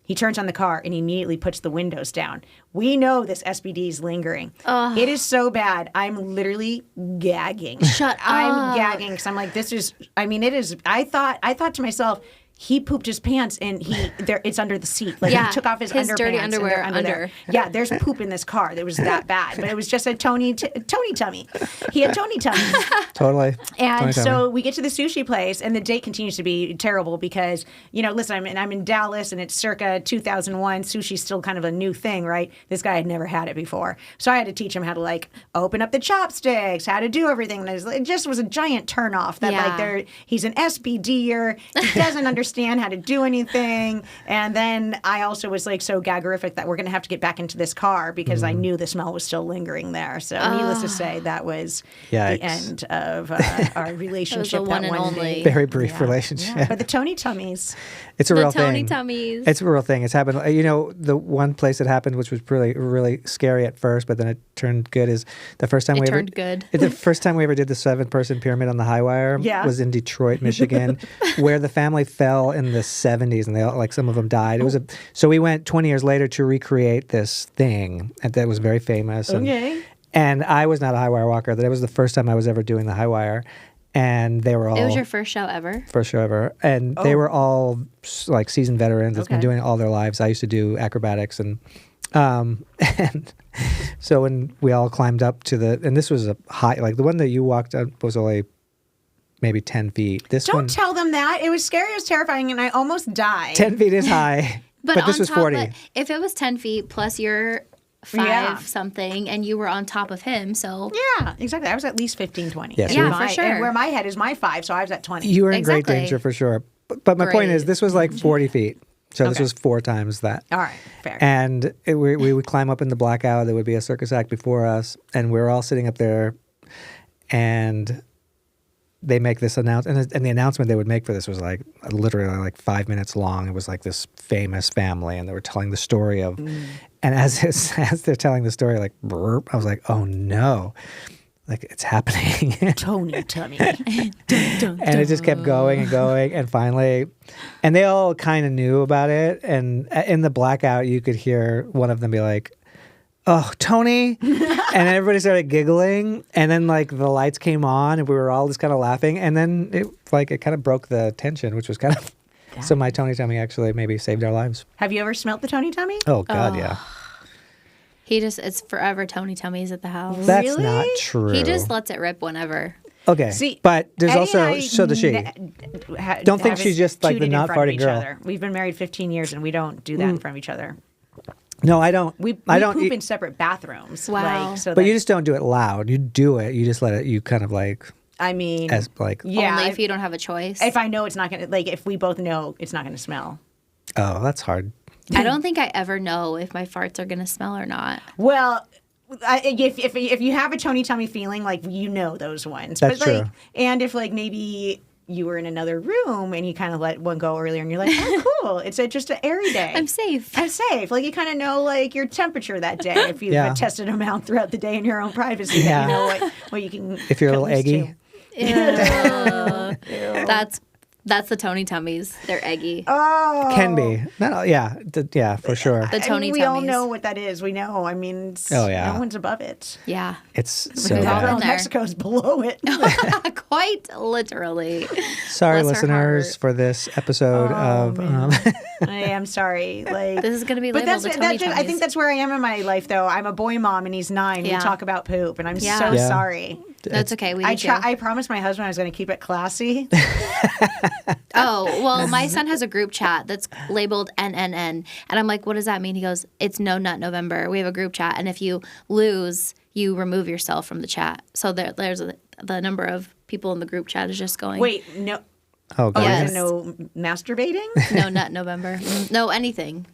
He turns on the car and immediately puts the windows down. We know this SBD is lingering. It is so bad. I'm literally gagging. I'm gagging because I'm like, this is. I mean, it is. I thought to myself, he pooped his pants and it's under the seat. Like he took off his underpants. dirty and underwear they're under there. Yeah, there's poop in this car. It was that bad, but it was just a Tony tummy. He had Tony tummy. Totally. And so we get to the sushi place, and the date continues to be terrible because, listen, I'm in Dallas, and it's circa 2001. Sushi's still kind of a new thing, right? This guy had never had it before. So I had to teach him how to, like, open up the chopsticks, how to do everything. And it just was a giant turnoff that, he's an SBDer. He doesn't understand how to do anything. And then I also was, like, so gaggerific that we're going to have to get back into this car because I knew the smell was still lingering there. So needless to say, that was the end of our relationship. That was the one and only. Very brief relationship. Yeah. But the Tony tummies. It's a real thing. Tony tummies. It's a real thing. It's happened. The one place that happened, which was really, really scary at first, but then it turned good, is the first time the first time we ever did the 7-person pyramid on the high wire was in Detroit, Michigan, where the family fell in the 70s, and they all, like, some of them died. It was so we went 20 years later to recreate this thing that was very famous. And I was not a high wire walker. That was the first time I was ever doing the high wire. And they were all... It was your first show ever? First show ever. And they were all, like, seasoned veterans that's been doing it all their lives. I used to do acrobatics. And so when we all climbed up to the... And this was a high... Like, the one that you walked up was only maybe 10 feet. Don't tell them that. It was scary. It was terrifying. And I almost died. 10 feet is high. But this was 40. If it was 10 feet plus your... 5 something, and you were on top of him, so... Yeah, exactly. I was at least 15, 20. Yes, for sure. And where my head is my 5, so I was at 20. You were in great danger for sure. But my point is, this was like 40 feet. So this was 4 times that. All right, fair. And we would climb up in the blackout. There would be a circus act before us, and we were all sitting up there, and they make this announcement. And the announcement they would make for this was like literally like 5 minutes long. It was like this famous family, and they were telling the story of... And as they're telling the story, like, burp, I was like, oh no, like, it's happening. Tony tummy. And it just kept going and going. And finally, and they all kind of knew about it. And in the blackout, you could hear one of them be like, oh, Tony. And everybody started giggling. And then, like, the lights came on and we were all just kind of laughing. And then it kind of broke the tension, which was kind of... So my Tony tummy actually maybe saved our lives. Have you ever smelt the Tony tummy? Oh, God, yeah. It's forever Tony tummies at the house. That's Really? not true. He just lets it rip whenever. Okay. See, but there's Eddie also, and I so does she. Don't think she's just like the not farting girl. Other. We've been married 15 years and we don't do that in front of each other. No, I don't. We I don't poop in separate bathrooms. Wow. Like, so but you just don't do it loud. You do it. You just let it, you kind of like, I mean, as like, Only if you don't have a choice. if I know it's not going to, like, if we both know it's not going to smell. oh, that's hard. I don't think I ever know if my farts are going to smell or not. Well, if you have a Tony tummy feeling, like, you know those ones. That's but like, true. And if, like, maybe you were in another room and you kind of let one go earlier and you're like, oh, cool. It's just an airy day. I'm safe. I'm safe. Like you kind of know like your temperature that day if you've tested them out throughout the day in your own privacy. Yeah. That you know what you can. If you're a little cut loose eggy. to. Ew. That's the Tony tummies. They're eggy. Oh, Can be. No, yeah, for sure. The Tony we tummies. all know what that is. We know. I mean, no one's above it. Yeah. It's so We've all bad. been there. Mexico's below it. Quite literally. Sorry, Bless her listeners, heart. for this episode of. I am sorry. Like This is going to be but labeled that's the Tony just, I tummies. think that's where I am in my life, though. I'm a boy mom, and he's 9. Yeah. We talk about poop, and I'm so Yeah. sorry. That's okay. We do too. I promised my husband I was going to keep it classy. Oh, well, my son has a group chat that's labeled NNN. And I'm like, what does that mean? He goes, it's No Nut November. We have a group chat. And if you lose, you remove yourself from the chat. So there's the number of people in the group chat is just going. Wait, no. Oh, God. Yes. No masturbating? No Nut November. No anything.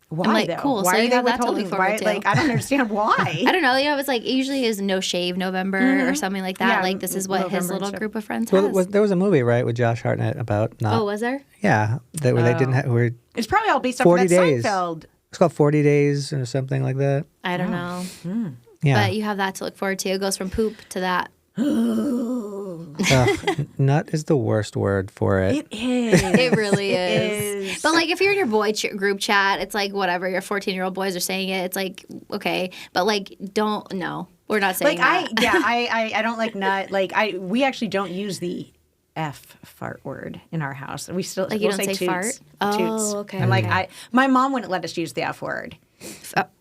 Why, I'm like, though? cool. Why So are you they have that to look withholding? forward Why? to. Like, I don't understand why. I don't know. You know, it's like it usually is No Shave November or something like that. Yeah, like this is what his November and little stuff. group of friends Well, has. there was a movie, right, with Josh Hartnett about not. Oh, was there? Yeah, where they didn't have. Where It's probably all based off 40 of that days. Seinfeld. It's called 40 Days or something like that. I don't know. Yeah. But you have that to look forward to. It goes from poop to that. Ugh, nut is the worst word for it. It is. It really is. is. But like if you're in your boy group chat, it's like whatever. Your 14-year-old boys are saying it. It's like okay, but like no, we're not saying Like that. I don't like nut. Like we actually don't use the F fart word in our house. We still Like you we'll don't say toots. fart? Oh, Toots. okay, And like okay. my mom wouldn't let us use the F word.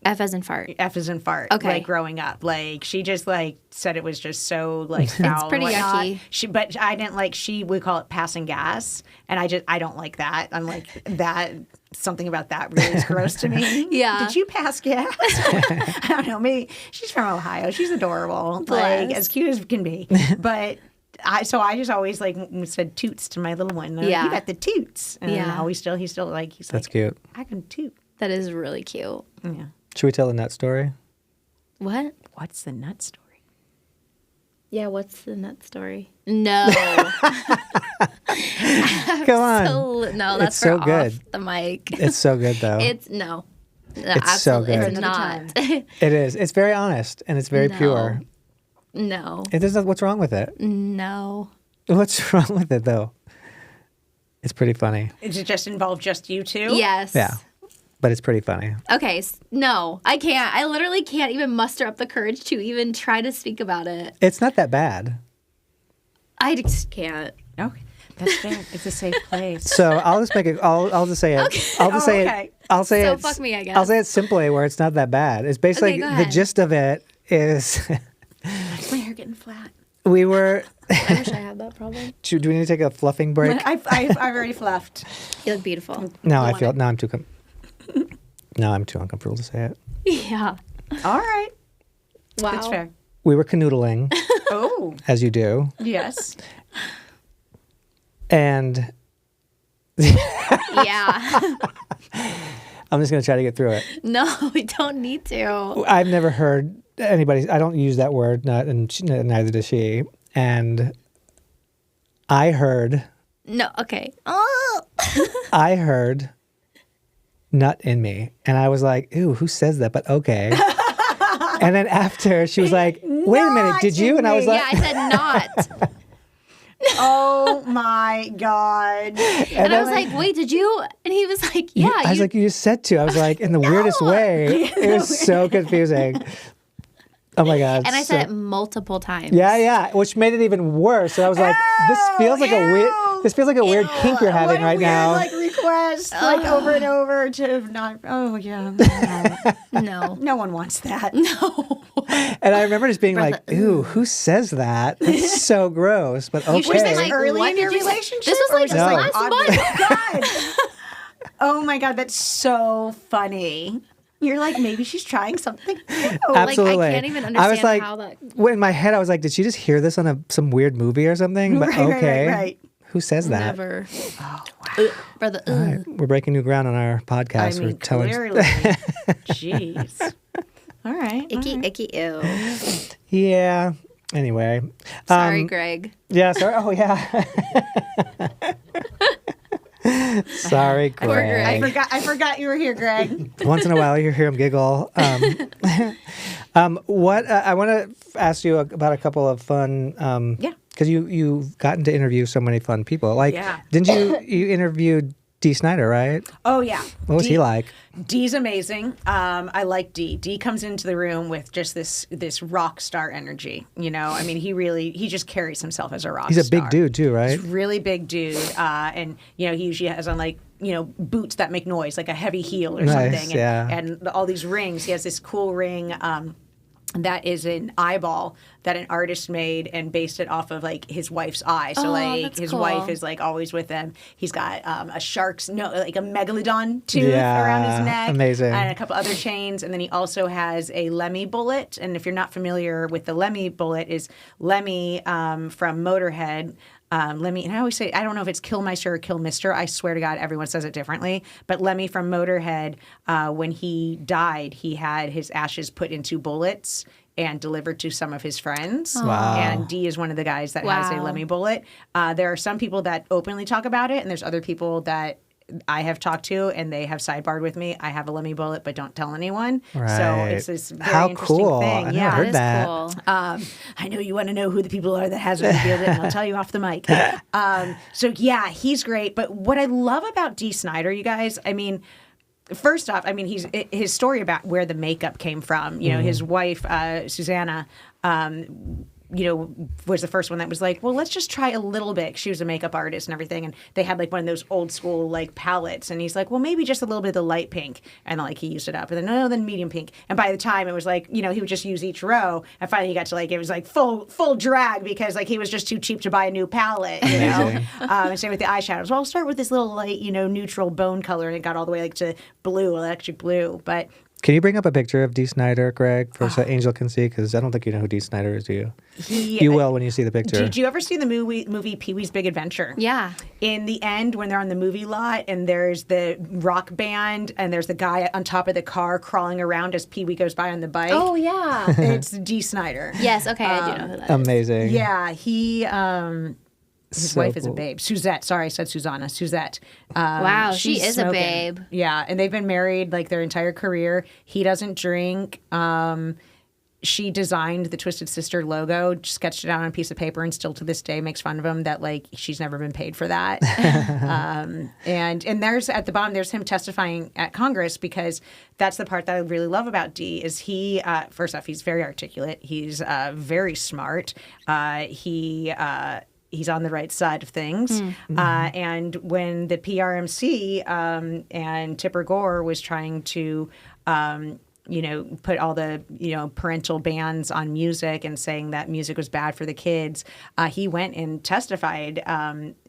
F as in fart. F is in fart. Okay. Like growing up, like she just like said it was just so like foul. and pretty whatnot. yucky. But I didn't like. We call it passing gas, and I don't like that. I'm like that. Something about that really is gross to me. Yeah. Did you pass gas? I don't know. Maybe she's from Ohio. She's adorable. Like Bless. as cute as can be. But I just always like said toots to my little one. Like, Yeah. You got the toots. And Yeah. now he's still like That's cute. I can toot. That is really cute. Yeah. Should we tell the nut story? What? What's the nut story? Yeah, what's the nut story? No. Come on. No, that's It's so for good. off the mic. It's so good, though. It's no. It's so Absolutely, good. It's Another not. It is. It's very honest and it's very No. pure. No. It is. What's wrong with it? No. What's wrong with it, though? It's pretty funny. Does it just involve just you two? Yes. Yeah. But it's pretty funny. Okay. No, I can't. I literally can't even muster up the courage to even try to speak about it. It's not that bad. I just can't. Okay. That's fair. It's a safe place. So I'll just make it. I'll just say it. I'll just say okay. it. I'll say So it. fuck me, I guess. I'll say it simply, where it's not that bad. It's basically Okay, go the ahead. gist of it is My hair getting flat. we were. I wish I had that problem. Do we need to take a fluffing break? I've already fluffed. You look beautiful. No, I want feel. it. No, I'm too. No, I'm too uncomfortable to say it. Yeah. All right. Wow. That's fair. We were canoodling, Oh, as you do, yes. and Yeah. I'm just gonna try to get through it. No, we don't need to. I've never heard anybody. I don't use that word, neither does she. And I heard No. Okay. Oh. I heard nut in me. And I was like, ooh, who says that? But okay. And then after she was like, wait a minute, did you? And I was Nut like, Yeah, I said not. Oh my God. And I was like, wait, did you? And he was like, yeah. I was like, you just said to. I was like, in the weirdest way. It was so confusing. Oh my God. and I said it multiple times. Yeah, which made it even worse. So I was like, this feels like a weird. This feels like a weird kink you're having what a right weird, now. Like request, like over and over to not. Oh yeah. No. No one wants that. No. And I remember just being like, Bertha, ooh, who says that? That's so gross. But okay. should have been Was like, this early what in your did you say? relationship? This was or like this, No. last oddly- month. God. Oh my God, that's so funny. You're like, maybe she's trying something new. Absolutely. Like, I can't even I understand was like, how that. well, in my head, I was like, did she just hear this on some weird movie or something? But Right, okay. right. Who says that? Never. Oh wow. Brother. All right. We're breaking new ground on our I podcast. We're mean, telling. clearly. Jeez. All right. Icky, icky, ew. Yeah. Anyway. Sorry, Greg. Yeah, sorry. Oh, yeah. Sorry, Poor Greg. Greg. I forgot you were here, Greg. Once in a while, you hear him giggle. What I want to ask you about a couple of fun. Yeah. Because you've gotten to interview so many fun people. Like, Yeah. didn't you interviewed Dee Snider, right? Oh, yeah. What was he like? Dee's amazing. I like Dee. Dee comes into the room with just this rock star energy. You know, I mean, he just carries himself as a rock star. He's a big dude too, right? He's a really big dude. And, you know, he usually has on like, you know, boots that make noise, like a heavy heel or Nice, something. yeah. And all these rings. He has this cool ring that is an eyeball that an artist made and based it off of like his wife's eye. So like that's his cool. wife is like always with him. He's got like a megalodon tooth Yeah, around his neck. amazing. And a couple other chains. And then he also has a Lemmy bullet. And if you're not familiar with the Lemmy bullet, is Lemmy from Motorhead. Lemmy, and I always say, I don't know if it's Killmeister or Killmister. I swear to God, everyone says it differently. But Lemmy from Motorhead, when he died, he had his ashes put into bullets and delivered to some of his friends. Wow. And Dee is one of the guys that has a Wow. Lemmy bullet. There are some people that openly talk about it, and there's other people that I have talked to, and they have sidebarred with me. I have a Lemmy bullet, but don't tell anyone. So Right. it's this very How interesting cool. thing. I never Yeah. heard That is that. cool. I know you want to know who the people are that hasn't revealed it, and I'll tell you off the mic. So yeah, he's great. But what I love about Dee Snider, you guys, I mean, first off, I mean, his story about where the makeup came from. You know, his wife Susanna. You know, was the first one that was like, well, let's just try a little bit. She was a makeup artist and everything, and they had like one of those old school like palettes, and he's like, well, maybe just a little bit of the light pink, and like he used it up, and then no, then medium pink, and by the time it was like, you know, he would just use each row, and finally he got to like it was like full drag because like he was just too cheap to buy a new palette, you know. Amazing. And same with the eyeshadows. Well, I'll start with this little light, you know, neutral bone color, and it got all the way like to blue, electric blue, but. Can you bring up a picture of Dee Snider, Greg, so Angel can see? Because I don't think you know who Dee Snider is, do you? You will when you see the picture. Did you ever see the movie Pee-wee's Big Adventure? Yeah. In the end, when they're on the movie lot and there's the rock band and there's the guy on top of the car crawling around as Pee-wee goes by on the bike. Oh, yeah. It's Dee Snider. Yes, okay, I do know who that is. Amazing. Yeah, he. His So wife is a cool. babe. Suzette. Sorry, I said Susanna. Suzette. Wow, she she's is a smoking. babe. Yeah, and they've been married like their entire career. He doesn't drink. She designed the Twisted Sister logo, sketched it out on a piece of paper, and still to this day makes fun of him that like she's never been paid for that. And there's at the bottom there's him testifying at Congress because that's the part that I really love about Dee is he first off he's very articulate, he's very smart, he's on the right side of things. And when the PRMC and Tipper Gore was trying to, you know, put all the, you know, parental bans on music and saying that music was bad for the kids, he went and testified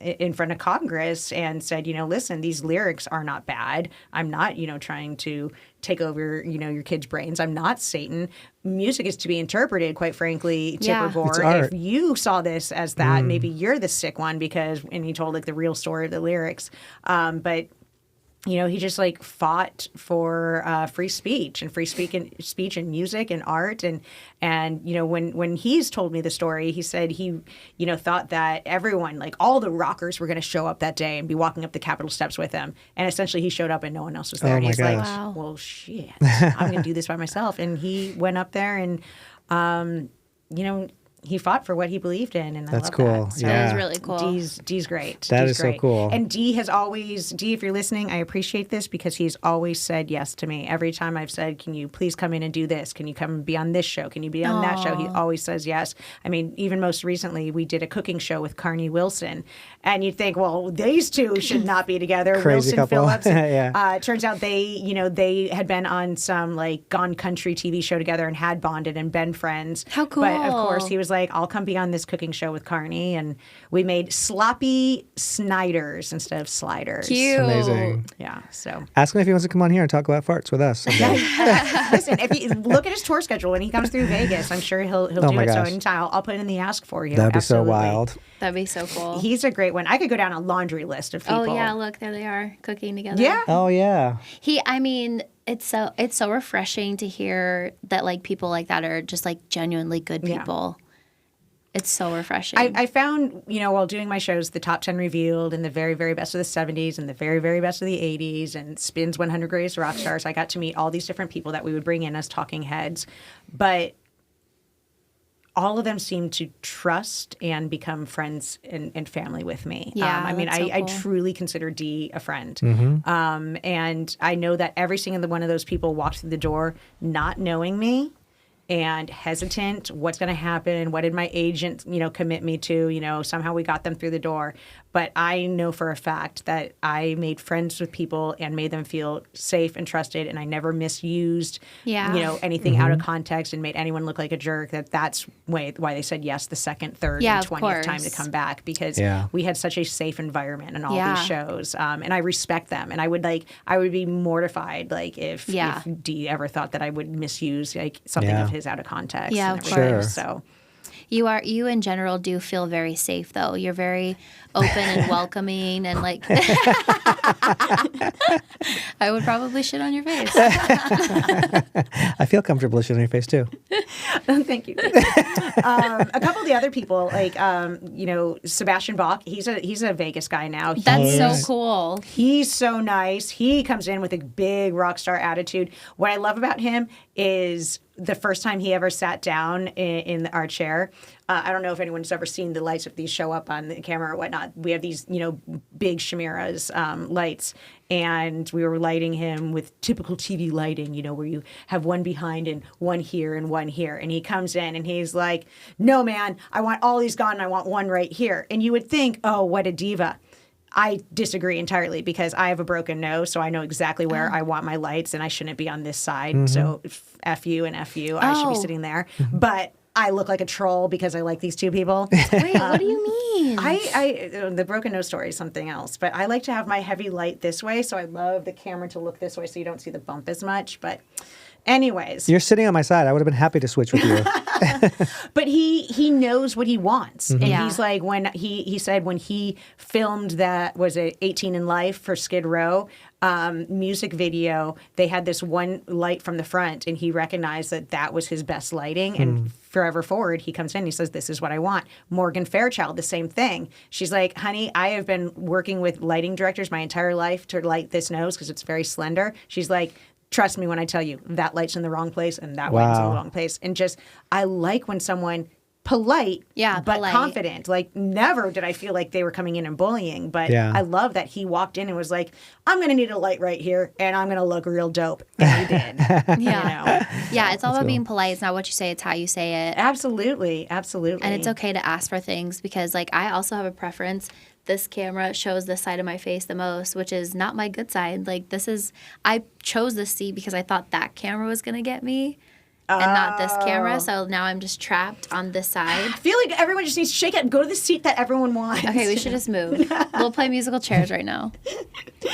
in front of Congress and said, you know, listen, these lyrics are not bad. I'm not, you know, trying to take over, you know, your kids' brains. I'm not Satan. Music is to be interpreted, quite frankly, Tipper Yeah. Gore. It's art. If you saw this as that, maybe you're the sick one because, and he told like the real story of the lyrics. But you know, he just like fought for free speech and speech and music and art and you know when he's told me the story, he said he you know thought that everyone like all the rockers were going to show up that day and be walking up the Capitol steps with him, and essentially he showed up and no one else was there. Oh And my he's like, gosh. Wow. well, shit, I'm going to do this by myself. And he went up there and you know. He fought for what he believed in, and I That's love cool. that. So That Yeah. is really cool. Dee's great. That Dee's is so great. cool. And Dee has always, Dee, if you're listening, I appreciate this because he's always said yes to me. Every time I've said, can you please come in and do this? Can you come and be on this show? Can you be on that show? He always says yes. I mean, even most recently, we did a cooking show with Carney Wilson. And you'd think, well, these two should not be together. Crazy Wilson couple. Phillips. Yeah. It turns out they had been on some like Gone Country TV show together and had bonded and been friends. How But of cool. course, he was like, I'll come be on this cooking show with Carney. And we made sloppy Sniders instead of sliders. Cute. Amazing. Yeah. So Ask him if he wants to come on here and talk about farts with us. someday. listen, if you look at his tour schedule when he comes through Vegas, I'm sure he'll Oh do my it. So gosh. anytime I'll put it in the ask for you. That'd be Absolutely. so wild. That'd be so cool. He's a great one. I could go down a laundry list of people. Oh yeah, look, there they are cooking together. Yeah. Oh yeah. I mean, it's so refreshing to hear that like people like that are just like genuinely good Yeah. people. It's so refreshing. I found, while doing my shows, the top 10 revealed and the very, very best of the 70s and the very, very best of the 80s and Spin's 100 Greatest Rock Stars. I got to meet all these different people that we would bring in as talking heads. But all of them seemed to trust and become friends and family with me. Yeah, I truly consider Dee a friend. And I know that every single one of those people walked through the door not knowing me and hesitant, what's going to happen, what did my agent, commit me to, somehow we got them through the door. But I know for a fact that I made friends with people and made them feel safe and trusted, and I never misused, anything out of context and made anyone look like a jerk. That's why they said yes the second, third, and 20th time to come back, because we had such a safe environment in all these shows, and I respect them. And I would be mortified, if Dee ever thought that I would misuse something of his out of context. Yeah, and of everything. course. So. You in general do feel very safe, though. You're very open and welcoming, and I would probably shit on your face. I feel comfortable shitting on your face too. Thank you. A couple of the other people, Sebastian Bach. He's a Vegas guy now. That's so cool. He's so nice. He comes in with a big rock star attitude. What I love about him is the first time he ever sat down in our chair. I don't know if anyone's ever seen the lights if these show up on the camera or whatnot. We have these, big Chimera's lights, and we were lighting him with typical TV lighting, where you have one behind and one here and one here. And he comes in and he's like, "No, man, I want all these gone and I want one right here." And you would think, oh, what a diva. I disagree entirely, because I have a broken nose, so I know exactly where I want my lights, and I shouldn't be on this side. So F you and F you. I should be sitting there. But I look like a troll because I like these two people. Wait, what do you mean? The broken nose story is something else. But I like to have my heavy light this way, so I love the camera to look this way so you don't see the bump as much. But anyways. You're sitting on my side. I would have been happy to switch with you. But he knows what he wants. And he's like, when he said when he filmed that, was it 18 in Life for Skid Row, music video, they had this one light from the front, and he recognized that was his best lighting. And forever forward, he comes in and he says, "This is what I want." Morgan Fairchild, the same thing. She's like, "Honey, I have been working with lighting directors my entire life to light this nose because it's very slender." She's like, "Trust me when I tell you that light's in the wrong place and that light's in the wrong place." And just, I like when someone polite, but confident. Never did I feel like they were coming in and bullying, but I love that he walked in and was like, "I'm going to need a light right here, and I'm going to look real dope." And he did. Yeah, it's all about being polite. It's not what you say, it's how you say it. Absolutely. And it's okay to ask for things, because I also have a preference. This camera shows this side of my face the most, which is not my good side. I chose this seat because I thought that camera was going to get me and not this camera. So now I'm just trapped on this side. I feel like everyone just needs to shake it and go to the seat that everyone wants. Okay, we should just move. We'll play musical chairs right now.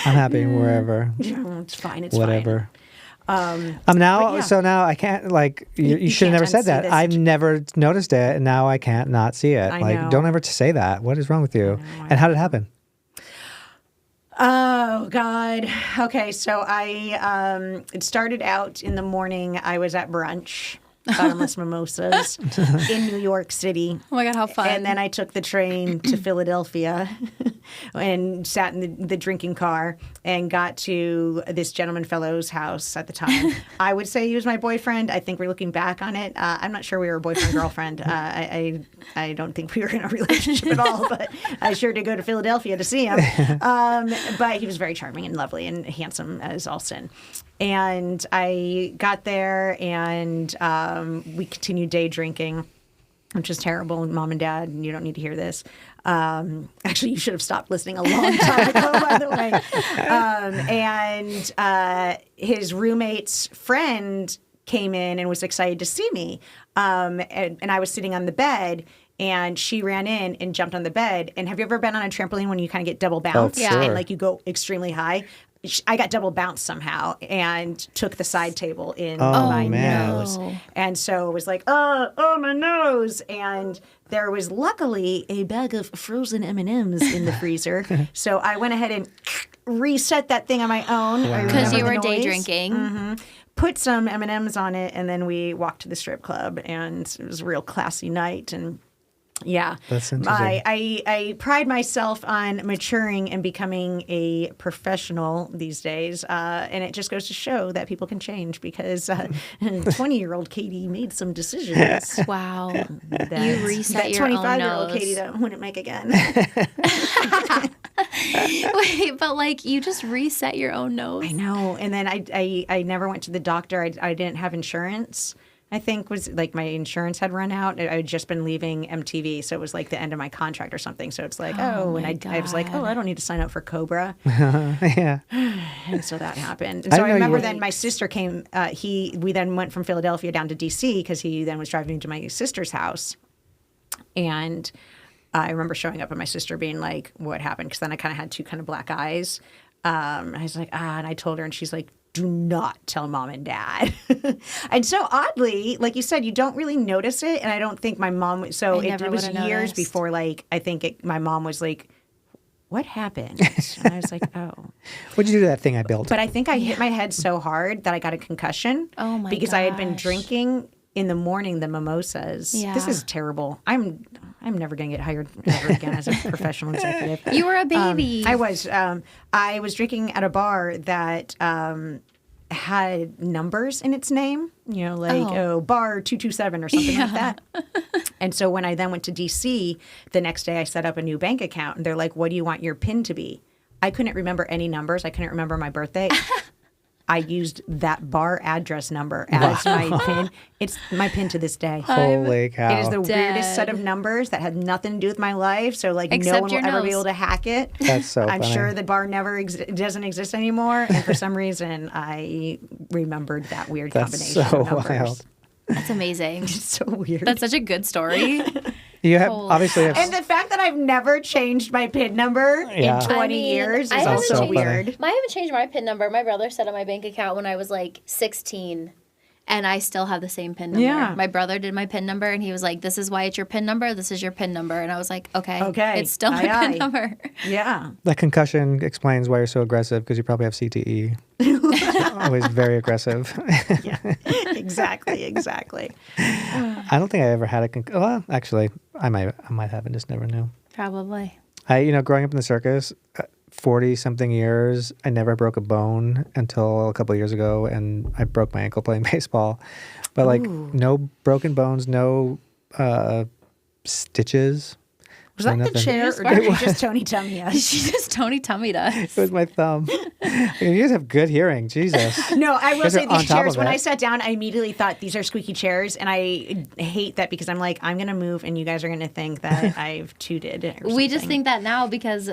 I'm happy wherever. It's fine. It's whatever. Fine. So now I can't, you should have never said that. I've never noticed it, and now I can't not see it. I know. Don't ever say that. What is wrong with you? And how did it happen? Oh, God. Okay, so it started out in the morning. I was at brunch, bottomless mimosas, in New York City. Oh my God, how fun. And then I took the train to Philadelphia and sat in the drinking car and got to this gentleman fellow's house at the time. I would say he was my boyfriend. I think we're looking back on it. I'm not sure we were boyfriend-girlfriend. I don't think we were in a relationship at all, but I sure did go to Philadelphia to see him. But he was very charming and lovely and handsome as all sin. And I got there, and we continued day drinking, which is terrible. Mom and Dad, you don't need to hear this. Actually, you should have stopped listening a long time ago, by the way. And his roommate's friend came in and was excited to see me. And I was sitting on the bed, and she ran in and jumped on the bed. And have you ever been on a trampoline when you kind of get double bounced? Oh, sure. And you go extremely high? I got double bounced somehow and took the side table in my nose. And so it was like, oh, my nose. And there was luckily a bag of frozen M&Ms in the freezer. So I went ahead and reset that thing on my own. Because you were day drinking. Put some M&Ms on it, and then we walked to the strip club, and it was a real classy night. And Yeah. That's interesting. I pride myself on maturing and becoming a professional these days. And it just goes to show that people can change because 20-year-old Katie made some decisions. Wow. That, You reset that your own 25-year-old nose. Katie that I wouldn't make again. Wait, but like you just reset your own nose. I know. And then I never went to the doctor. I didn't have insurance. I think was like my insurance had run out. I had just been leaving MTV, so it was like the end of my contract or something. So it's like, and I was like, I don't need to sign up for Cobra. Yeah. And so that happened. And I so I didn't know you remember were- then my sister came. We then went from Philadelphia down to DC because he then was driving to my sister's house, and I remember showing up and my sister being like, "What happened?" Because then I kind of had two kind of black eyes. I was like, and I told her, and she's like, do not tell mom and dad. And so oddly, like you said, you don't really notice it. And I don't think my mom, so I it never was would've years noticed. before, like, I think my mom was like, what happened? And I was like, oh. What'd you do to that thing I built? But I think I hit my head so hard that I got a concussion. Oh my Because I had been gosh. drinking in the morning the mimosas. Yeah. This is terrible. I'm never going to get hired ever again as a professional executive. You were a baby. I was. I was drinking at a bar that had numbers in its name, you know, like bar 227 or something like that. And so when I then went to DC, the next day I set up a new bank account and they're like, what do you want your PIN to be? I couldn't remember any numbers. I couldn't remember my birthday. I used that bar address number as my PIN. It's my PIN to this day. Holy cow. It is the weirdest dead. set of numbers that had nothing to do with my life. So, like, no Except one your will ever be nose. able to hack it. That's so I'm funny. sure the bar never doesn't exist anymore. And for some reason, I remembered that weird That's combination so of numbers. wild. That's amazing. It's so weird. That's such a good story. You have Holy obviously have, and the fact that I've never changed my PIN number Yeah. in 20 I mean, years I is haven't also changed- weird. I haven't changed my PIN number. My brother set up my bank account when I was like 16. And I still have the same PIN number. Yeah. My brother did my PIN number, and he was like, "This is why it's your PIN number. This is your PIN number." And I was like, "Okay, Okay. it's still my Aye, PIN aye. number." Yeah. that concussion explains why you're so aggressive because you probably have CTE. Always very aggressive. Yeah. Exactly. I don't think I ever had a concussion. Well, actually, I might have and just never knew. Probably. Growing up in the circus, 40-something years, I never broke a bone until a couple of years ago, and I broke my ankle playing baseball. But, like, no broken bones, no stitches. Was that the nothing. chair or did you just Tony tummy us? She just Tony tummied us. It was my thumb. You guys have good hearing. Jesus. No, I will Guys say are on these top chairs, of when it. I sat down, I immediately thought these are squeaky chairs. And I hate that because I'm like, I'm going to move and you guys are going to think that I've tooted. Or We just something. think that now because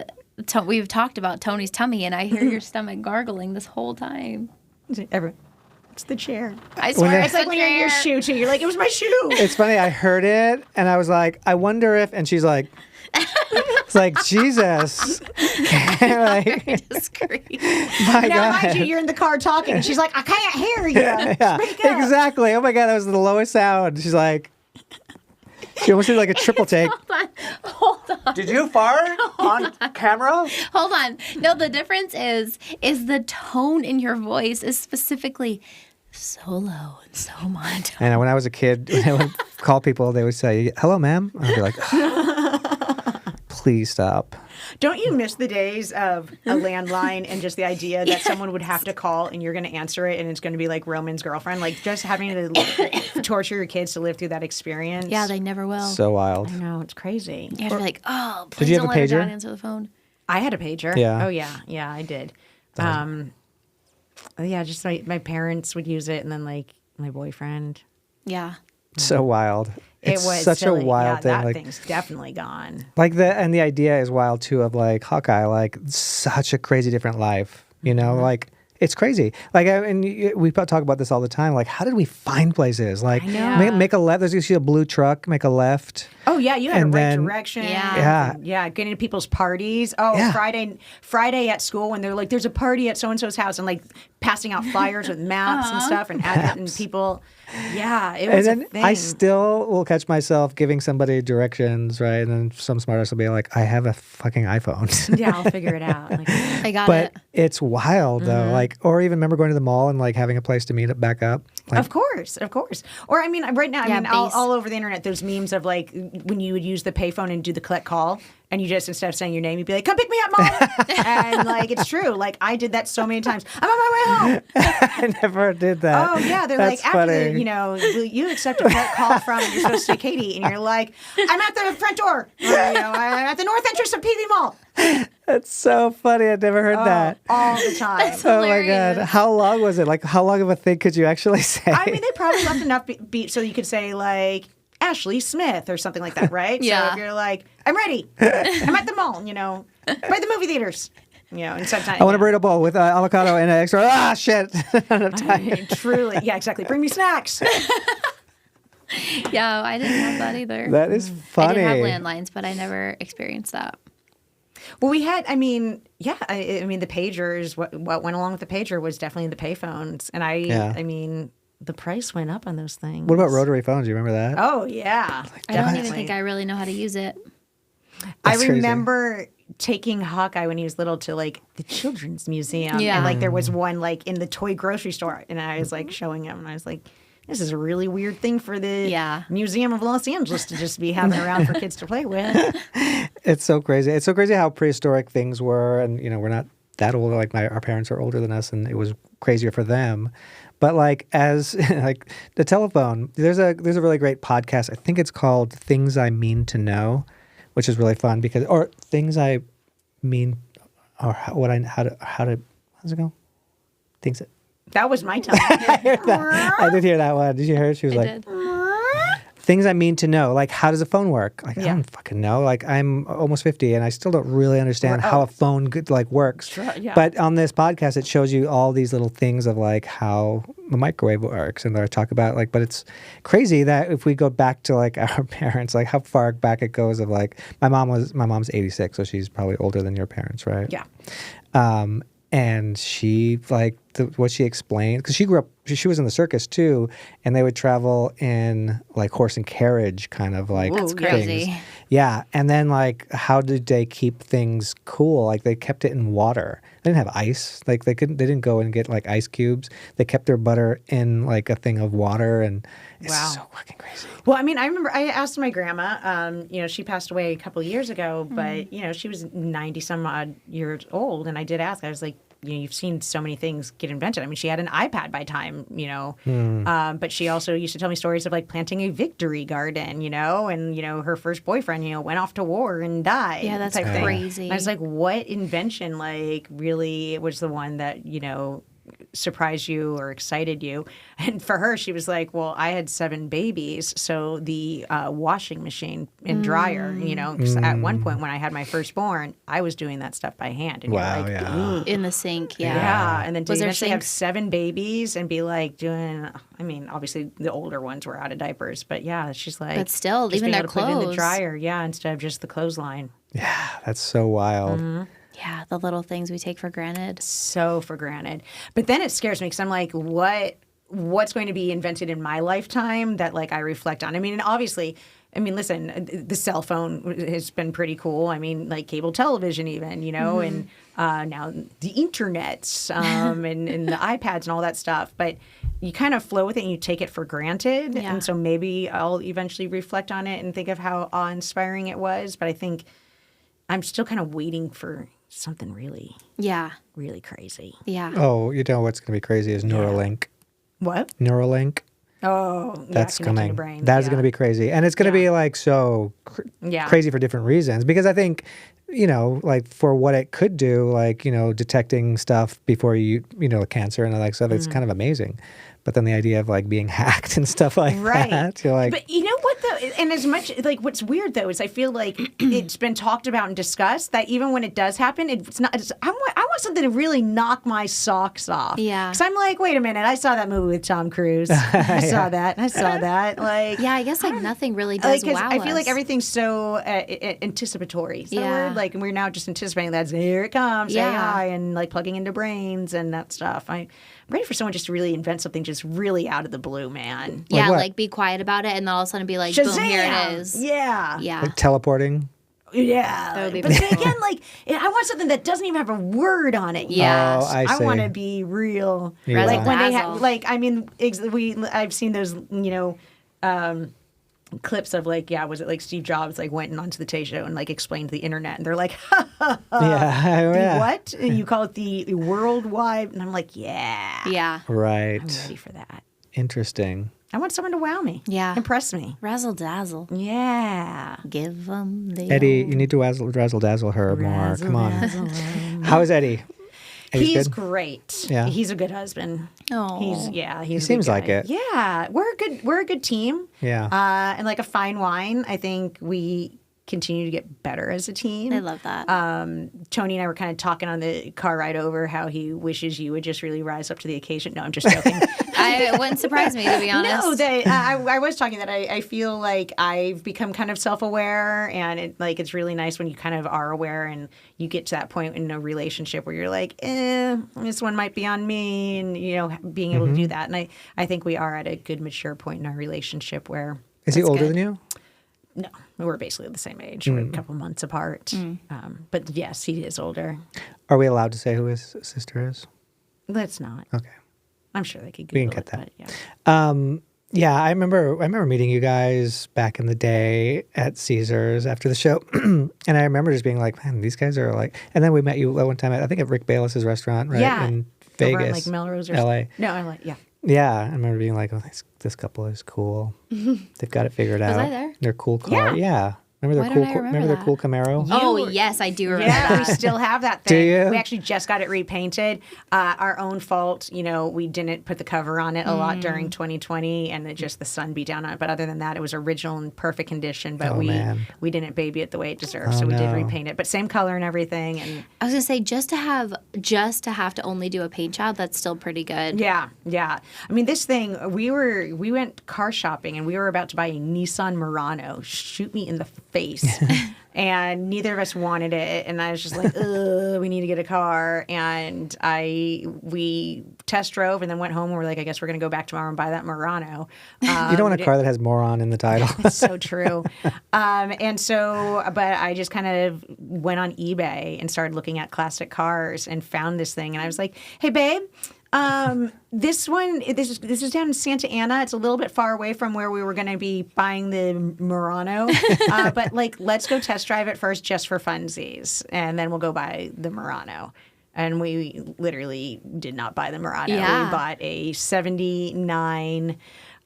we've talked about Tony's tummy, and I hear your stomach gargling this whole time. It's the chair. I swear, It's like when you're in your shoe too. You're like, it was my shoe. It's funny. I heard it, and I was like, I wonder if, and she's like, it's like, Jesus. Like, discreet. my Now, God. mind you, you're in the car talking, and she's like, I can't hear you. Yeah, Speak up. exactly. Oh my God, that was the lowest sound. She's like, she almost did like a triple take. Hold on. Did you fart on camera? Hold on. No, the difference is the tone in your voice is specifically so low and so monotone. And when I was a kid, when I would call people, they would say, hello, ma'am. I'd be like, please stop. Don't you miss the days of a landline and just the idea that someone would have to call and you're going to answer it and it's going to be like Roman's girlfriend? Like just having to torture your kids to live through that experience. Yeah, they never will. So wild. I know, it's crazy. You have to be like, oh, please you have don't a let her pager? dad answer the phone. I had a pager. Yeah. Oh, yeah. Yeah, I did. Yeah, just my parents would use it and then like my boyfriend. Yeah. So wild. It's it was such silly. a wild yeah, thing. That Like, thing's definitely gone. like the idea is wild too of like Hawkeye, like such a crazy different life, you know, like it's crazy. Like, we talk about this all the time. Like, how did we find places? Like, know. make a left. There's usually a blue truck. Make a left. Oh yeah, you had And a right then- direction. Yeah. Yeah. Getting to people's parties. Oh, Yeah. Friday at school when they're like, "There's a party at so and so's house," and like passing out flyers with maps and stuff and and people. Yeah, it And was then a thing. I still will catch myself giving somebody directions, right? And then some smartass will be like, I have a fucking iPhone. Yeah, I'll figure it out. Like, I got But it. it's wild though. Like, or even remember going to the mall and like having a place to meet up back up. Of course. Or I mean, right now, Yeah, base. all over the internet, there's memes of like when you would use the payphone and do the collect call, and you just instead of saying your name, you'd be like, "Come pick me up, mom," and like it's true. Like I did that so many times. I'm on my way home. I never did that. Oh yeah, they're That's like after funny. will you accept a collect call from? You're supposed to say Katie, and you're like, "I'm at the front door. Or, I'm at the north entrance of PV Mall." That's so funny. I'd never heard that. All the time. Oh my god! How long was it? Like, how long of a thing could you actually say? I mean, they probably left enough beat so you could say like Ashley Smith or something like that, right? Yeah. So if you're like, I'm ready, I'm at the mall, by the movie theaters, and sometimes I want a burrito bowl with avocado and an extra. Ah, shit! Truly, yeah, exactly. Bring me snacks. Yeah, I didn't have that either. That is I funny. did have landlines, but I never experienced that. Well, we had, I mean, the pagers. What went along with the pager was definitely the payphones, and I mean, the price went up on those things. What about rotary phones? You remember that? Oh yeah, I don't even think I really know how to use it. I That's crazy. remember taking Hawkeye when he was little to like the children's museum. Yeah. And like there was one like in the toy grocery store, and I was like showing him, and I was like, this is a really weird thing for the Museum of Los Angeles to just be having around for kids to play with. It's so crazy. It's so crazy how prehistoric things were, and we're not that old. Like our parents are older than us, and it was crazier for them. But like as like the telephone, there's a really great podcast. I think it's called Things I Mean to Know, which is really fun because Things I Mean or how does it go? Things that. That was my time. I did hear that one. Did you hear it? She was like, things I mean to know. Like, how does a phone work? Like, I don't fucking know. Like, I'm almost 50 and I still don't really understand how a phone works. Sure, yeah. But on this podcast, it shows you all these little things of like how the microwave works. And they talk about like, but it's crazy that if we go back to like our parents, like how far back it goes of like, my mom's 86, so she's probably older than your parents, right? Yeah. And she what she explained, because she grew up, she was in the circus too, and they would travel in like horse and carriage kind of like That's things. crazy. Yeah, and then like how did they keep things cool? Like they kept it in water. They didn't have ice. Like they didn't go and get like ice cubes. They kept their butter in like a thing of water, and it's so fucking crazy. Well, I mean, I remember I asked my grandma. She passed away a couple of years ago, but she was 90 some odd years old, and I did ask. I was like, you've seen so many things get invented. I mean, she had an iPad by time, but she also used to tell me stories of like planting a victory garden, and her first boyfriend, went off to war and died. Yeah, that's type thing. crazy. And I was like, what invention like really was the one that surprised you or excited you? And for her, she was like, well, I had 7 babies, so the washing machine and dryer, 'cause at one point when I had my firstborn, I was doing that stuff by hand. And Wow, you're like, yeah. In the sink, yeah. yeah, and then to Was there eventually have sinks? 7 babies and be like doing. I mean, obviously the older ones were out of diapers, but yeah, she's like, But still, just even being their able to put it in the clothes. dryer, yeah, instead of just the clothesline. Yeah, that's so wild. Yeah, the little things we take for granted. So for granted, but then it scares me because I'm like, what's going to be invented in my lifetime that like I reflect on? I mean, and obviously. I mean, listen, the cell phone has been pretty cool. I mean, like cable television even, and now the internets and the iPads and all that stuff. But you kind of flow with it and you take it for granted. Yeah. And so maybe I'll eventually reflect on it and think of how awe-inspiring it was. But I think I'm still kind of waiting for something really, Yeah, really crazy. yeah. Oh, what's going to be crazy is Neuralink. What? Neuralink. Oh, That's connecting coming. to brain. That's going to be crazy. And it's going to be like so crazy for different reasons. Because I think, like for what it could do, like, detecting stuff before cancer and all that stuff, it's kind of amazing. But then the idea of like being hacked and stuff like that, you're like. But you know what though? And as much like what's weird though is I feel like it's been talked about and discussed that even when it does happen, it's not. I want something to really knock my socks off. Yeah. Because I'm like, wait a minute, I saw that movie with Tom Cruise. I saw that. Like. Yeah, I guess like nothing really does Like, 'cause wow I feel like us. everything's so anticipatory. Is that a Yeah. word? Like, and we're now just anticipating that here it comes, Yeah. AI, and like plugging into brains and that stuff. I'm ready for someone just to really invent something just really out of the blue, man. Yeah, what? like be quiet about it and then all of a sudden be like, Shazam! boom, here it is. Yeah. Yeah. Like teleporting. Yeah. That would be But then beautiful. again, like, I want something that doesn't even have a word on it. Yeah. Oh, I I see. want to be real. Yeah. Like when they Razzle have, like, I mean, I've seen those, clips of like, was it like Steve Jobs like went onto the Today Show and like explained the internet, and they're like, Yeah. the yeah. what? And you call it the worldwide, and I'm like, Yeah. Right. I'm ready for that. Interesting. I want someone to wow me, Yeah. impress me. Razzle dazzle. Yeah. Give them the Eddie, old- you need to razzle dazzle her more. Come on. How is Eddie? Eddie's He's good? great. Yeah. He's a good husband. Oh. He's a good seems like guy. it. Yeah, we're a good team. Yeah. And like a fine wine, I think we continue to get better as a team. I love that. Tony and I were kind of talking on the car ride over how he wishes you would just really rise up to the occasion. No, I'm just joking. It wouldn't surprise me, to be honest. No, that I was talking that I feel like I've become kind of self-aware, and it's really nice when you kind of are aware and you get to that point in a relationship where you're like, this one might be on me, and being able to do that. And I think we are at a good mature point in our relationship where Is he that's older good. than you? no, we're basically the same age. We're a couple months apart. But yes, he is older. Are we allowed to say who his sister is? Let's not. Okay. I'm sure they could We Google can cut it, that. but yeah. Yeah, I remember meeting you guys back in the day at Caesars after the show, and I remember just being like, "Man, these guys are like." And then we met you one time I think at Rick Bayless's restaurant, right Yeah. in Over Vegas, in like Melrose or L.A. No, LA. Yeah. Yeah, I remember being like, "Oh, this couple is cool. They've got it figured out. I there? Their cool car, yeah. Remember Why their cool, don't I remember their that? cool Camaro? Oh, yes, I do remember Yeah, we that. still have that Do thing. you? We actually just got it repainted. Our own fault. We didn't put the cover on it a lot during 2020, and the sun beat down on it. But other than that, it was original and perfect condition. But Oh, man. we didn't baby it the way it deserved, Oh, so we did no. repaint it. But same color and everything. And I was going to say, just to have to only do a paint job, that's still pretty good. yeah. I mean, this thing, we went car shopping, and we were about to buy a Nissan Murano. Shoot me in the face. And neither of us wanted it, and I was just like, "Ugh, we need to get a car." And we test drove, and then went home, and we're like, "I guess we're gonna go back tomorrow and buy that Murano." You don't want a car that has moron in the title. It's so true. But I just kind of went on eBay and started looking at classic cars and found this thing, and I was like, "Hey, babe." This is down in Santa Ana. It's a little bit far away from where we were going to be buying the Murano, but let's go test drive it first, just for funsies, and then we'll go buy the Murano. And we literally did not buy the Murano. Yeah. We bought a '79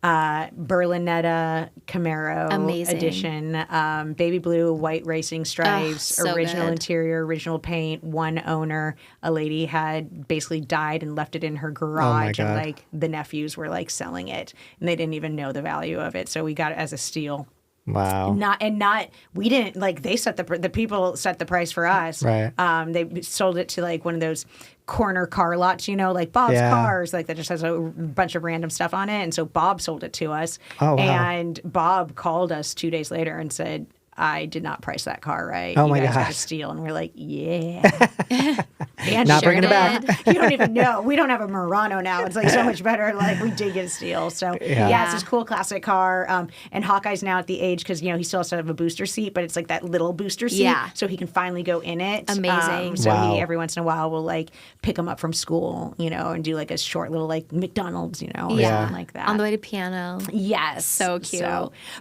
Berlinetta Camaro Amazing. edition, baby blue, white racing stripes, so original good. interior, original paint, one owner. A lady had basically died and left it in her garage, and God. the nephews were selling it, and they didn't even know the value of it, so we got it as a steal. Wow. We didn't they set the people set the price for us. Right. They sold it to one of those corner car lots, like Bob's Yeah. Cars, that just has a bunch of random stuff on it. And so Bob sold it to us. Oh, wow. And Bob called us 2 days later and said, "I did not price that car right. Oh, you my guys got gosh. a steal." And we're like, "Yeah." And Not sure bringing it back. did. You don't even know. We don't have a Murano now. It's so much better. We did get a steal. So Yeah. it's this cool classic car. And Hawkeye's now at the age, because he still has to have a booster seat, but it's that little booster seat, Yeah. so he can finally go in it. Amazing. So Wow. he every once in a while will pick him up from school, and do a short little McDonald's, or Yeah. something like that. On the way to piano. Yes, So cute.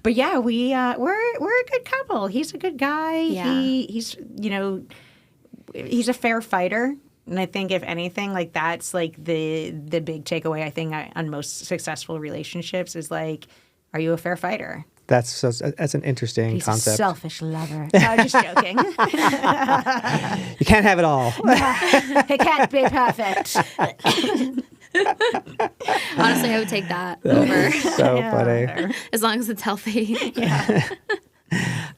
But yeah, we're a good couple. He's a good guy. Yeah. He's he's a fair fighter. And I think if anything, that's the big takeaway I think on most successful relationships is are you a fair fighter? That's an interesting He's concept. a selfish lover. No, I'm just joking. You can't have it all. It can't be perfect. Honestly, I would take that over, So funny. as long as it's healthy.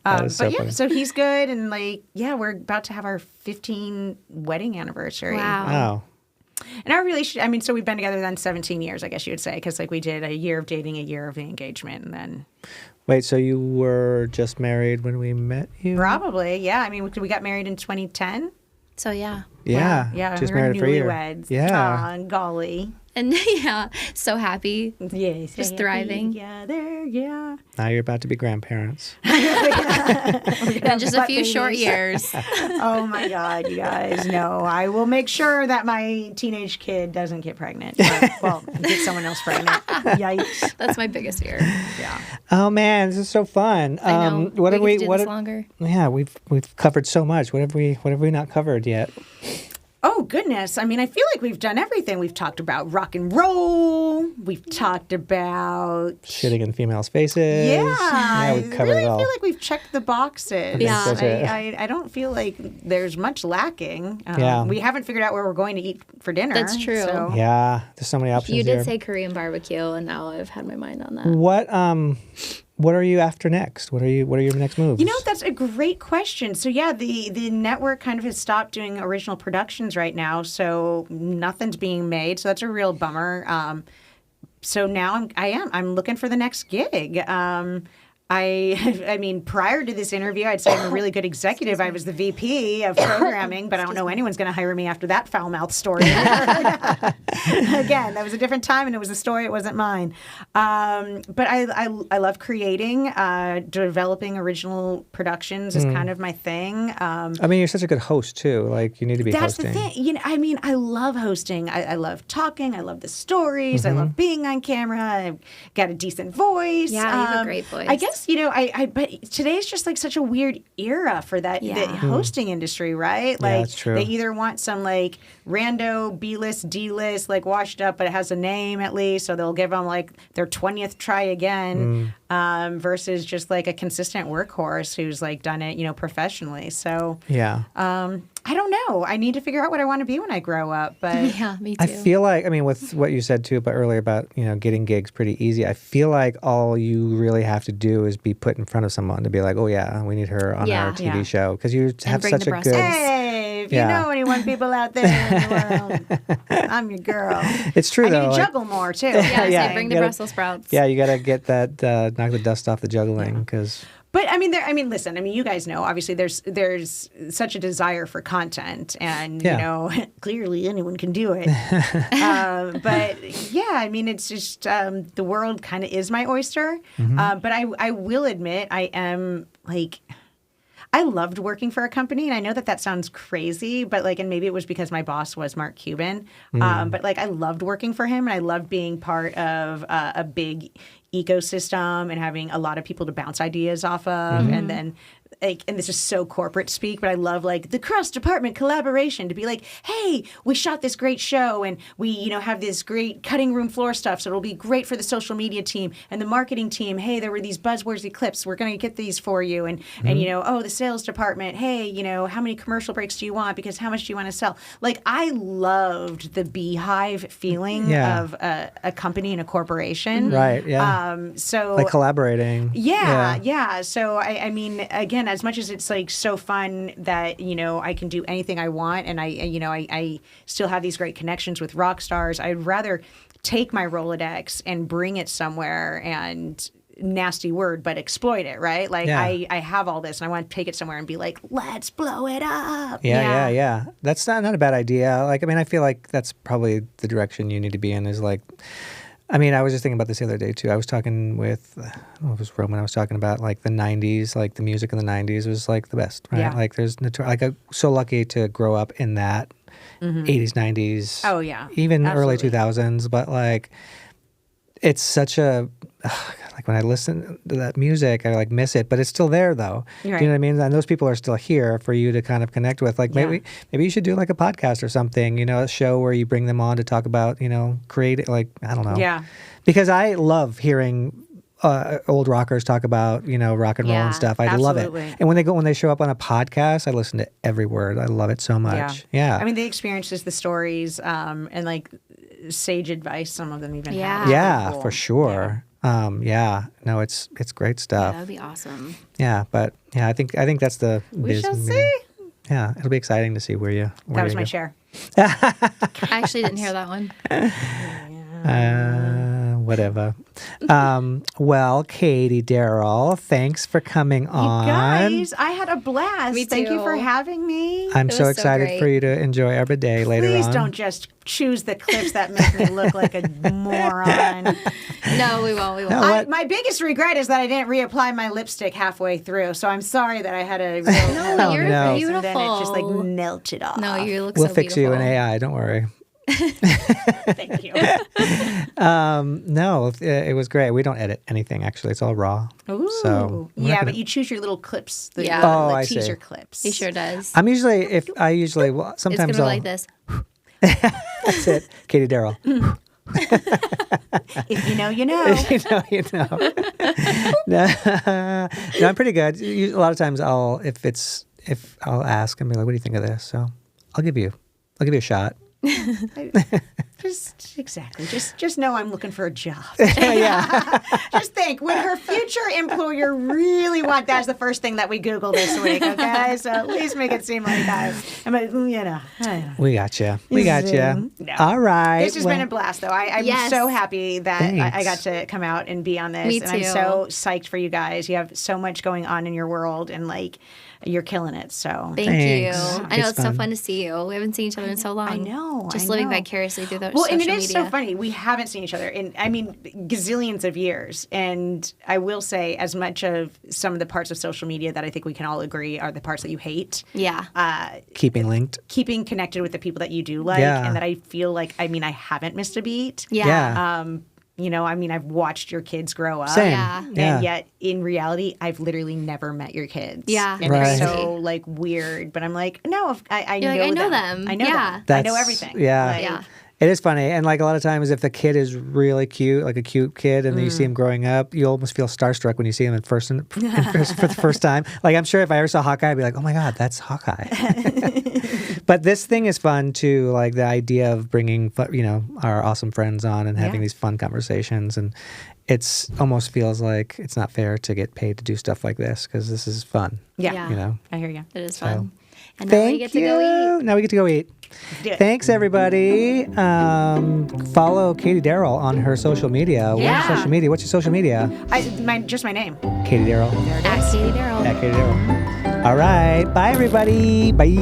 That is so But yeah, funny. so he's good, and we're about to have our 15 wedding anniversary. Wow. Wow. And our relationship, so we've been together then 17 years, I guess you would say, because we did a year of dating, a year of the engagement, and then Wait, so you were just married when we met you? probably, yeah. We got married in 2010. So yeah, Yeah. Yeah, Just we were married for a year. newlyweds. Yeah. Aw, golly. And yeah, so happy. Yes, Just thriving. Yeah, there, yeah. Now you're about to be grandparents. In just a butt few short babies. years. Oh my God, you guys. No, I will make sure that my teenage kid doesn't get pregnant. Well, get someone else pregnant. Yikes. That's my biggest fear. Yeah. Oh man, this is so fun. I know. What have we? Do What? this longer. Yeah, we've covered so much. What have we not covered yet? Oh, goodness. I mean, I feel like we've done everything. We've talked about rock and roll. We've talked about... Shitting in females' faces. Yeah, we've I covered really it all. feel like we've checked the boxes. Yeah. so, too. I don't feel like there's much lacking. Yeah. We haven't figured out where we're going to eat for dinner. That's true. So. Yeah, there's so many options You here. did say Korean barbecue, and now I've had my mind on that. What are you after next? What are your next moves? You know, that's a great question. So yeah, the network kind of has stopped doing original productions right now, so nothing's being made. So that's a real bummer. So now I'm looking for the next gig. I mean, prior to this interview, I'd say I'm a really good executive. I was the VP of programming, but I don't know anyone's going to hire me after that foul-mouthed story. Again, that was a different time, and it was a story. It wasn't mine. But I love creating, developing original productions is kind of my thing. I mean, you're such a good host too. Like, you need to be That's hosting. the thing. You know, I mean, I love hosting. I love talking. I love the stories. I love being on camera. I've got a decent voice. Yeah, you have a great voice. I guess, you know, but today's just like such a weird era for that the hosting industry, right? Like, that's true. they either want some like rando B-list, D-list, like washed up, but it has a name at least, so they'll give them like their 20th try again, versus just like a consistent workhorse who's like done it, you know, professionally. So Yeah. I don't know. I need to figure out what I want to be when I grow up. But Yeah, me too. I feel like, I mean, with what you said too, but earlier about, you know, getting gigs pretty easy. I feel like all you really have to do is be put in front of someone to be like, oh yeah, we need her on Yeah. our TV Yeah. show, because you have bring such the a Brussels. good. hey, if Yeah. you know anyone, people out there in the world, I'm your girl. It's true I though. need to like- juggle more too. Yeah, Yeah, say bring the you gotta- Brussels sprouts. yeah, you got to get that knock the dust off the juggling, because But listen. I mean, you guys know. Obviously, there's such a desire for content, and Yeah. you know, clearly anyone can do it. But yeah, I mean, it's just the world kind of is my oyster. But I will admit, I am like. I loved working for a company, and I know that sounds crazy, but like, and maybe it was because my boss was Mark Cuban, but like, I loved working for him, and I loved being part of a big ecosystem and having a lot of people to bounce ideas off of, and then. Like, and this is so corporate speak, but I love like the cross-department collaboration to be like, hey, we shot this great show and we, you know, have this great cutting room floor stuff, so it'll be great for the social media team and the marketing team. Hey, there were these buzzworthy clips. We're going to get these for you. And you know, oh, the sales department. Hey, you know, how many commercial breaks do you want? Because how much do you want to sell? Like, I loved the beehive feeling Yeah. of a company and a corporation. right, yeah, So like collaborating. yeah. So I mean, again, as much as it's like so fun that, you know, I can do anything I want, and I still have these great connections with rock stars, I'd rather take my Rolodex and bring it somewhere and nasty word, but exploit it, right? Like Yeah. I have all this and I want to take it somewhere and be like, let's blow it up. Yeah. That's not a bad idea. Like, I mean, I feel like that's probably the direction you need to be in, is like, I mean, I was just thinking about this the other day too. I was talking with, I don't know if it was Roman, I was talking about like the 90s, like the music in the 90s was like the best, right? Yeah. Like there's, like I'm so lucky to grow up in that 80s, 90s. Oh, yeah. Even Absolutely. early 2000s, but like, it's such a, like when I listen to that music, I like miss it, but it's still there though. Right. Do you know what I mean? And those people are still here for you to kind of connect with. Like Yeah. maybe you should do like a podcast or something, you know, a show where you bring them on to talk about, you know, create, like, I don't know. Yeah. Because I love hearing old rockers talk about, you know, rock and roll Yeah, and stuff. I love absolutely. it. And when they show up on a podcast, I listen to every word. I love it so much. Yeah. I mean, the experiences, the stories, and like sage advice. Some of them even. Yeah. have. yeah, Cool. for sure. Yeah. No, it's great Yeah, stuff. that would be awesome. Yeah, but yeah, I think that's the We shall vision, see. Yeah, it'll be exciting to see where you. That was my share. I actually didn't hear that one. whatever. Well, Katie, Daryl, thanks for coming on. Guys, I had a blast. Me Thank you for too. having me. I'm was so so excited great. for you to enjoy our bidet later Please on. don't just choose the clips that make me look like a moron. No, we won't. We won't. No, what? My biggest regret is that I didn't reapply my lipstick halfway through. So I'm sorry that I had a real No, you're no. and then it just like beautiful. melted off. No, you look We'll so fix beautiful. you in AI. Don't worry. Thank you. No, it was great. We don't edit anything, actually. It's all raw. Ooh. So we're not yeah, gonna- but you choose your little clips. The, Yeah. the, Oh, the I see. teaser clips. He sure does. I'm usually, well, It's sometimes gonna I'll. be like this. That's it. Katie, Daryl. If you know, you know. You know. No, I'm pretty good. A lot of times I'll ask and be like, what do you think of this? So I'll give you a shot. Just know I'm looking for a job. Yeah. Just think, would her future employer really want that as the first thing that we Google this week? Okay, so at least make it seem like that. I mean, I don't know. We got you. We got you. No. All right. This has been a blast, though. I'm Yes. so happy that I got Thanks. to come out and be on this. Me And I'm too. so psyched for you guys. You have so much going on in your world, and like you're killing it. So Thank Thanks. you. I know It's it's so fun. fun to see you. We haven't seen each other in so long. I know. Just I living know. vicariously through the Well, social and it is media. so funny. We haven't seen each other in, I mean, gazillions of years. And I will say, as much of some of the parts of social media that I think we can all agree are the parts that you hate, Yeah. Keeping linked. keeping connected with the people that you do like, Yeah. and that I feel like, I mean, I haven't missed a beat. Yeah. Yeah. You know, I mean, I've watched your kids grow up. Same. Yeah. And Yeah. yet, in reality, I've literally never met your kids. Yeah. And Right. it's so, like, weird. But I'm like, no, I You're know like, I know them. them. I know Yeah. them. I know everything. Yeah. Like, Yeah. It is funny. And like a lot of times, if the kid is really cute, like a cute kid, and then you see him growing up, you almost feel starstruck when you see him for the first time. Like, I'm sure if I ever saw Hawkeye, I'd be like, oh my God, that's Hawkeye. But this thing is fun too, like the idea of bringing, our awesome friends on and having Yeah. these fun conversations. And it's almost feels like it's not fair to get paid to do stuff like this because this is fun. Yeah. Yeah. You know? I hear you. It is fun. And now Thank we get to you. go eat. Now we get to go eat. Do it. Thanks, everybody. Follow Katie Daryl on her social media. Yeah. What's your social media? What's your social media? Just my name. Katie Daryl. There it At is. Katie Daryl. At Katie Daryl. All right. Bye, everybody. Bye.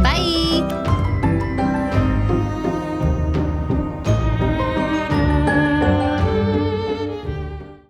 Bye.